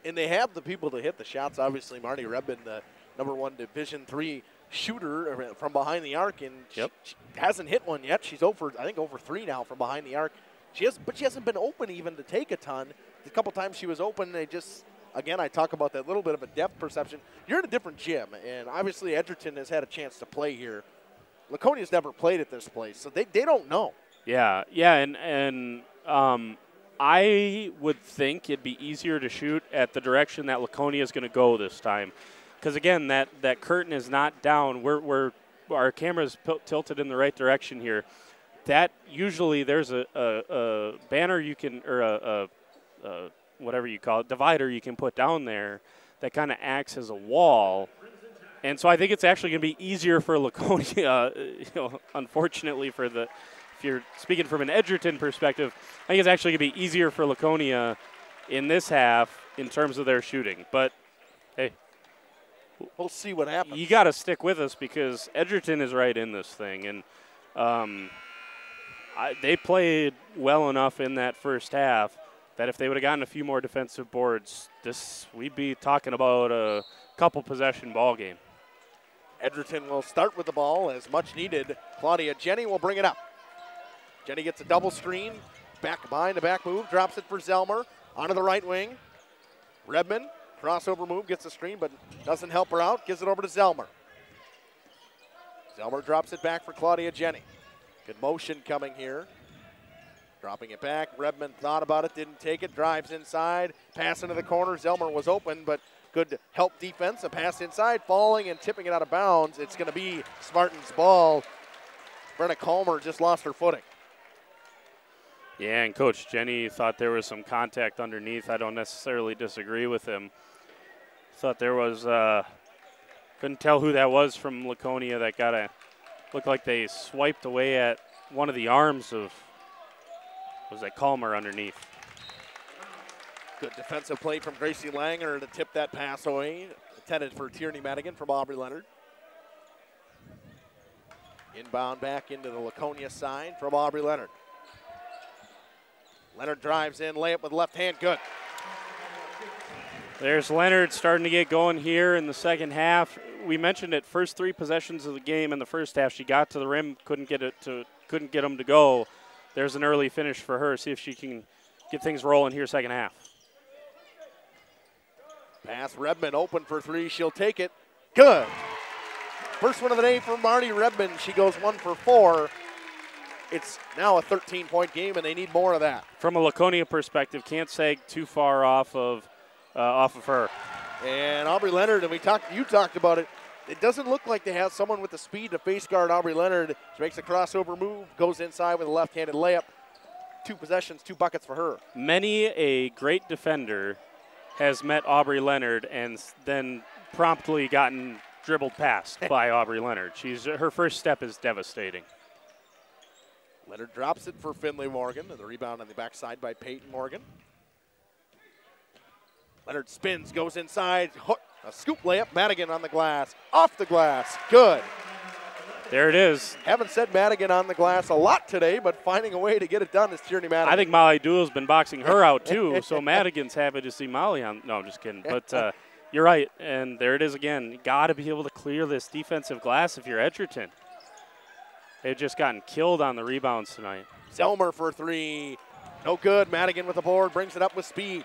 And they have the people to hit the shots. Obviously, Marty Redmond, the #1 Division III shooter from behind the arc, and she hasn't hit one yet. She's over 3 now from behind the arc. But she hasn't been open even to take a ton. The couple times she was open, again, I talk about that little bit of a depth perception. You're in a different gym, and obviously Edgerton has had a chance to play here. Laconia's never played at this place, so they don't know. Yeah, and I would think it'd be easier to shoot at the direction that Laconia is going to go this time. Because, again, that curtain is not down. Our camera's tilted in the right direction here. That usually there's a banner you can, or a whatever you call it, divider you can put down there that kind of acts as a wall. And so I think it's actually going to be easier for Laconia, unfortunately if you're speaking from an Edgerton perspective, I think it's actually going to be easier for Laconia in this half in terms of their shooting. But, hey. We'll see what happens. You got to stick with us because Edgerton is right in this thing. And they played well enough in that first half that if they would have gotten a few more defensive boards, we'd be talking about a couple possession ball game. Edgerton will start with the ball as much needed. Claudia Jenny will bring it up. Jenny gets a double screen, back behind the back move, drops it for Zelmer, onto the right wing. Redmond, crossover move, gets the screen, but doesn't help her out, gives it over to Zelmer. Zelmer drops it back for Claudia Jenny. Good motion coming here. Dropping it back, Redmond thought about it, didn't take it, drives inside, pass into the corner. Zelmer was open, but good help defense, a pass inside, falling and tipping it out of bounds. It's going to be Spartans' ball. Brenna Calmer just lost her footing. Yeah, and Coach Jenny thought there was some contact underneath. I don't necessarily disagree with him. Thought there was, couldn't tell who that was from Laconia that looked like they swiped away at one of the arms of, was that Calmer underneath. Good defensive play from Gracie Langer to tip that pass away. Intended for Tierney Madigan from Aubrey Leonard. Inbound back into the Laconia side from Aubrey Leonard. Leonard drives in, layup with left hand, good. There's Leonard starting to get going here in the second half. We mentioned it, first 3 possessions of the game in the first half. She got to the rim, couldn't get them to go. There's an early finish for her. See if she can get things rolling here second half. Pass, Redmond open for 3. She'll take it. Good. First one of the day for Marty Redmond. She goes 1 for 4. It's now a 13-point game, and they need more of that. From a Laconia perspective, can't sag too far off of her. And Aubrey Leonard, and you talked about it. It doesn't look like they have someone with the speed to face guard Aubrey Leonard. She makes a crossover move, goes inside with a left-handed layup. 2 possessions, 2 buckets for her. Many a great defender has met Aubrey Leonard and then promptly gotten dribbled past by Aubrey Leonard. Her first step is devastating. Leonard drops it for Finley Morgan. The rebound on the backside by Peyton Morgan. Leonard spins, goes inside. Hook, a scoop layup. Madigan on the glass. Off the glass. Good. There it is. Haven't said Madigan on the glass a lot today, but finding a way to get it done is Tierney Madigan. I think Molly Dool's been boxing her out too, so Madigan's happy to see Molly on. No, I'm just kidding. But you're right, and there it is again. You got to be able to clear this defensive glass if you're Edgerton. They've just gotten killed on the rebounds tonight. Zelmer for 3. No good. Madigan with the board, brings it up with speed.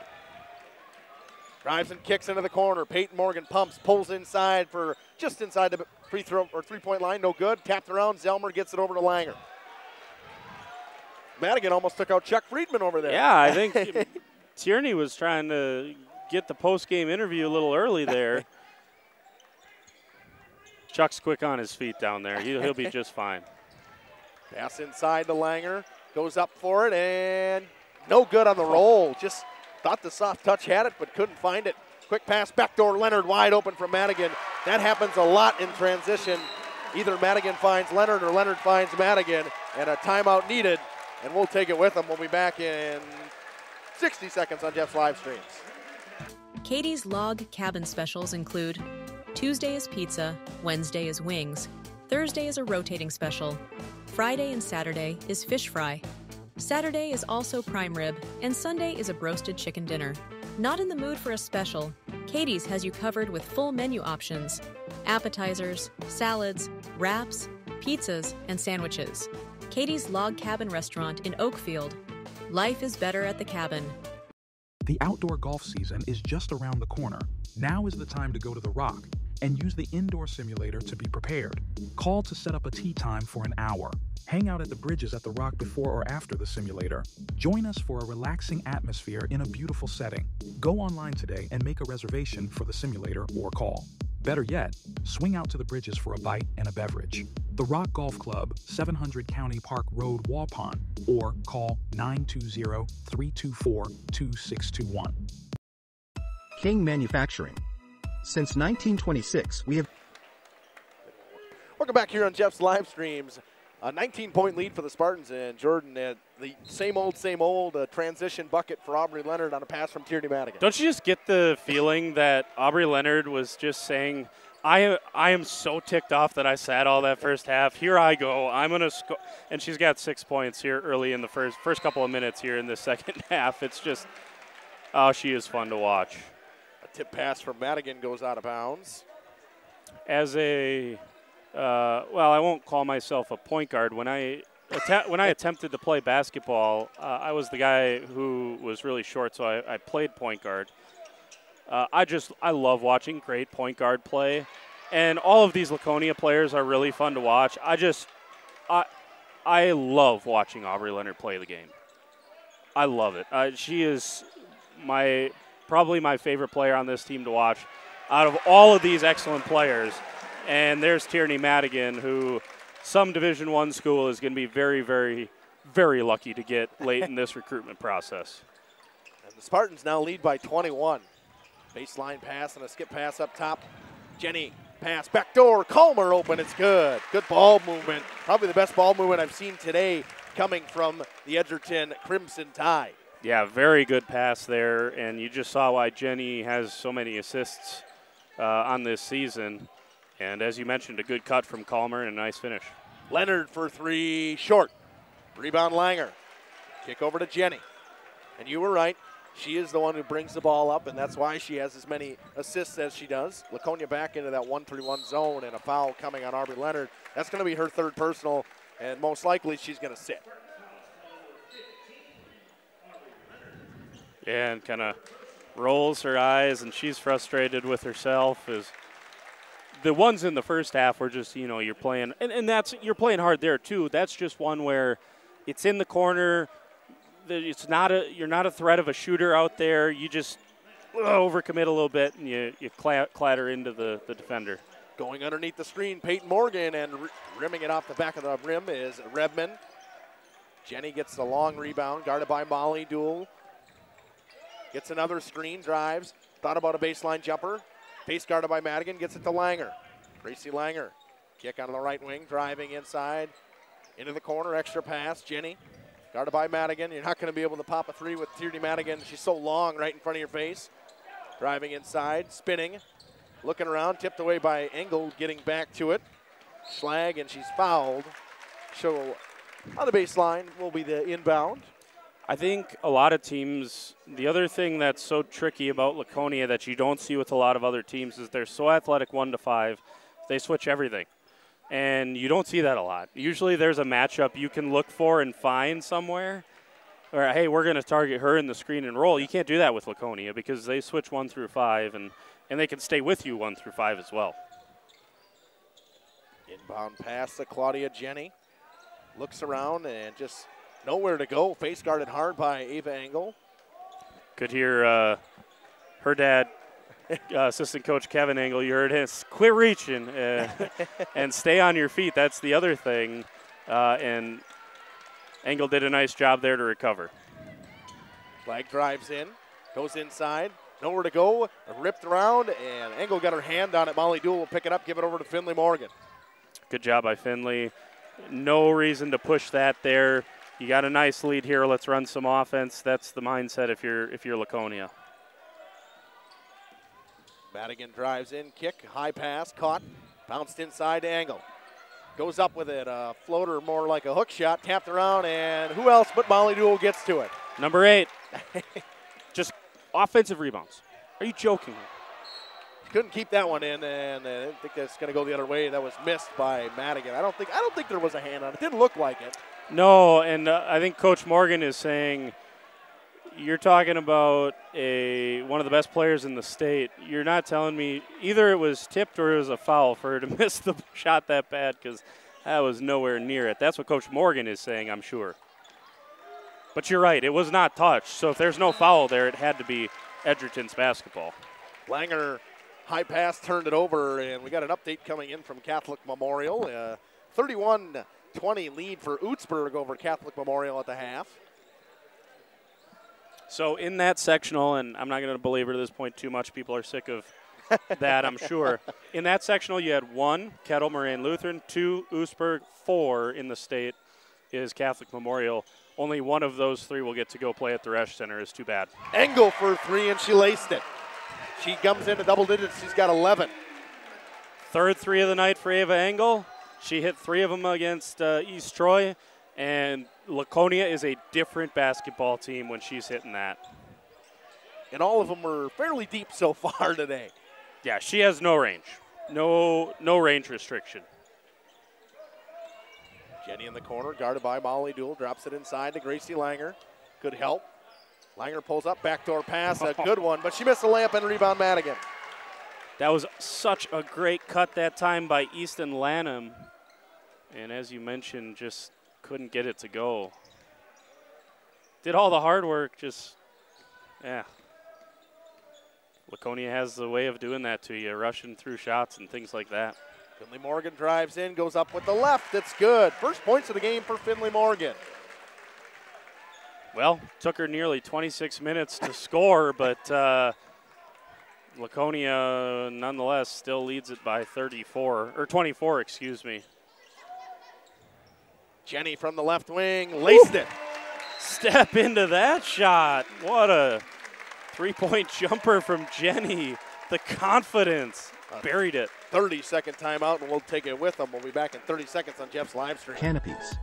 Drives and kicks into the corner. Peyton Morgan pumps, pulls inside for just inside the free throw or 3-point line. No good. Tapped around. Zelmer gets it over to Langer. Madigan almost took out Chuck Friedman over there. Yeah, I think Tierney was trying to get the post-game interview a little early there. Chuck's quick on his feet down there. He'll be just fine. Pass inside to Langer. Goes up for it, and no good on the roll. Just thought the soft touch had it, but couldn't find it. Quick pass, backdoor Leonard wide open from Madigan. That happens a lot in transition. Either Madigan finds Leonard or Leonard finds Madigan, and a timeout needed, and we'll take it with them. We'll be back in 60 seconds on Jeff's live streams. Katie's Log Cabin specials include Tuesday is pizza, Wednesday is wings, Thursday is a rotating special, Friday and Saturday is fish fry. Saturday is also prime rib, and Sunday is a broasted chicken dinner. Not in the mood for a special? Katie's has you covered with full menu options, appetizers, salads, wraps, pizzas, and sandwiches. Katie's Log Cabin Restaurant in Oakfield. Life is better at the cabin. The outdoor golf season is just around the corner. Now is the time to go to the Rock and use the indoor simulator to be prepared. Call to set up a tee time for an hour. Hang out at the bridges at the Rock before or after the simulator. Join us for a relaxing atmosphere in a beautiful setting. Go online today and make a reservation for the simulator or call. Better yet, swing out to the bridges for a bite and a beverage. The Rock Golf Club, 700 County Park Road, Waupun, or call 920-324-2621. King Manufacturing. Since 1926, we have... Welcome back here on Jeff's live streams. A 19-point lead for the Spartans, and Jordan at the same old transition bucket for Aubrey Leonard on a pass from Tierney Madigan. Don't you just get the feeling that Aubrey Leonard was just saying, I am so ticked off that I sat all that first half. Here I go. I'm going to score. And she's got 6 points here early in the first couple of minutes here in the second half. It's just, oh, she is fun to watch. A tip pass from Madigan goes out of bounds. As a well, I won't call myself a point guard. When I attempted to play basketball, I was the guy who was really short, so I played point guard. I love watching great point guard play, and all of these Laconia players are really fun to watch. I love watching Aubrey Leonard play the game. I love it. She is probably my favorite player on this team to watch out of all of these excellent players. And there's Tierney Madigan, who some Division I school is going to be very, very, very lucky to get late in this recruitment process. And the Spartans now lead by 21. Baseline pass and a skip pass up top. Jenny, pass, backdoor, Calmer open, it's good. Good ball movement. Probably the best ball movement I've seen today coming from the Edgerton Crimson Tide. Yeah, very good pass there, and you just saw why Jenny has so many assists on this season. And as you mentioned, a good cut from Calmer and a nice finish. Leonard for three, short. Rebound Langer. Kick over to Jenny. And you were right. She is the one who brings the ball up, and that's why she has as many assists as she does. Laconia back into that 1-3-1 zone, and a foul coming on Aubrey Leonard. That's going to be her third personal, and most likely she's going to sit. Yeah, and kind of rolls her eyes, and she's frustrated with herself. The ones in the first half were just, you're playing, and you're playing hard there too. That's just one where it's in the corner. You're not a threat of a shooter out there. You just overcommit a little bit, and you clatter into the defender. Going underneath the screen, Peyton Morgan, and rimming it off the back of the rim is Redmond. Jenny gets the long rebound, guarded by Molly Duell. Gets another screen, drives, thought about a baseline jumper. Pace guarded by Madigan, gets it to Langer. Gracie Langer, kick on the right wing, driving inside, into the corner, extra pass, Jenny. Guarded by Madigan. You're not going to be able to pop a three with Tierney Madigan. She's so long right in front of your face. Driving inside, spinning, looking around, tipped away by Engel, getting back to it. Schlag, and she's fouled. So on the baseline will be the inbound. I think a lot of teams, the other thing that's so tricky about Laconia that you don't see with a lot of other teams is they're so athletic 1-5, they switch everything. And you don't see that a lot. Usually there's a matchup you can look for and find somewhere. Or, hey, we're going to target her in the screen and roll. You can't do that with Laconia because they switch 1-5, and they can stay with you 1-5 as well. Inbound pass to Claudia Jenny. Looks around and just nowhere to go. Face guarded hard by Ava Engel. Could hear her dad, assistant coach Kevin Engel. You heard his quit reaching and stay on your feet. That's the other thing. And Engel did a nice job there to recover. Flag drives in, goes inside. Nowhere to go. Ripped around, and Engel got her hand on it. Molly Duell will pick it up, give it over to Finley Morgan. Good job by Finley. No reason to push that there. You got a nice lead here. Let's run some offense. That's the mindset if you're Laconia. Madigan drives in, kick, high pass, caught, bounced inside to Engel. Goes up with it, a floater more like a hook shot, tapped around, and who else but Molly Duell gets to it? Number 8. Just offensive rebounds. Are you joking? Couldn't keep that one in, and I think that's going to go the other way. That was missed by Madigan. I don't think there was a hand on it. Didn't look like it. No, and I think Coach Morgan is saying you're talking about one of the best players in the state. You're not telling me either it was tipped or it was a foul for her to miss the shot that bad because that was nowhere near it. That's what Coach Morgan is saying, I'm sure. But you're right, it was not touched. So if there's no foul there, it had to be Edgerton's basketball. Langer, high pass, turned it over, and we got an update coming in from Catholic Memorial. 31-20 lead for Utzberg over Catholic Memorial at the half. So in that sectional, and I'm not going to belabor this point too much, people are sick of that, I'm sure. In that sectional, you had 1, Kettle Moraine Lutheran, 2, Utzberg, 4 in the state is Catholic Memorial. Only one of those 3 will get to go play at the Resch Center. Is too bad. Engel for 3, and she laced it. She comes into double digits. She's got 11. Third 3 of the night for Ava Engel. She hit 3 of them against East Troy, and Laconia is a different basketball team when she's hitting that. And all of them were fairly deep so far today. Yeah, she has no range. No range restriction. Jenny in the corner, guarded by Molly Dool, drops it inside to Gracie Langer. Good help. Langer pulls up, backdoor pass, a good one, but she missed the layup and rebound Madigan. That was such a great cut that time by Easton Lanham. And as you mentioned, just couldn't get it to go. Did all the hard work, just, yeah. Laconia has the way of doing that to you, rushing through shots and things like that. Finley Morgan drives in, goes up with the left. It's good. First points of the game for Finley Morgan. Well, took her nearly 26 minutes to score, but Laconia nonetheless still leads it by 24, excuse me. Jenny from the left wing, laced it. Step into that shot. What a three-point jumper from Jenny. The confidence. Buried it. 30-second timeout, and we'll take it with them. We'll be back in 30 seconds on Jeff's live stream. Canopies.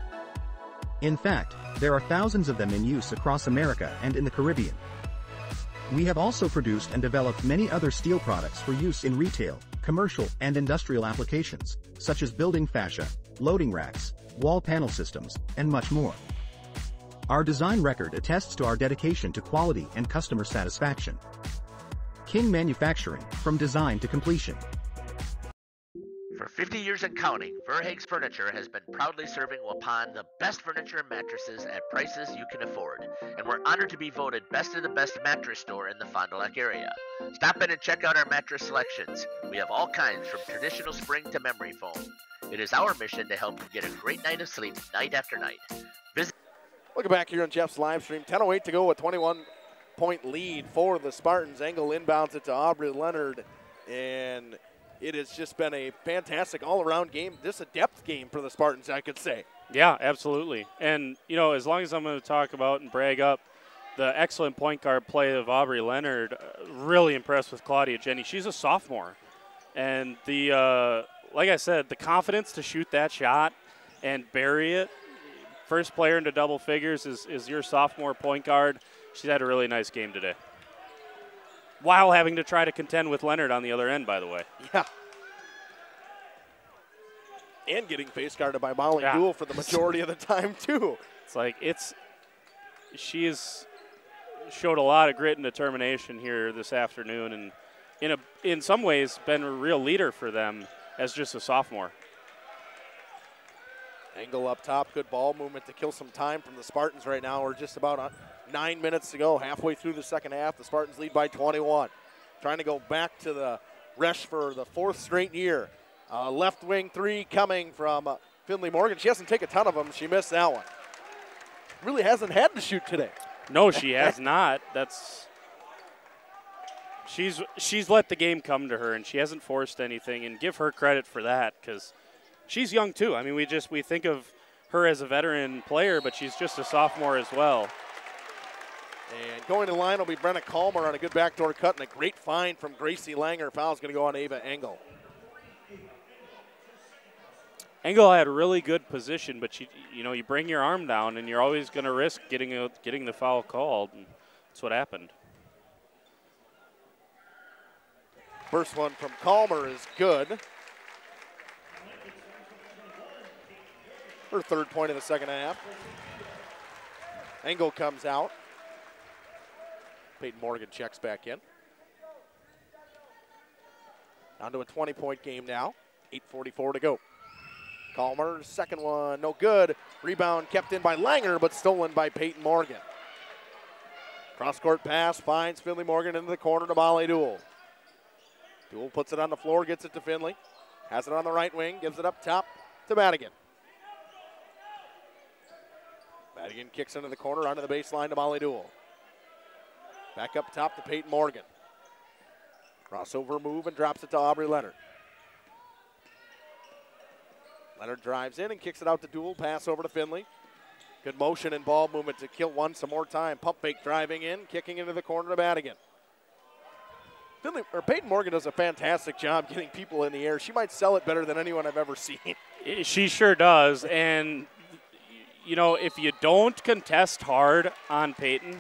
In fact, there are thousands of them in use across America and in the Caribbean. We have also produced and developed many other steel products for use in retail, commercial, and industrial applications, such as building fascia, loading racks, wall panel systems, and much more. Our design record attests to our dedication to quality and customer satisfaction. King Manufacturing, from design to completion. For 50 years and counting, Verhaeg's Furniture has been proudly serving Waupun the best furniture and mattresses at prices you can afford. And we're honored to be voted best of the best mattress store in the Fond du Lac area. Stop in and check out our mattress selections. We have all kinds from traditional spring to memory foam. It is our mission to help you get a great night of sleep night after night. Welcome back here on Jeff's live stream. 10:08 to go, a 21-point lead for the Spartans. Engel inbounds it to Aubrey Leonard, and it has just been a fantastic all-around game, just a depth game for the Spartans, I could say. Yeah, absolutely. And, you know, as long as I'm going to talk about and brag up the excellent point guard play of Aubrey Leonard, really impressed with Claudia Jenny. She's a sophomore. And the, like I said, the confidence to shoot that shot and bury it, first player into double figures is your sophomore point guard. She's had a really nice game today. While having to try to contend with Leonard on the other end, by the way. Yeah. And getting face guarded by Molly Dool for the majority of the time, too. It's like she has showed a lot of grit and determination here this afternoon, and in some ways been a real leader for them as just a sophomore. Engel up top, good ball movement to kill some time from the Spartans right now. We're just about 9 minutes to go, halfway through the second half. The Spartans lead by 21. Trying to go back to the Resch for the fourth straight year. Left wing three coming from Finley Morgan. She hasn't taken a ton of them. She missed that one. Really hasn't had to shoot today. No, she has not. She's let the game come to her, and she hasn't forced anything, and give her credit for that because she's young too. I mean, we think of her as a veteran player, but she's just a sophomore as well. And going to the line will be Brenna Calmer on a good backdoor cut and a great find from Gracie Langer. Foul's going to go on Ava Engel. Engel had a really good position, but you bring your arm down and you're always going to risk getting the foul called. And that's what happened. First one from Calmer is good. Her third point of the second half. Engel comes out. Peyton Morgan checks back in. On to a 20-point game now. 8:44 to go. Calmer, second one, no good. Rebound kept in by Langer, but stolen by Peyton Morgan. Cross-court pass finds Finley Morgan into the corner to Molly Dool. Dool puts it on the floor, gets it to Finley. Has it on the right wing, gives it up top to Madigan. Madigan kicks into the corner, onto the baseline to Molly Dool. Back up top to Peyton Morgan. Crossover move and drops it to Aubrey Leonard. Leonard drives in and kicks it out to Dool. Pass over to Finley. Good motion and ball movement to kill one some more time. Pump fake driving in, kicking into the corner to Madigan. Peyton Morgan does a fantastic job getting people in the air. She might sell it better than anyone I've ever seen. She sure does. And, you know, if you don't contest hard on Peyton,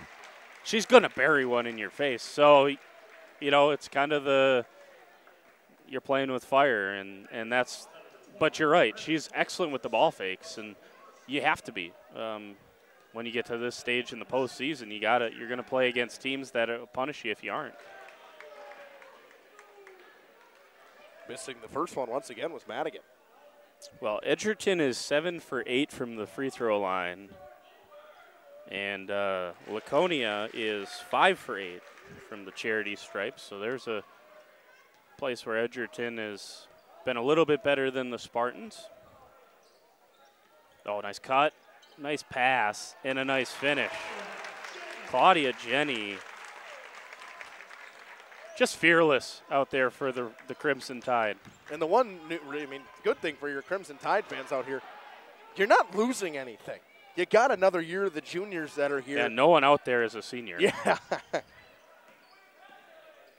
she's going to bury one in your face. So, you know, it's kind of you're playing with fire, and that's, but you're right. She's excellent with the ball fakes, and you have to be. When you get to this stage in the postseason, you're going to play against teams that will punish you if you aren't. Missing the first one once again was Madigan. Well, Edgerton is 7 for 8 from the free throw line. And Laconia is 5 for 8 from the charity stripe. So there's a place where Edgerton has been a little bit better than the Spartans. Oh, nice cut, nice pass, and a nice finish. Claudia Jenny, just fearless out there for the Crimson Tide. And the one, good thing for your Crimson Tide fans out here, you're not losing anything. You got another year of the juniors that are here. Yeah, no one out there is a senior. Yeah.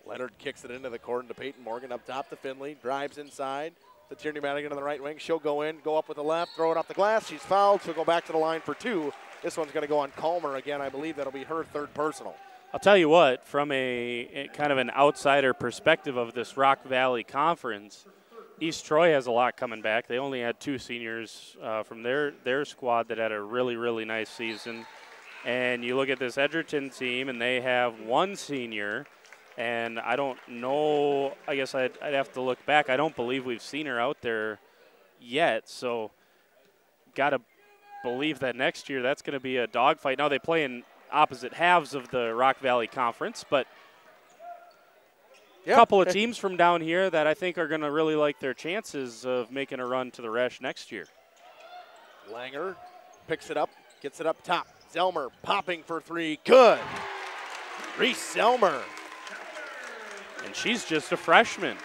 Leonard kicks it into the corner to Peyton Morgan, up top to Finley, drives inside to Tierney Madigan on the right wing. She'll go in, go up with the left, throw it off the glass. She's fouled. She'll go back to the line for 2. This one's going to go on Calmer again. I believe that'll be her third personal. I'll tell you what, from a kind of an outsider perspective of this Rock Valley Conference, East Troy has a lot coming back. They only had 2 seniors from their squad that had a really, really nice season. And you look at this Edgerton team, and they have 1 senior. And I don't know, I guess I'd have to look back. I don't believe we've seen her out there yet. So got to believe that next year that's going to be a dogfight. Now they play in opposite halves of the Rock Valley Conference, but a couple of teams from down here that I think are going to really like their chances of making a run to the Resch next year. Langer picks it up, gets it up top. Zelmer popping for 3. Good. Reese Zelmer. And she's just a freshman.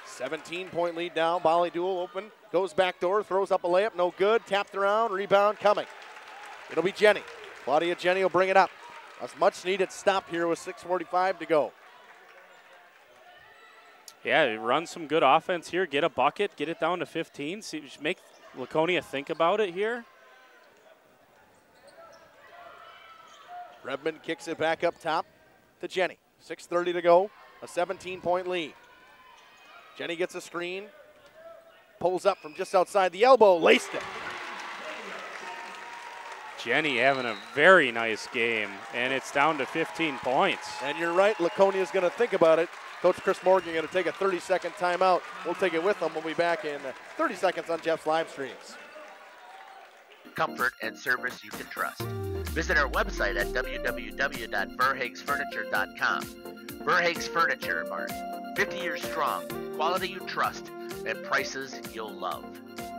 17-point lead now. Molly Dool open, goes back door, throws up a layup, no good. Tapped around, rebound coming. It'll be Jenny. Claudia Jenny will bring it up. A much needed stop here with 6:45 to go. Yeah, run some good offense here. Get a bucket, get it down to 15. See, make Laconia think about it here. Redmond kicks it back up top to Jenny. 6:30 to go. A 17-point lead. Jenny gets a screen. Pulls up from just outside the elbow. Laced it. Jenny having a very nice game, and it's down to 15 points. And you're right, Laconia's going to think about it. Coach Chris Morgan going to take a 30-second timeout. We'll take it with them. We'll be back in 30 seconds on Jeff's live streams. Comfort and service you can trust. Visit our website at www.verhagsfurniture.com. Verhags Furniture Mart. 50 years strong, quality you trust, and prices you'll love.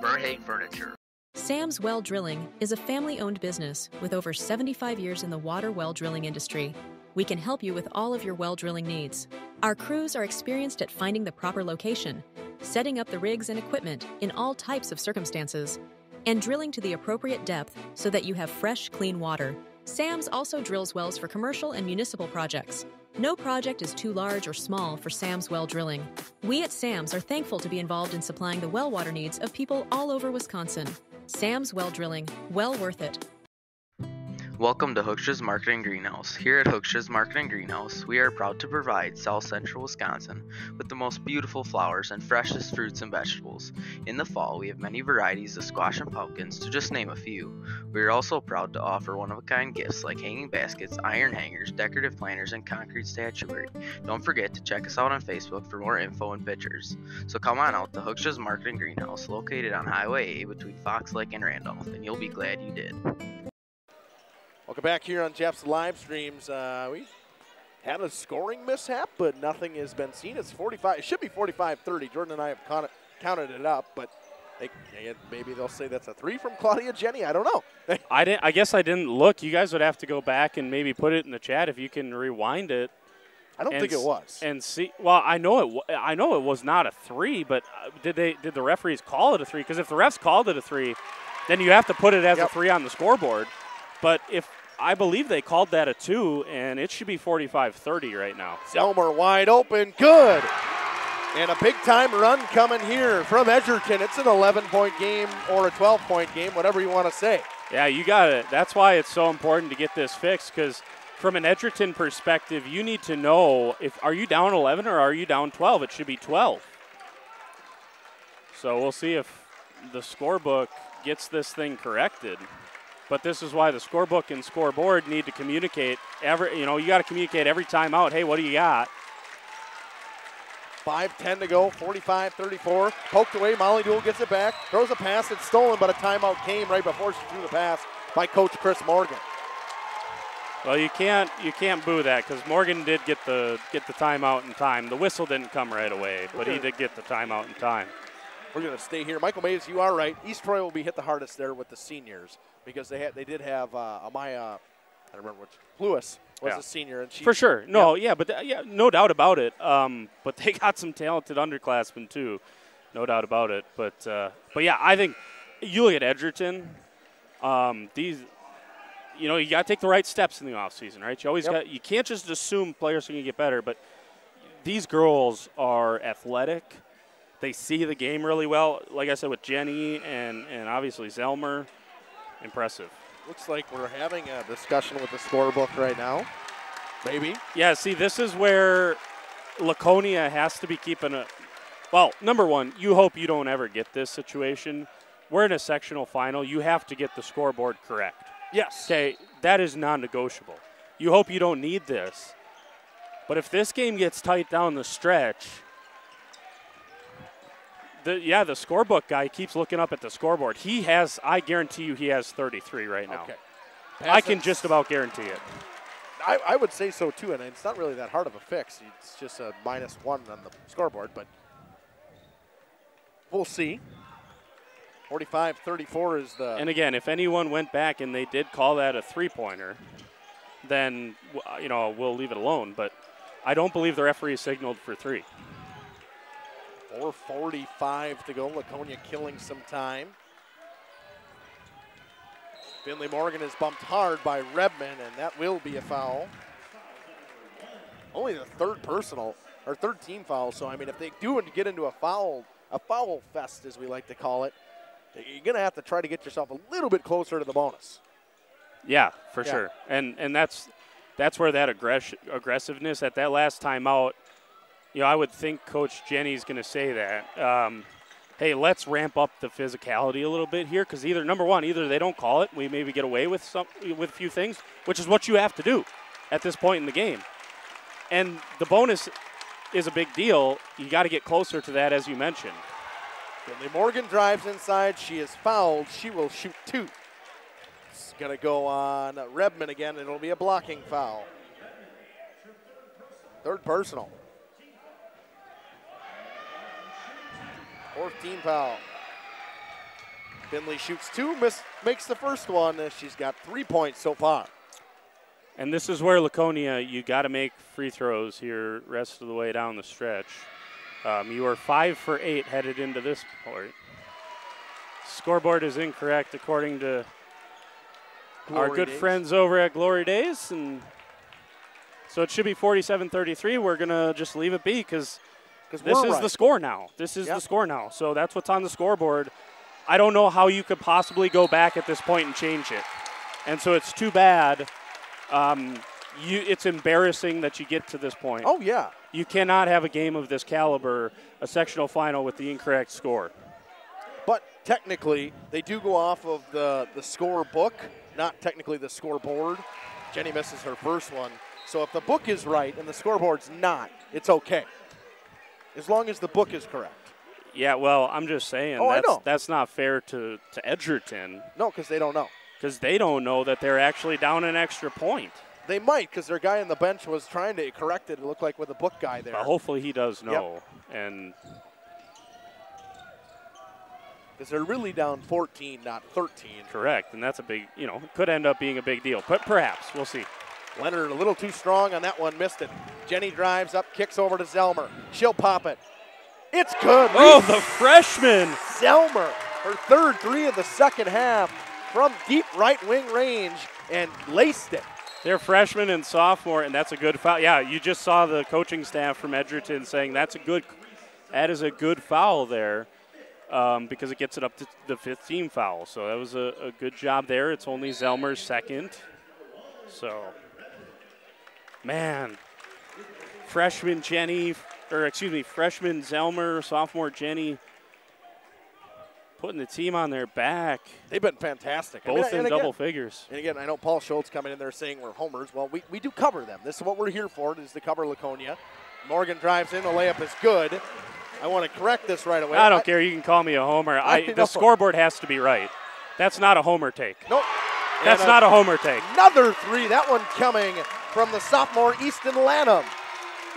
Verhag Furniture. Sam's Well Drilling is a family-owned business with over 75 years in the water well drilling industry. We can help you with all of your well drilling needs. Our crews are experienced at finding the proper location, setting up the rigs and equipment in all types of circumstances, and drilling to the appropriate depth so that you have fresh, clean water. Sam's also drills wells for commercial and municipal projects. No project is too large or small for Sam's Well Drilling. We at Sam's are thankful to be involved in supplying the well water needs of people all over Wisconsin. Sam's Well Drilling, well worth it. Welcome to Hooksha's Market and Greenhouse. Here at Hooksha's Market and Greenhouse, we are proud to provide South Central Wisconsin with the most beautiful flowers and freshest fruits and vegetables. In the fall, we have many varieties of squash and pumpkins, to just name a few. We are also proud to offer one-of-a-kind gifts like hanging baskets, iron hangers, decorative planters, and concrete statuary. Don't forget to check us out on Facebook for more info and pictures. So come on out to Hooksha's Market and Greenhouse, located on Highway A between Fox Lake and Randolph, and you'll be glad you did. Welcome back here on Jeff's live streams. We had a scoring mishap, but nothing has been seen. It's 45. It should be 45-30. Jordan and I have counted it up, but Maybe they'll say that's a 3 from Claudia Jenny. I don't know. I guess I didn't look. You guys would have to go back and maybe put it in the chat if you can rewind it. I don't think it was. And see, well, I know it was not a 3, but did the referees call it a 3? Because if the refs called it a 3, then you have to put it as a 3 on the scoreboard. But I believe they called that a 2, and it should be 45-30 right now. Zelmer wide open, good. And a big-time run coming here from Edgerton. It's an 11-point game or a 12-point game, whatever you want to say. Yeah, you got it. That's why it's so important to get this fixed, because from an Edgerton perspective, you need to know are you down 11 or are you down 12? It should be 12. So we'll see if the scorebook gets this thing corrected. But this is why the scorebook and scoreboard need to communicate. You got to communicate every time out. Hey, what do you got? 5:10 to go, 45-34. Poked away, Molly Dool gets it back, throws a pass, it's stolen, but a timeout came right before she threw the pass by Coach Chris Morgan. Well, you can't boo that because Morgan did get the timeout in time. The whistle didn't come right away, but he did get the timeout in time. We're going to stay here. Michael Mays, you are right. East Troy will be hit the hardest there with the seniors because they did have Amaya, I don't remember which, Lewis was a senior. And she, for sure. No, no doubt about it. But they got some talented underclassmen too, no doubt about it. But yeah, I think you look at Edgerton. You got to take the right steps in the offseason, right? You always you can't just assume players are going to get better. But these girls are athletic. They see the game really well. Like I said, with Jenny and obviously Zelmer, impressive. Looks like we're having a discussion with the scorebook right now. Maybe. Yeah, see, this is where Laconia has to be keeping a – well, number one, you hope you don't ever get this situation. We're in a sectional final. You have to get the scoreboard correct. Yes. Okay, that is non-negotiable. You hope you don't need this. But if this game gets tight down the stretch – the scorebook guy keeps looking up at the scoreboard. I guarantee you he has 33 right now. Okay. I can just about guarantee it. I would say so too, and it's not really that hard of a fix. It's just a -1 on the scoreboard, but we'll see. 45-34 is the... And again, if anyone went back and they did call that a three-pointer, then, we'll leave it alone. But I don't believe the referee signaled for 3. 4:45 to go. Laconia killing some time. Finley Morgan is bumped hard by Redman, and that will be a foul. Only the third team foul. So, I mean, if they do get into a foul fest, as we like to call it, you're going to have to try to get yourself a little bit closer to the bonus. Yeah, for sure. And that's where that aggressiveness at that last timeout, I would think Coach Jenny's going to say that. Hey, let's ramp up the physicality a little bit here because either they don't call it, we maybe get away with a few things, which is what you have to do at this point in the game. And the bonus is a big deal. You got to get closer to that, as you mentioned. Finley Morgan drives inside. She is fouled. She will shoot 2. It's going to go on Redman again, and it'll be a blocking foul. Third personal. 4th team foul. Finley shoots 2, makes the first one. She's got 3 points so far. And this is where Laconia, you got to make free throws here rest of the way down the stretch. You are 5 for 8 headed into this point. Scoreboard is incorrect according to our good friends over at Glory Days. And so it should be 47-33. We're going to just leave it be because this is the score now. This is the score now. So that's what's on the scoreboard. I don't know how you could possibly go back at this point and change it. And so it's too bad. It's embarrassing that you get to this point. Oh, yeah. You cannot have a game of this caliber, a sectional final, with the incorrect score. But technically, they do go off of the score book, not technically the scoreboard. Jenny misses her first one. So if the book is right and the scoreboard's not, it's okay. As long as the book is correct. Yeah, well, I'm just saying that's not fair to Edgerton. No, because they don't know. Because they don't know that they're actually down an extra point. They might, because their guy on the bench was trying to correct it. It looked like with a book guy there. But hopefully he does know. Yep. And because they're really down 14, not 13. Correct, and that's a big, could end up being a big deal, but perhaps. We'll see. Leonard a little too strong on that one, missed it. Jenny drives up, kicks over to Zelmer. She'll pop it. It's good. Oh, the freshman. Zelmer, her third three of the second half from deep right wing range and laced it. They're freshman and sophomore, and that's a good foul. Yeah, you just saw the coaching staff from Edgerton saying that is a good foul there because it gets it up to the 5th team foul. So that was a good job there. It's only Zelmer's second. So, man, freshman Zelmer, sophomore Jenny, putting the team on their back. They've been fantastic. Both in double figures. And again, I know Paul Schultz coming in there saying we're homers. Well, we do cover them. This is what we're here for, is to cover Laconia. Morgan drives in. The layup is good. I want to correct this right away. I don't care. You can call me a homer. The scoreboard has to be right. That's not a homer take. Nope. That's not a homer take. Another three. That one coming from the sophomore Easton Lanham.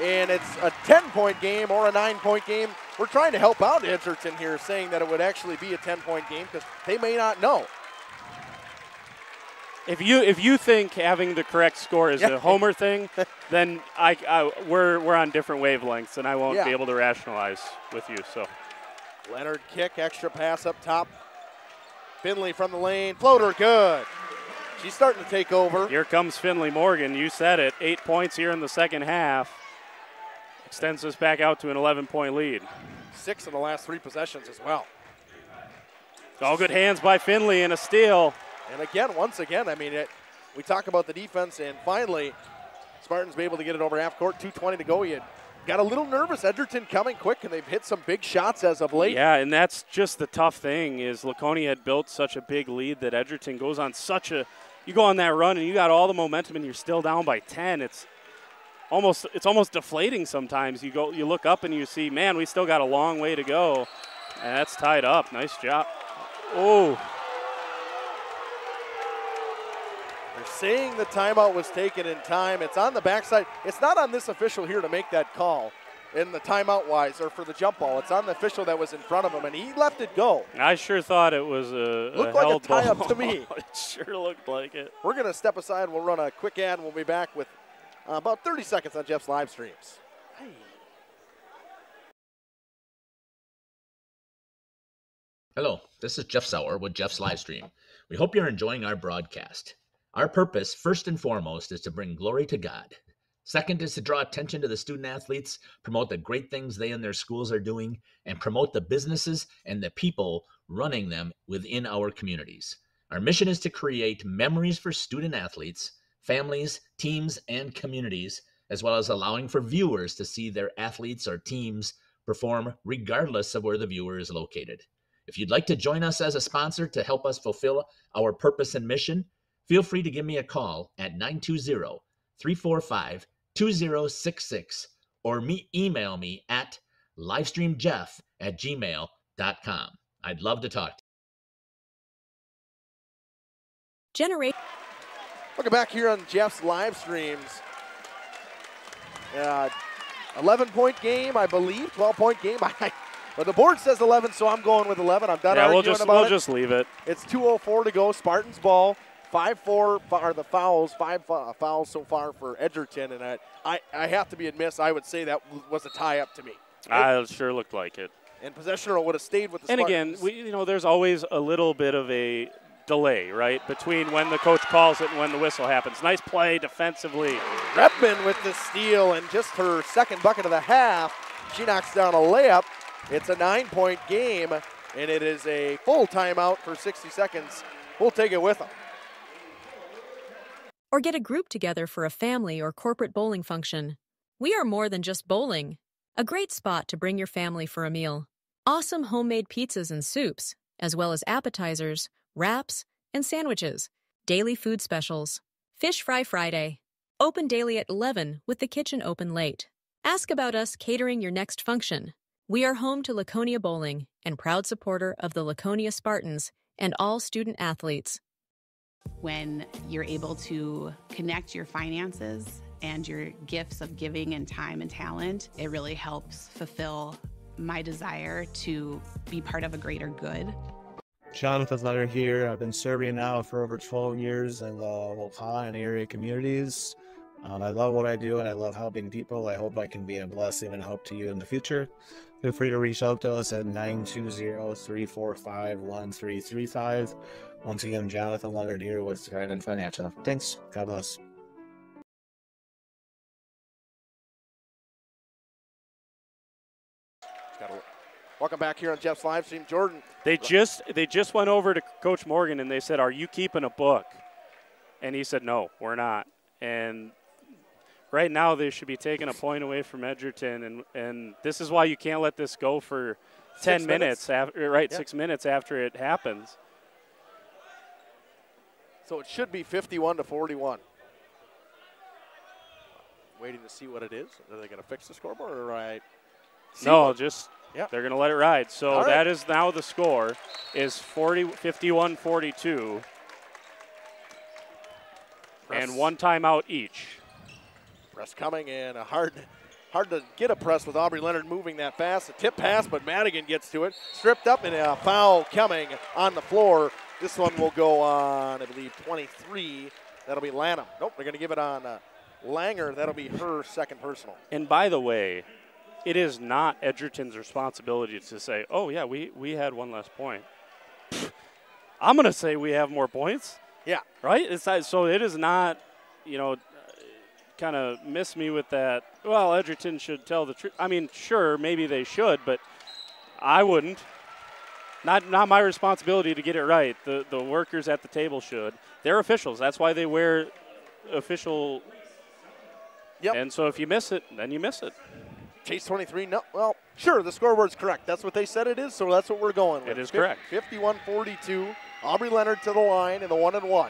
And it's a 10-point game or a 9-point game. We're trying to help out Edgerton here, saying that it would actually be a 10-point game because they may not know. If you think having the correct score is a homer thing, then we're on different wavelengths, and I won't be able to rationalize with you. So, Leonard kick, extra pass up top. Finley from the lane, floater good. She's starting to take over. Here comes Finley Morgan. You said it. 8 points here in the second half. Extends us back out to an 11-point lead. 6 in the last 3 possessions as well. All good hands by Finley and a steal. And again, once again, I mean, we talk about the defense, and finally, Spartans be able to get it over half court. 2:20 to go. You got a little nervous. Edgerton coming quick, and they've hit some big shots as of late. Yeah, and that's just the tough thing is Laconia had built such a big lead that Edgerton goes on you go on that run, and you got all the momentum, and you're still down by 10. It's almost deflating sometimes. You look up and you see, man, we still got a long way to go, and that's tied up. Nice job. Oh. They're saying the timeout was taken in time. It's on the backside. It's not on this official here to make that call in the timeout-wise or for the jump ball. It's on the official that was in front of him, and he let it go. I sure thought it was looked like a tie-up to me. It sure looked like it. We're going to step aside. We'll run a quick ad, and we'll be back with about 30 seconds on Jeff's live streams. Hey. Hello, this is Jeff Sauer with Jeff's Livestream. We hope you're enjoying our broadcast. Our purpose, first and foremost, is to bring glory to God. Second is to draw attention to the student athletes, promote the great things they and their schools are doing, and promote the businesses and the people running them within our communities. Our mission is to create memories for student athletes, families, teams, and communities, as well as allowing for viewers to see their athletes or teams perform regardless of where the viewer is located. If you'd like to join us as a sponsor to help us fulfill our purpose and mission, feel free to give me a call at 920-345-2066 or email me at livestreamjeff@gmail.com. I'd love to talk to you. Welcome back here on Jeff's live streams. 11-point game, I believe. 12-point game. But the board says 11, so I'm going with 11. I'm done arguing about it. We'll just leave it. It's 2:04 to go. Spartans ball. 5-4 are the fouls. 5 fouls so far for Edgerton, and I have to be admitted, I would say that was a tie-up to me. It sure looked like it. And possession would have stayed with the Spartans. And again, there's always a little bit of a delay, right, between when the coach calls it and when the whistle happens. Nice play defensively. Redmond with the steal, and just her second bucket of the half. She knocks down a layup. It's a 9-point game, and it is a full timeout for 60 seconds. We'll take it with them. Or get a group together for a family or corporate bowling function. We are more than just bowling. A great spot to bring your family for a meal. Awesome homemade pizzas and soups, as well as appetizers, wraps, and sandwiches. Daily food specials. Fish Fry Friday. Open daily at 11 with the kitchen open late. Ask about us catering your next function. We are home to Laconia Bowling and proud supporter of the Laconia Spartans and all student athletes. When you're able to connect your finances and your gifts of giving and time and talent, it really helps fulfill my desire to be part of a greater good. Jonathan Leonard here. I've been serving now for over 12 years in the WIAA and area communities. I love what I do and I love helping people. I hope I can be a blessing and help to you in the future. Feel free to reach out to us at 920-345-1335. Once again, Jonathan Leonard here with Trident Financial. Thanks. God bless. Welcome back here on Jeff's live stream. Jordan. They just went over to Coach Morgan and they said, "Are you keeping a book?" And he said, "No, we're not." And right now they should be taking a point away from Edgerton, and this is why you can't let this go for 10 minutes after, right? Yeah. 6 minutes after it happens. So it should be 51-41. Waiting to see what it is. Are they going to fix the scoreboard or right? No, just they're going to let it ride. So that is now the score is 51-42. And one timeout each. Press coming and hard to get a press with Aubrey Leonard moving that fast. A tip pass, but Madigan gets to it. Stripped up and a foul coming on the floor. This one will go on, I believe, 23. That'll be Lanham. Nope, they're going to give it on Langer. That'll be her second personal. And by the way, it is not Edgerton's responsibility to say, "Oh, yeah, we had one less point." I'm going to say we have more points. Yeah. Right? It's not, so it is not, kind of miss me with that. Well, Edgerton should tell the truth. I mean, sure, maybe they should, but I wouldn't. Not my responsibility to get it right. The workers at the table should. They're officials. That's why they wear official. Yep. And so if you miss it, then you miss it. Chase 23, no, well, sure, the scoreboard's correct. That's what they said it is, so that's what we're going with. It is correct. 51-42. Aubrey Leonard to the line in the 1-1.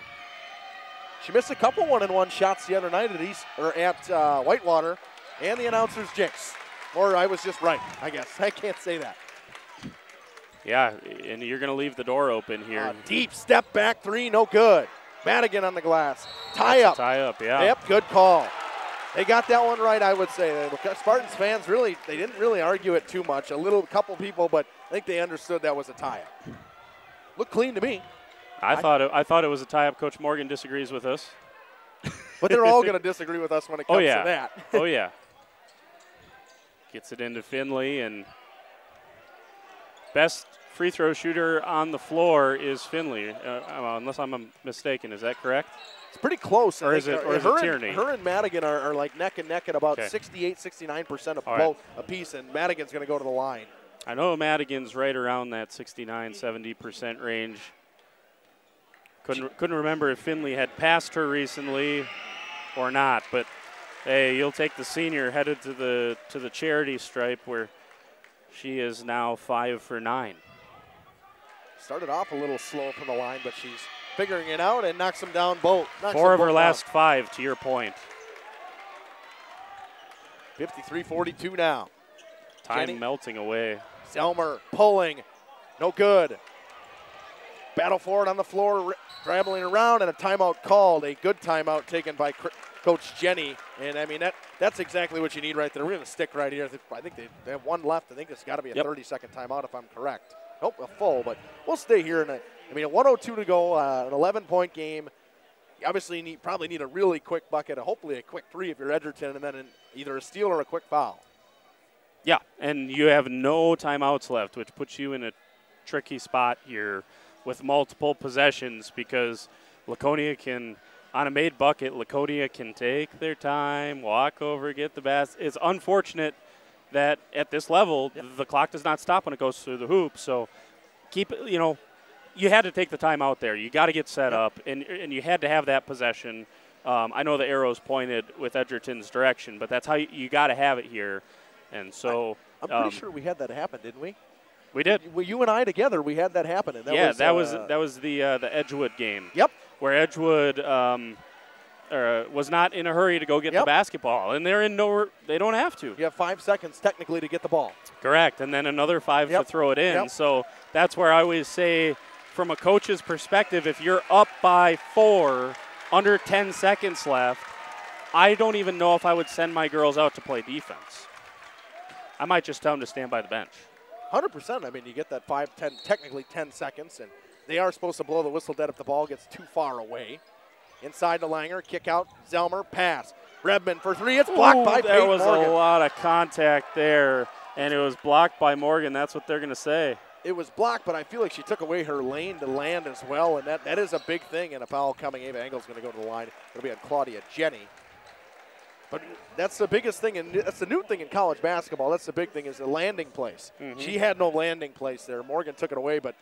She missed a couple 1-1 shots the other night at Whitewater, and the announcer's jinx. Or I was just right, I guess. I can't say that. Yeah, and you're going to leave the door open here. Deep step back three, no good. Madigan on the glass. Tie up. Yeah. Yep, good call. They got that one right, I would say. The Spartans fans they didn't really argue it too much. A couple people, but I think they understood that was a tie-up. Looked clean to me. I thought it was a tie-up. Coach Morgan disagrees with us. But they're all going to disagree with us when it comes to that. Oh, yeah. Gets it into Finley, and best free throw shooter on the floor is Finley, unless I'm mistaken. Is that correct? It's pretty close. Or is it Tierney? Her and Madigan are like neck and neck at about 68, 69% of both apiece, and Madigan's going to go to the line. I know Madigan's right around that 69, 70% range. Couldn't remember if Finley had passed her recently or not, but hey, you'll take the senior headed to the charity stripe where she is now 5 for 9. Started off a little slow from the line, but she's figuring it out and knocks them down both. 4 of her last 5, to your point. 53-42 now. Time melting away. Selmer pulling, no good. Battle for it on the floor, traveling around, and a timeout called. A good timeout taken by Coach Jenny. And, I mean, that's exactly what you need right there. We're going to stick right here. I think they have one left. I think it's got to be a 30-second timeout if I'm correct. Nope, a full, but we'll stay here. A 1:02 to go, an 11-point game. You obviously probably need a really quick bucket, hopefully a quick 3 if you're Edgerton, and then either a steal or a quick foul. Yeah, and you have no timeouts left, which puts you in a tricky spot here with multiple possessions because Laconia can, on a made bucket, Laconia can take their time, walk over, get the basket. It's unfortunate that at this level, the clock does not stop when it goes through the hoop. So keep it, you had to take the time out there. You got to get set up, and you had to have that possession. I know the arrow's pointed with Edgerton's direction, but that's how you got to have it here. And so I'm pretty sure we had that happen, didn't we? We did. Well, you and I together, we had that happen. And that was the Edgewood game. Yep. Where Edgewood was not in a hurry to go get the basketball, and they don't have to. You have 5 seconds technically to get the ball. Correct, and then another 5 to throw it in. So that's where I always say, from a coach's perspective, if you're up by 4, under 10 seconds left, I don't even know if I would send my girls out to play defense. I might just tell him to stand by the bench. 100%. I mean, you get that 5, 10, technically 10 seconds, and they are supposed to blow the whistle dead if the ball gets too far away. Inside to Langer, kick out, Zelmer, pass. Redmond for three, it's blocked by Peyton There was Morgan. a lot of contact there, and it was blocked by Morgan. That's what they're going to say. It was blocked, but I feel like she took away her lane to land as well, and that is a big thing, and a foul coming. Ava Engel's going to go to the line. It'll be on Claudia Jenny. But that's the biggest thing, and that's the new thing in college basketball. That's the big thing is the landing place. She had no landing place there. Morgan took it away, but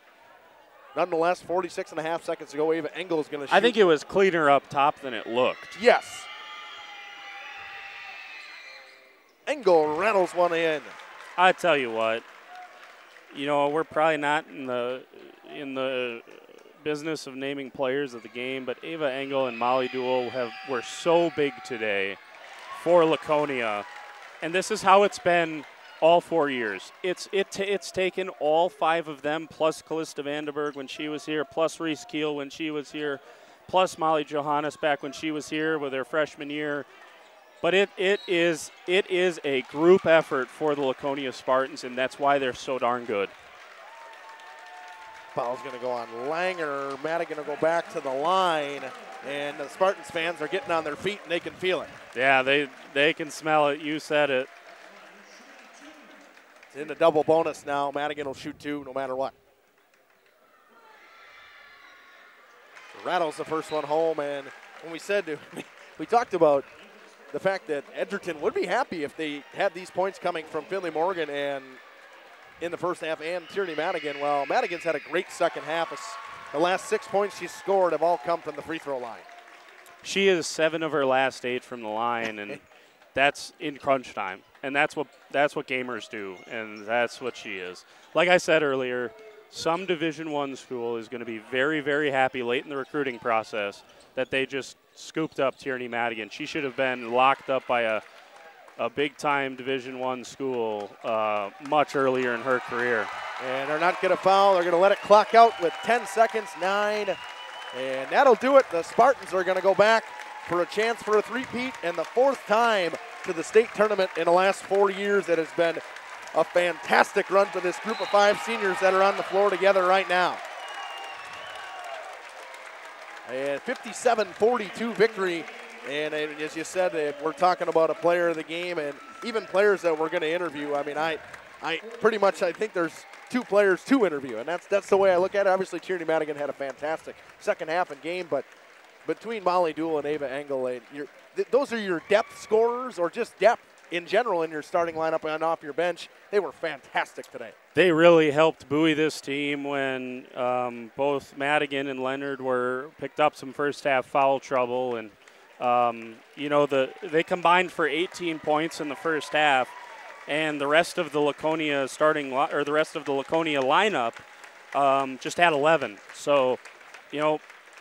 nonetheless, 46.5 seconds to go. Ava Engel is going to shoot. I think it was cleaner up top than it looked. Yes. Engel rattles one in. I tell you what, you know, we're probably not in the business of naming players of the game, but Ava Engel and Molly Duell were so big today for Laconia, and this is how it's been all 4 years. It's taken all 5 of them, plus Callista Vandenberg when she was here, plus Reese Keel when she was here, plus Molly Johannes back when she was here with her freshman year. But it is a group effort for the Laconia Spartans, and that's why they're so darn good. Foul's going to go on Langer. Madigan will go back to the line, and the Spartans fans are getting on their feet, and they can feel it. Yeah, they can smell it. You said it. It's in the double bonus now. Madigan will shoot 2 no matter what. Rattles the first one home, and when we talked about the fact that Edgerton would be happy if they had these points coming from Finley Morgan and in the first half and Tierney Madigan. Well, Madigan's had a great second half. The last 6 points she scored have all come from the free throw line. She is 7 of her last 8 from the line, and that's in crunch time. And that's what gamers do, and that's what she is. Like I said earlier, some Division I school is going to be very, very happy late in the recruiting process that they just scooped up Tierney Madigan. She should have been locked up by a big-time Division I school much earlier in her career. And they're not going to foul. They're going to let it clock out with 10 seconds, 9. And that'll do it. The Spartans are going to go back for a chance for a three-peat and the 4th time to the state tournament in the last 4 years. It has been a fantastic run for this group of 5 seniors that are on the floor together right now. A 57-42 victory, and as you said, we're talking about a player of the game, and even players that we're going to interview. I mean, I pretty much I think there's 2 players to interview, and that's the way I look at it. Obviously, Tierney Madigan had a fantastic second half and game, but between Molly Duell and Ava Engel, those are your depth scorers or just depth in general in your starting lineup and off your bench. They were fantastic today. They really helped buoy this team when both Madigan and Leonard picked up some first half foul trouble, and they combined for 18 points in the first half, and the rest of the Laconia lineup just had 11. So,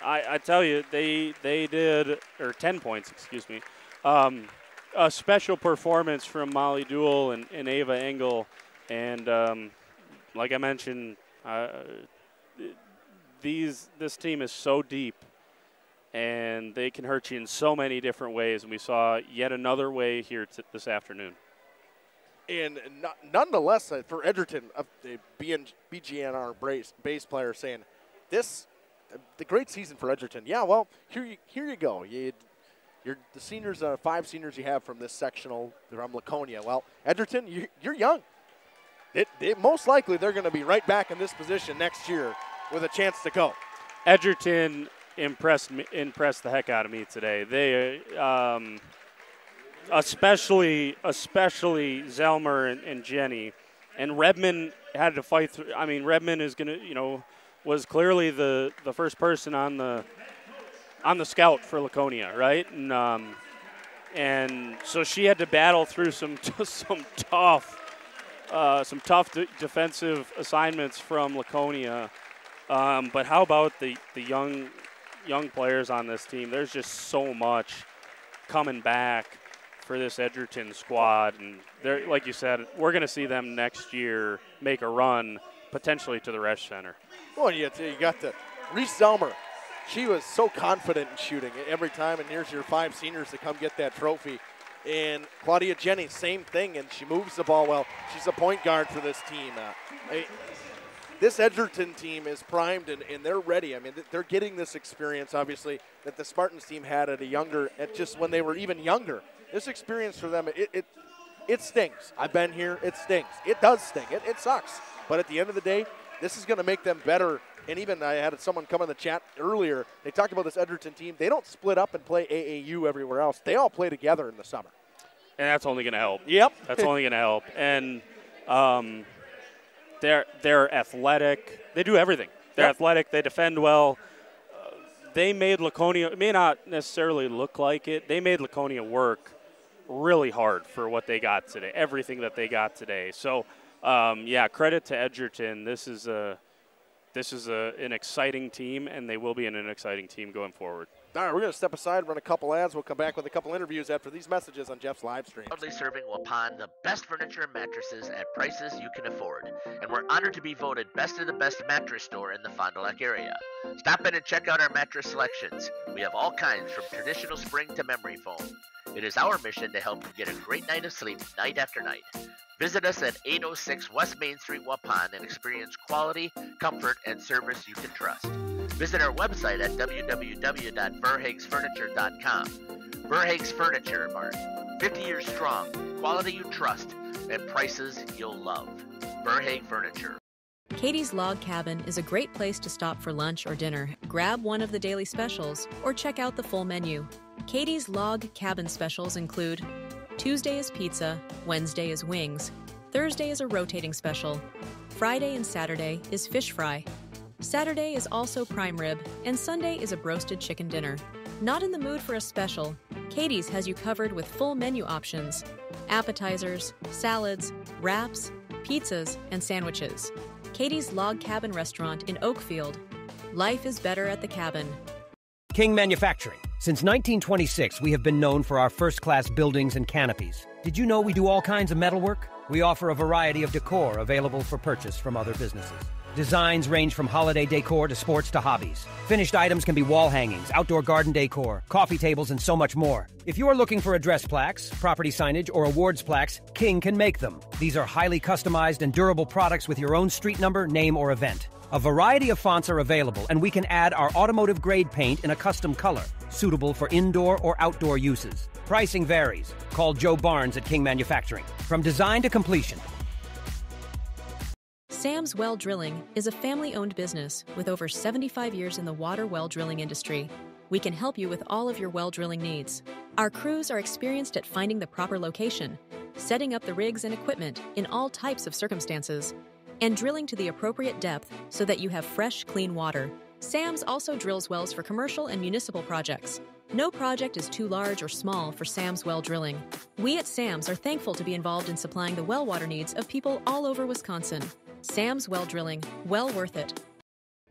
I tell you, they did, or 10 points, excuse me. A special performance from Molly Duell and Ava Engel, and like I mentioned, this team is so deep, and they can hurt you in so many different ways, and we saw yet another way here this afternoon. And nonetheless, for Edgerton, the BGNR base player saying, the great season for Edgerton. Yeah, well, here you go. The seniors, 5 seniors you have from this sectional from Laconia. Well, Edgerton, you're young. Most likely they're going to be right back in this position next year with a chance to go. Edgerton impressed the heck out of me today. They, especially Zelmer and Jenny, and Redmond had to fight through. I mean, Redmond is going to, was clearly the first person on the scout for Laconia, right? And so she had to battle through some tough defensive assignments from Laconia. But how about the young players on this team? There's just so much coming back for this Edgerton squad, and they're, like you said, we're going to see them next year make a run potentially to the Resch Center. Well, you got the Reese Zelmer. She was so confident in shooting every time, and here's your 5 seniors to come get that trophy. And Claudia Jennings, same thing, and she moves the ball well. She's a point guard for this team. This Edgerton team is primed, and they're ready. I mean, they're getting this experience, obviously, that the Spartans team had at just when they were even younger. This experience for them, it stings. I've been here. It stings. It does sting. It sucks. But at the end of the day, this is going to make them better. And even I had someone come in the chat earlier. They talked about this Edgerton team. They don't split up and play AAU everywhere else. They all play together in the summer. And that's only going to help. Yep. That's only going to help. And they're athletic. They do everything. They're athletic. They defend well. They made Laconia, it may not necessarily look like it, they made Laconia work really hard for what they got today, everything that they got today. So, yeah, credit to Edgerton. This is an exciting team, and they will be an exciting team going forward. All right, we're going to step aside, run a couple ads. We'll come back with a couple interviews after these messages on Jeff's live stream. Proudly serving Waupun the best furniture and mattresses at prices you can afford. And we're honored to be voted best of the best mattress store in the Fond du Lac area. Stop in and check out our mattress selections. We have all kinds from traditional spring to memory foam. It is our mission to help you get a great night of sleep night after night. Visit us at 806 West Main Street, Waupun, and experience quality, comfort, and service you can trust. Visit our website at www.verhaeg'sfurniture.com. Verhaeg's Furniture Mart. 50 years strong, quality you trust, and prices you'll love. Verhaeg Furniture. Katie's Log Cabin is a great place to stop for lunch or dinner. Grab one of the daily specials or check out the full menu. Katie's Log Cabin specials include Tuesday is pizza, Wednesday is wings, Thursday is a rotating special, Friday and Saturday is fish fry, Saturday is also prime rib, and Sunday is a broasted chicken dinner. Not in the mood for a special? Katie's has you covered with full menu options, appetizers, salads, wraps, pizzas, and sandwiches. Katie's Log Cabin Restaurant in Oakfield. Life is better at the cabin. King Manufacturing. Since 1926, we have been known for our first-class buildings and canopies. Did you know we do all kinds of metalwork? We offer a variety of decor available for purchase from other businesses. Designs range from holiday decor to sports to hobbies. Finished items can be wall hangings, outdoor garden decor, coffee tables, and so much more. If you're looking for address plaques, property signage, or awards plaques, King can make them. These are highly customized and durable products with your own street number, name, or event. A variety of fonts are available, and we can add our automotive-grade paint in a custom color, suitable for indoor or outdoor uses. Pricing varies. Call Joe Barnes at King Manufacturing. From design to completion. Sam's Well Drilling is a family-owned business with over 75 years in the water well drilling industry. We can help you with all of your well drilling needs. Our crews are experienced at finding the proper location, setting up the rigs and equipment in all types of circumstances, and drilling to the appropriate depth so that you have fresh, clean water. Sam's also drills wells for commercial and municipal projects. No project is too large or small for Sam's Well Drilling. We at Sam's are thankful to be involved in supplying the well water needs of people all over Wisconsin. Sam's Well Drilling, well worth it.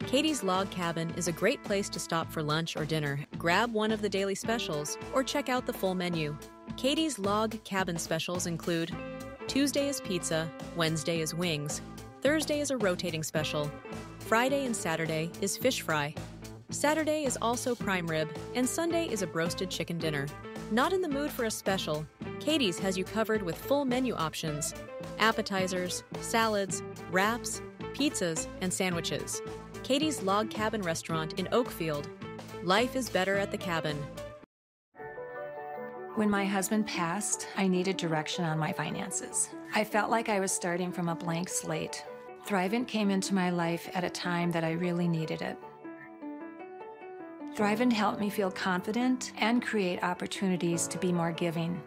Katie's Log Cabin is a great place to stop for lunch or dinner. Grab one of the daily specials or check out the full menu. Katie's Log Cabin specials include Tuesday is pizza, Wednesday is wings, Thursday is a rotating special, Friday and Saturday is fish fry, Saturday is also prime rib, and Sunday is a broasted chicken dinner. Not in the mood for a special? Katie's has you covered with full menu options, appetizers, salads, wraps, pizzas, and sandwiches. Katie's Log Cabin Restaurant in Oakfield. Life is better at the cabin. When my husband passed, I needed direction on my finances. I felt like I was starting from a blank slate. Thrivent came into my life at a time that I really needed it. Thrivent helped me feel confident and create opportunities to be more giving.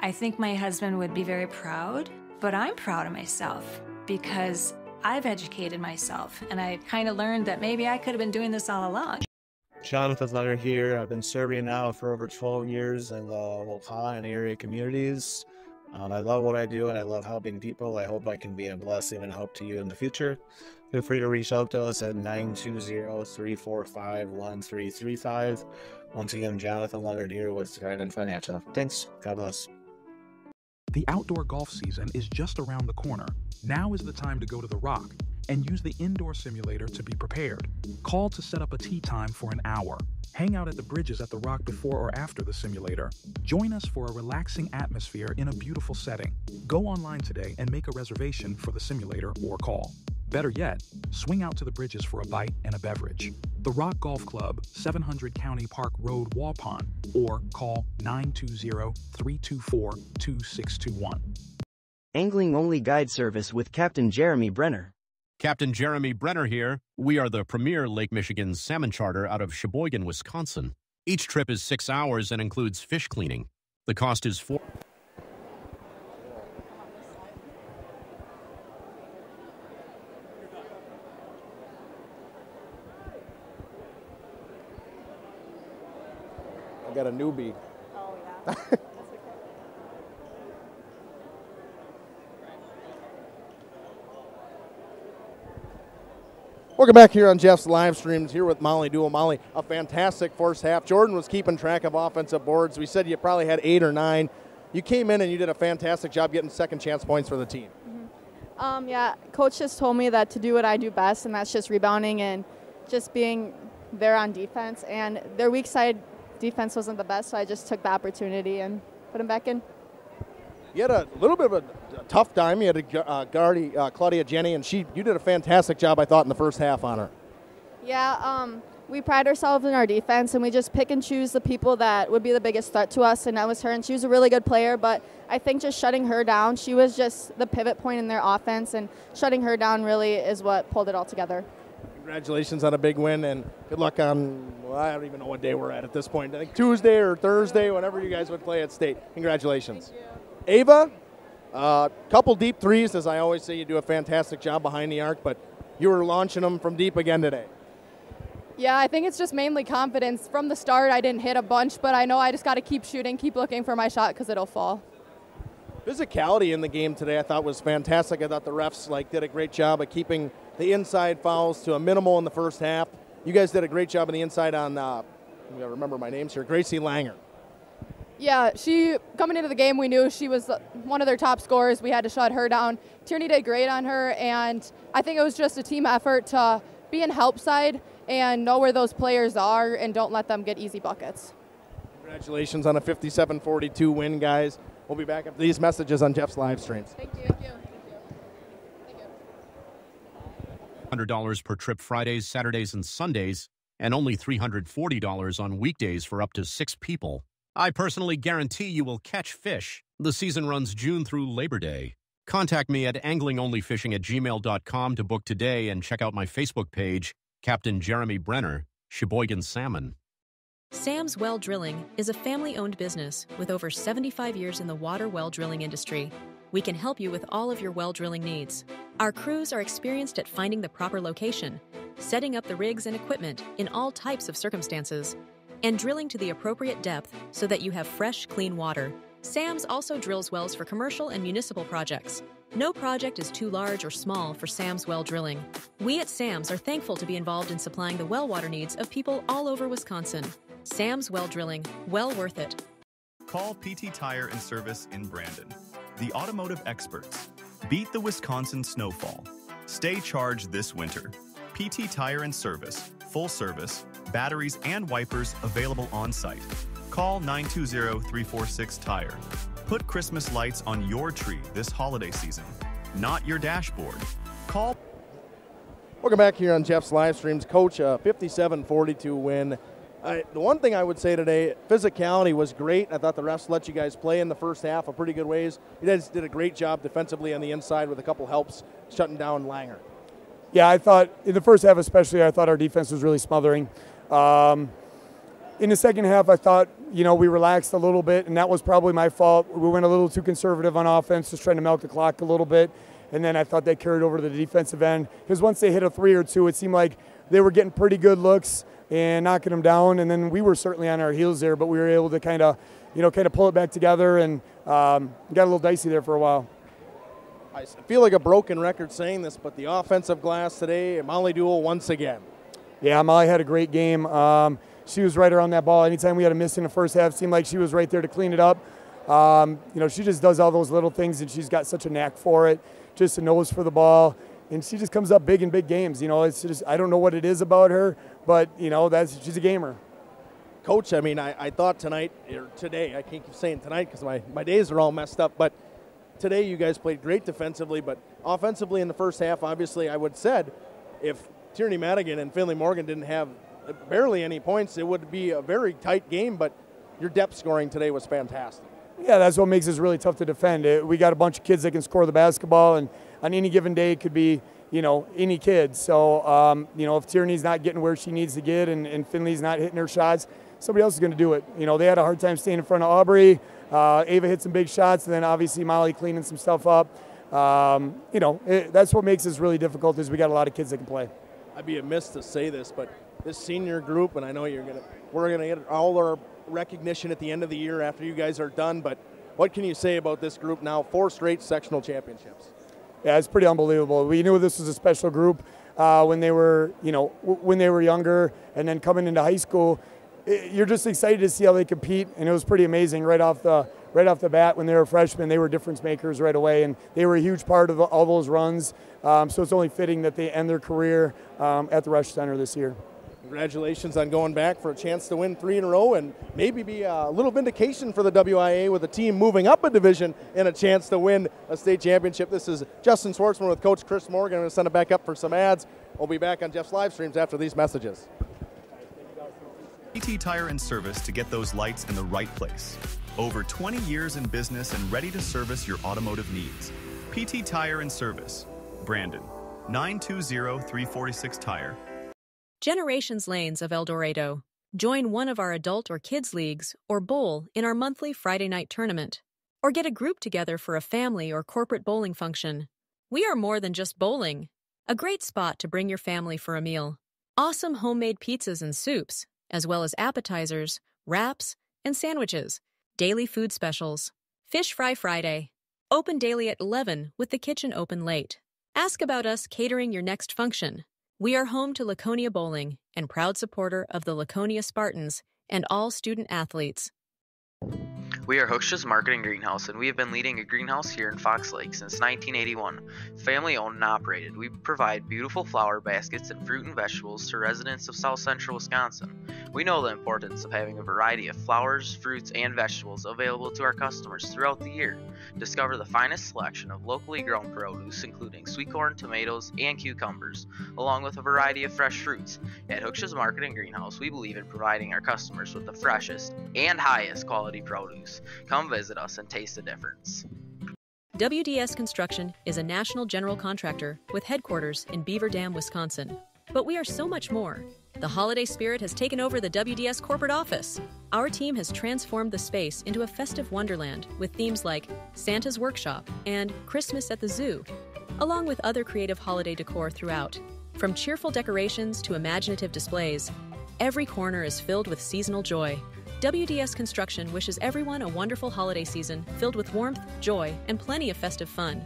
I think my husband would be very proud, but I'm proud of myself because I've educated myself and I kind of learned that maybe I could have been doing this all along. Jonathan Leonard here. I've been serving now for over 12 years in the Waupun and area communities. I love what I do and I love helping people. I hope I can be a blessing and help to you in the future. Feel free to reach out to us at 920-345-1335. Once again, Jonathan Leonard here with Trident Financial. Thanks. God bless. The outdoor golf season is just around the corner. Now is the time to go to the Rock and use the indoor simulator to be prepared. Call to set up a tee time for an hour. Hang out at the bridges at the Rock before or after the simulator. Join us for a relaxing atmosphere in a beautiful setting. Go online today and make a reservation for the simulator or call. Better yet, swing out to the bridges for a bite and a beverage. The Rock Golf Club, 700 County Park Road, Waupun, or call 920-324-2621. Angling-only guide service with Captain Jeremy Brenner. Captain Jeremy Brenner here. We are the premier Lake Michigan salmon charter out of Sheboygan, Wisconsin. Each trip is 6 hours and includes fish cleaning. The cost is $4. I got a newbie. Oh, yeah. Welcome back here on Jeff's live streams here with Molly Duell. Molly, a fantastic first half. Jordan was keeping track of offensive boards. We said you probably had 8 or 9. You came in and you did a fantastic job getting second chance points for the team. Yeah, coach just told me that to do what I do best, and that's just rebounding and just being there on defense. And their weak side defense wasn't the best, so I just took the opportunity and put them back in. You had a little bit of a tough time. You had a guard, Claudia Jenny, and you did a fantastic job, I thought, in the first half on her. Yeah, we pride ourselves in our defense, and we just pick and choose the people that would be the biggest threat to us, and that was her. And she was a really good player, but I think just shutting her down, she was just the pivot point in their offense, and shutting her down really is what pulled it all together. Congratulations on a big win, and good luck on, well, I don't even know what day we're at this point. I think Tuesday or Thursday, whenever you guys would play at State. Congratulations. Thank you. Ava, couple deep threes. As I always say, you do a fantastic job behind the arc, but you were launching them from deep again today. Yeah, I think it's just mainly confidence. From the start, I didn't hit a bunch, but I know I just got to keep shooting, keep looking for my shot because it'll fall. Physicality in the game today I thought was fantastic. I thought the refs did a great job of keeping the inside fouls to a minimal in the first half. You guys did a great job on the inside on, I remember my names here, Gracie Langer. Yeah, she, coming into the game, we knew she was one of their top scorers. We had to shut her down. Tierney did great on her, and I think it was just a team effort to be in help side and know where those players are and don't let them get easy buckets. Congratulations on a 57-42 win, guys. We'll be back after these messages on Jeff's live streams. Thank you. $100 per trip Fridays, Saturdays, and Sundays, and only $340 on weekdays for up to 6 people. I personally guarantee you will catch fish. The season runs June through Labor Day. Contact me at anglingonlyfishing@gmail.com to book today and check out my Facebook page, Captain Jeremy Brenner, Sheboygan Salmon. Sam's Well Drilling is a family-owned business with over 75 years in the water well drilling industry. We can help you with all of your well drilling needs. Our crews are experienced at finding the proper location, setting up the rigs and equipment in all types of circumstances, and drilling to the appropriate depth so that you have fresh, clean water. Sam's also drills wells for commercial and municipal projects. No project is too large or small for Sam's Well Drilling. We at Sam's are thankful to be involved in supplying the well water needs of people all over Wisconsin. Sam's Well Drilling, well worth it. Call PT Tire and Service in Brandon. The automotive experts. Beat the Wisconsin snowfall. Stay charged this winter. PT Tire and Service, full service, batteries and wipers available on site. Call 920-346-TIRE. Put Christmas lights on your tree this holiday season, not your dashboard. Call. Welcome back here on Jeff's live streams. Coach, a 57-42 win. The one thing I would say today, physicality was great. I thought the refs let you guys play in the first half in pretty good ways. You guys did a great job defensively on the inside with a couple helps, shutting down Langer. Yeah, I thought in the first half especially, I thought our defense was really smothering. In the second half, I thought, we relaxed a little bit, and that was probably my fault. We went a little too conservative on offense, just trying to milk the clock a little bit. And then I thought they carried over to the defensive end. Because once they hit a 3 or 2, it seemed like they were getting pretty good looks and knocking them down. And then we were certainly on our heels there, but we were able to kind of pull it back together and got a little dicey there for a while. I feel like a broken record saying this, but the offensive glass today, Molly Duell once again. Yeah, Molly had a great game. She was right around that ball. Anytime we had a miss in the first half, it seemed like she was right there to clean it up. She just does all those little things, and she's got such a knack for it, just a nose for the ball. and she just comes up big in big games. You know, it's just, I don't know what it is about her, but, you know, she's a gamer. Coach, I mean, I thought tonight, or today, I can't keep saying tonight because my days are all messed up, but today you guys played great defensively, but offensively in the first half, obviously I would have said if Tierney Madigan and Finley Morgan didn't have barely any points, it would be a very tight game, but your depth scoring today was fantastic. Yeah, that's what makes us really tough to defend. We got a bunch of kids that can score the basketball, and on any given day it could be, you know, any kid. So, you know, if Tierney's not getting where she needs to get and Finley's not hitting her shots, somebody else is going to do it. You know, they had a hard time staying in front of Aubrey. Ava hit some big shots, and then obviously Molly cleaning some stuff up. You know, that's what makes this really difficult is we got a lot of kids that can play. I'd be amiss to say this, but this senior group, and I know we're going to get all our recognition at the end of the year after you guys are done, but what can you say about this group now? 4 straight sectional championships. Yeah, it's pretty unbelievable. We knew this was a special group when they were, you know, when they were younger, and then coming into high school, you're just excited to see how they compete, and it was pretty amazing right off the bat. When they were freshmen, they were difference makers right away, and they were a huge part of all those runs. So it's only fitting that they end their career at the Rush Center this year. Congratulations on going back for a chance to win 3 in a row and maybe be a little vindication for the WIAA with a team moving up a division and a chance to win a state championship. This is Justin Schwartzman with Coach Chris Morgan. I'm going to send it back up for some ads. We'll be back on Jeff's live streams after these messages. PT Tire and Service to get those lights in the right place. Over 20 years in business and ready to service your automotive needs. PT Tire and Service, Brandon, 920-346 Tire. Generations Lanes of El Dorado. Join one of our adult or kids leagues or bowl in our monthly Friday night tournament. Or get a group together for a family or corporate bowling function. We are more than just bowling. A great spot to bring your family for a meal. Awesome homemade pizzas and soups, as well as appetizers, wraps, and sandwiches. Daily food specials. Fish Fry Friday. Open daily at 11 with the kitchen open late. Ask about us catering your next function. We are home to Laconia Bowling and proud supporter of the Laconia Spartans and all student athletes. We are Hooksha's Marketing Greenhouse, and we have been leading a greenhouse here in Fox Lake since 1981. Family owned and operated, we provide beautiful flower baskets and fruit and vegetables to residents of South Central Wisconsin. We know the importance of having a variety of flowers, fruits, and vegetables available to our customers throughout the year. Discover the finest selection of locally grown produce, including sweet corn, tomatoes, and cucumbers, along with a variety of fresh fruits. At Hooksha's Marketing Greenhouse, we believe in providing our customers with the freshest and highest quality produce. Come visit us and taste the difference. WDS Construction is a national general contractor with headquarters in Beaver Dam, Wisconsin. But we are so much more. The holiday spirit has taken over the WDS corporate office. Our team has transformed the space into a festive wonderland with themes like Santa's Workshop and Christmas at the Zoo, along with other creative holiday decor throughout. From cheerful decorations to imaginative displays, every corner is filled with seasonal joy. WDS Construction wishes everyone a wonderful holiday season filled with warmth, joy, and plenty of festive fun.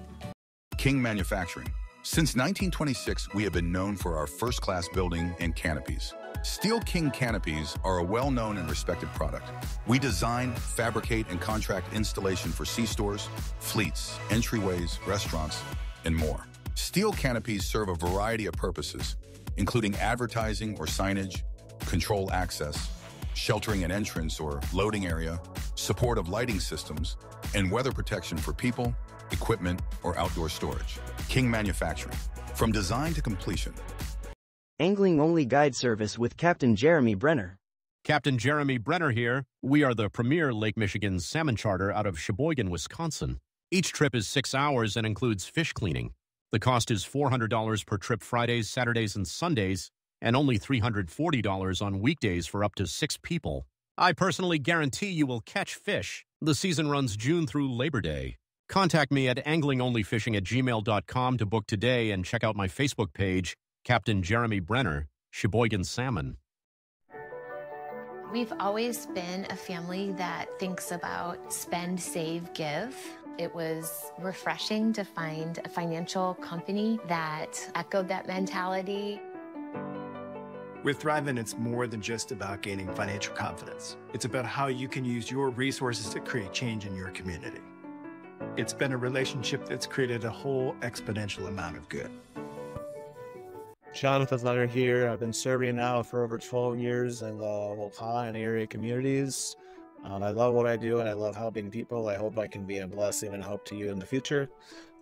King Manufacturing. Since 1926, we have been known for our first-class building and canopies. Steel King canopies are a well-known and respected product. We design, fabricate, and contract installation for C-stores, fleets, entryways, restaurants, and more. Steel canopies serve a variety of purposes, including advertising or signage, control access, sheltering an entrance or loading area, support of lighting systems, and weather protection for people, equipment, or outdoor storage. King Manufacturing. From design to completion. Angling-only guide service with Captain Jeremy Brenner. Captain Jeremy Brenner here. We are the premier Lake Michigan salmon charter out of Sheboygan, Wisconsin. Each trip is 6 hours and includes fish cleaning. The cost is $400 per trip Fridays, Saturdays, and Sundays, and only $340 on weekdays for up to 6 people. I personally guarantee you will catch fish. The season runs June through Labor Day. Contact me at anglingonlyfishing@gmail.com to book today and check out my Facebook page, Captain Jeremy Brenner, Sheboygan Salmon. We've always been a family that thinks about spend, save, give. It was refreshing to find a financial company that echoed that mentality. With Thrivent, it's more than just about gaining financial confidence. It's about how you can use your resources to create change in your community. It's been a relationship that's created a whole exponential amount of good. Jonathan Leonard here. I've been serving now for over 12 years in the WIAA and area communities. I love what I do and I love helping people. I hope I can be a blessing and help to you in the future.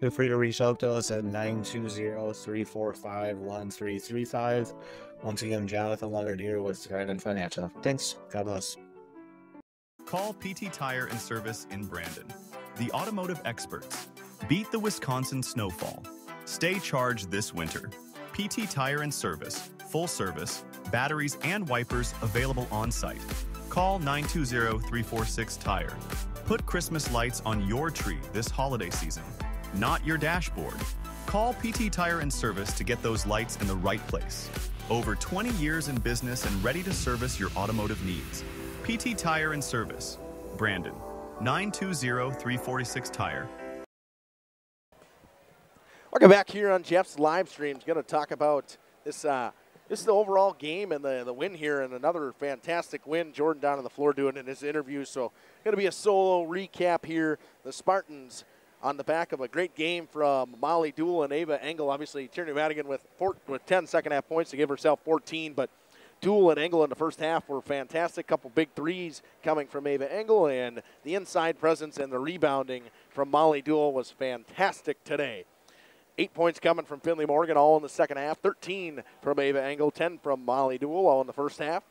Feel free to reach out to us at 920-345-1335. Once again, Jonathan Leonard here with Trident Financial. Thanks. God bless. Call PT Tire and Service in Brandon. The automotive experts. Beat the Wisconsin snowfall. Stay charged this winter. PT Tire and Service. Full service. Batteries and wipers available on site. Call 920-346-TIRE. Put Christmas lights on your tree this holiday season, not your dashboard. Call PT Tire and Service to get those lights in the right place. Over 20 years in business and ready to service your automotive needs. PT Tire and Service, Brandon, 920-346-TIRE. Welcome back here on Jeff's live stream. Going to talk about this. This is the overall game and the win here, and another fantastic win. Jordan down on the floor doing it in his interview. So going to be a solo recap here. The Spartans on the back of a great game from Molly Dool and Ava Engel. Obviously, Tierney Madigan with 10 second-half points to give herself 14, but Dool and Engel in the first half were fantastic. Couple big threes coming from Ava Engel, and the inside presence and the rebounding from Molly Dool was fantastic today. 8 points coming from Finley Morgan, all in the second half. 13 from Ava Engel, 10 from Molly Dool, all in the first half.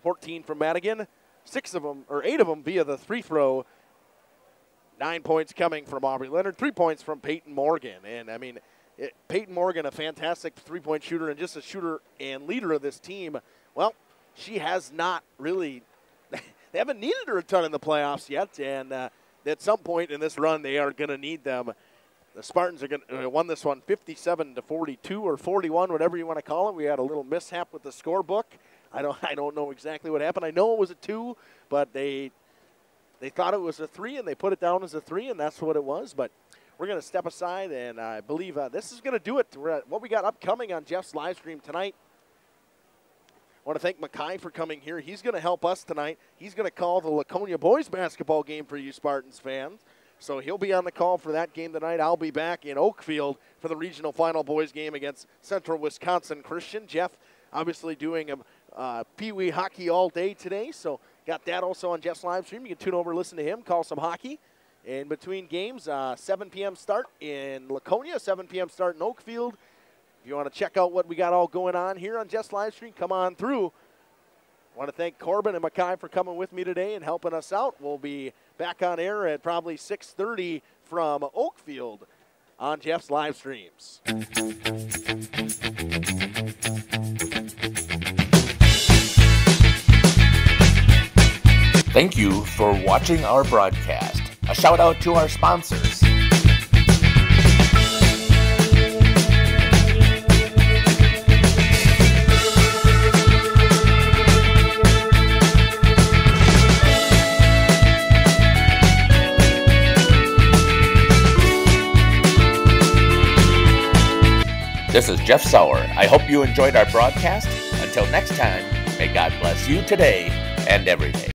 14 from Madigan, 8 of them via the free throw. 9 points coming from Aubrey Leonard, 3 points from Peyton Morgan. And, I mean, Peyton Morgan, a fantastic three-point shooter and just a shooter and leader of this team. Well, she has not really – they haven't needed her a ton in the playoffs yet, and at some point in this run they are going to need them. The Spartans are going to won this one 57-42 or 41, whatever you want to call it. We had a little mishap with the scorebook. I don't know exactly what happened. I know it was a 2, but they thought it was a 3, and they put it down as a 3, and that's what it was. But we're going to step aside, and I believe this is going to do it. We're at what we got upcoming on Jeff's live stream tonight. I want to thank Mackay for coming here. He's going to help us tonight. He's going to call the Laconia boys basketball game for you Spartans fans. So he'll be on the call for that game tonight. I'll be back in Oakfield for the regional final boys game against Central Wisconsin Christian. Jeff obviously doing Pee Wee hockey all day today, so got that also on Jeff's live stream. You can tune over, listen to him, call some hockey. In between games, 7 p.m. start in Laconia, 7 p.m. start in Oakfield. If you want to check out what we got all going on here on Jeff's live stream, come on through. I want to thank Corbin and Mackay for coming with me today and helping us out. We'll be back on air at probably 6:30 from Oakfield on Jeff's live streams. Thank you for watching our broadcast. A shout out to our sponsors. This is Jeff Sauer. I hope you enjoyed our broadcast. Until next time, may God bless you today and every day.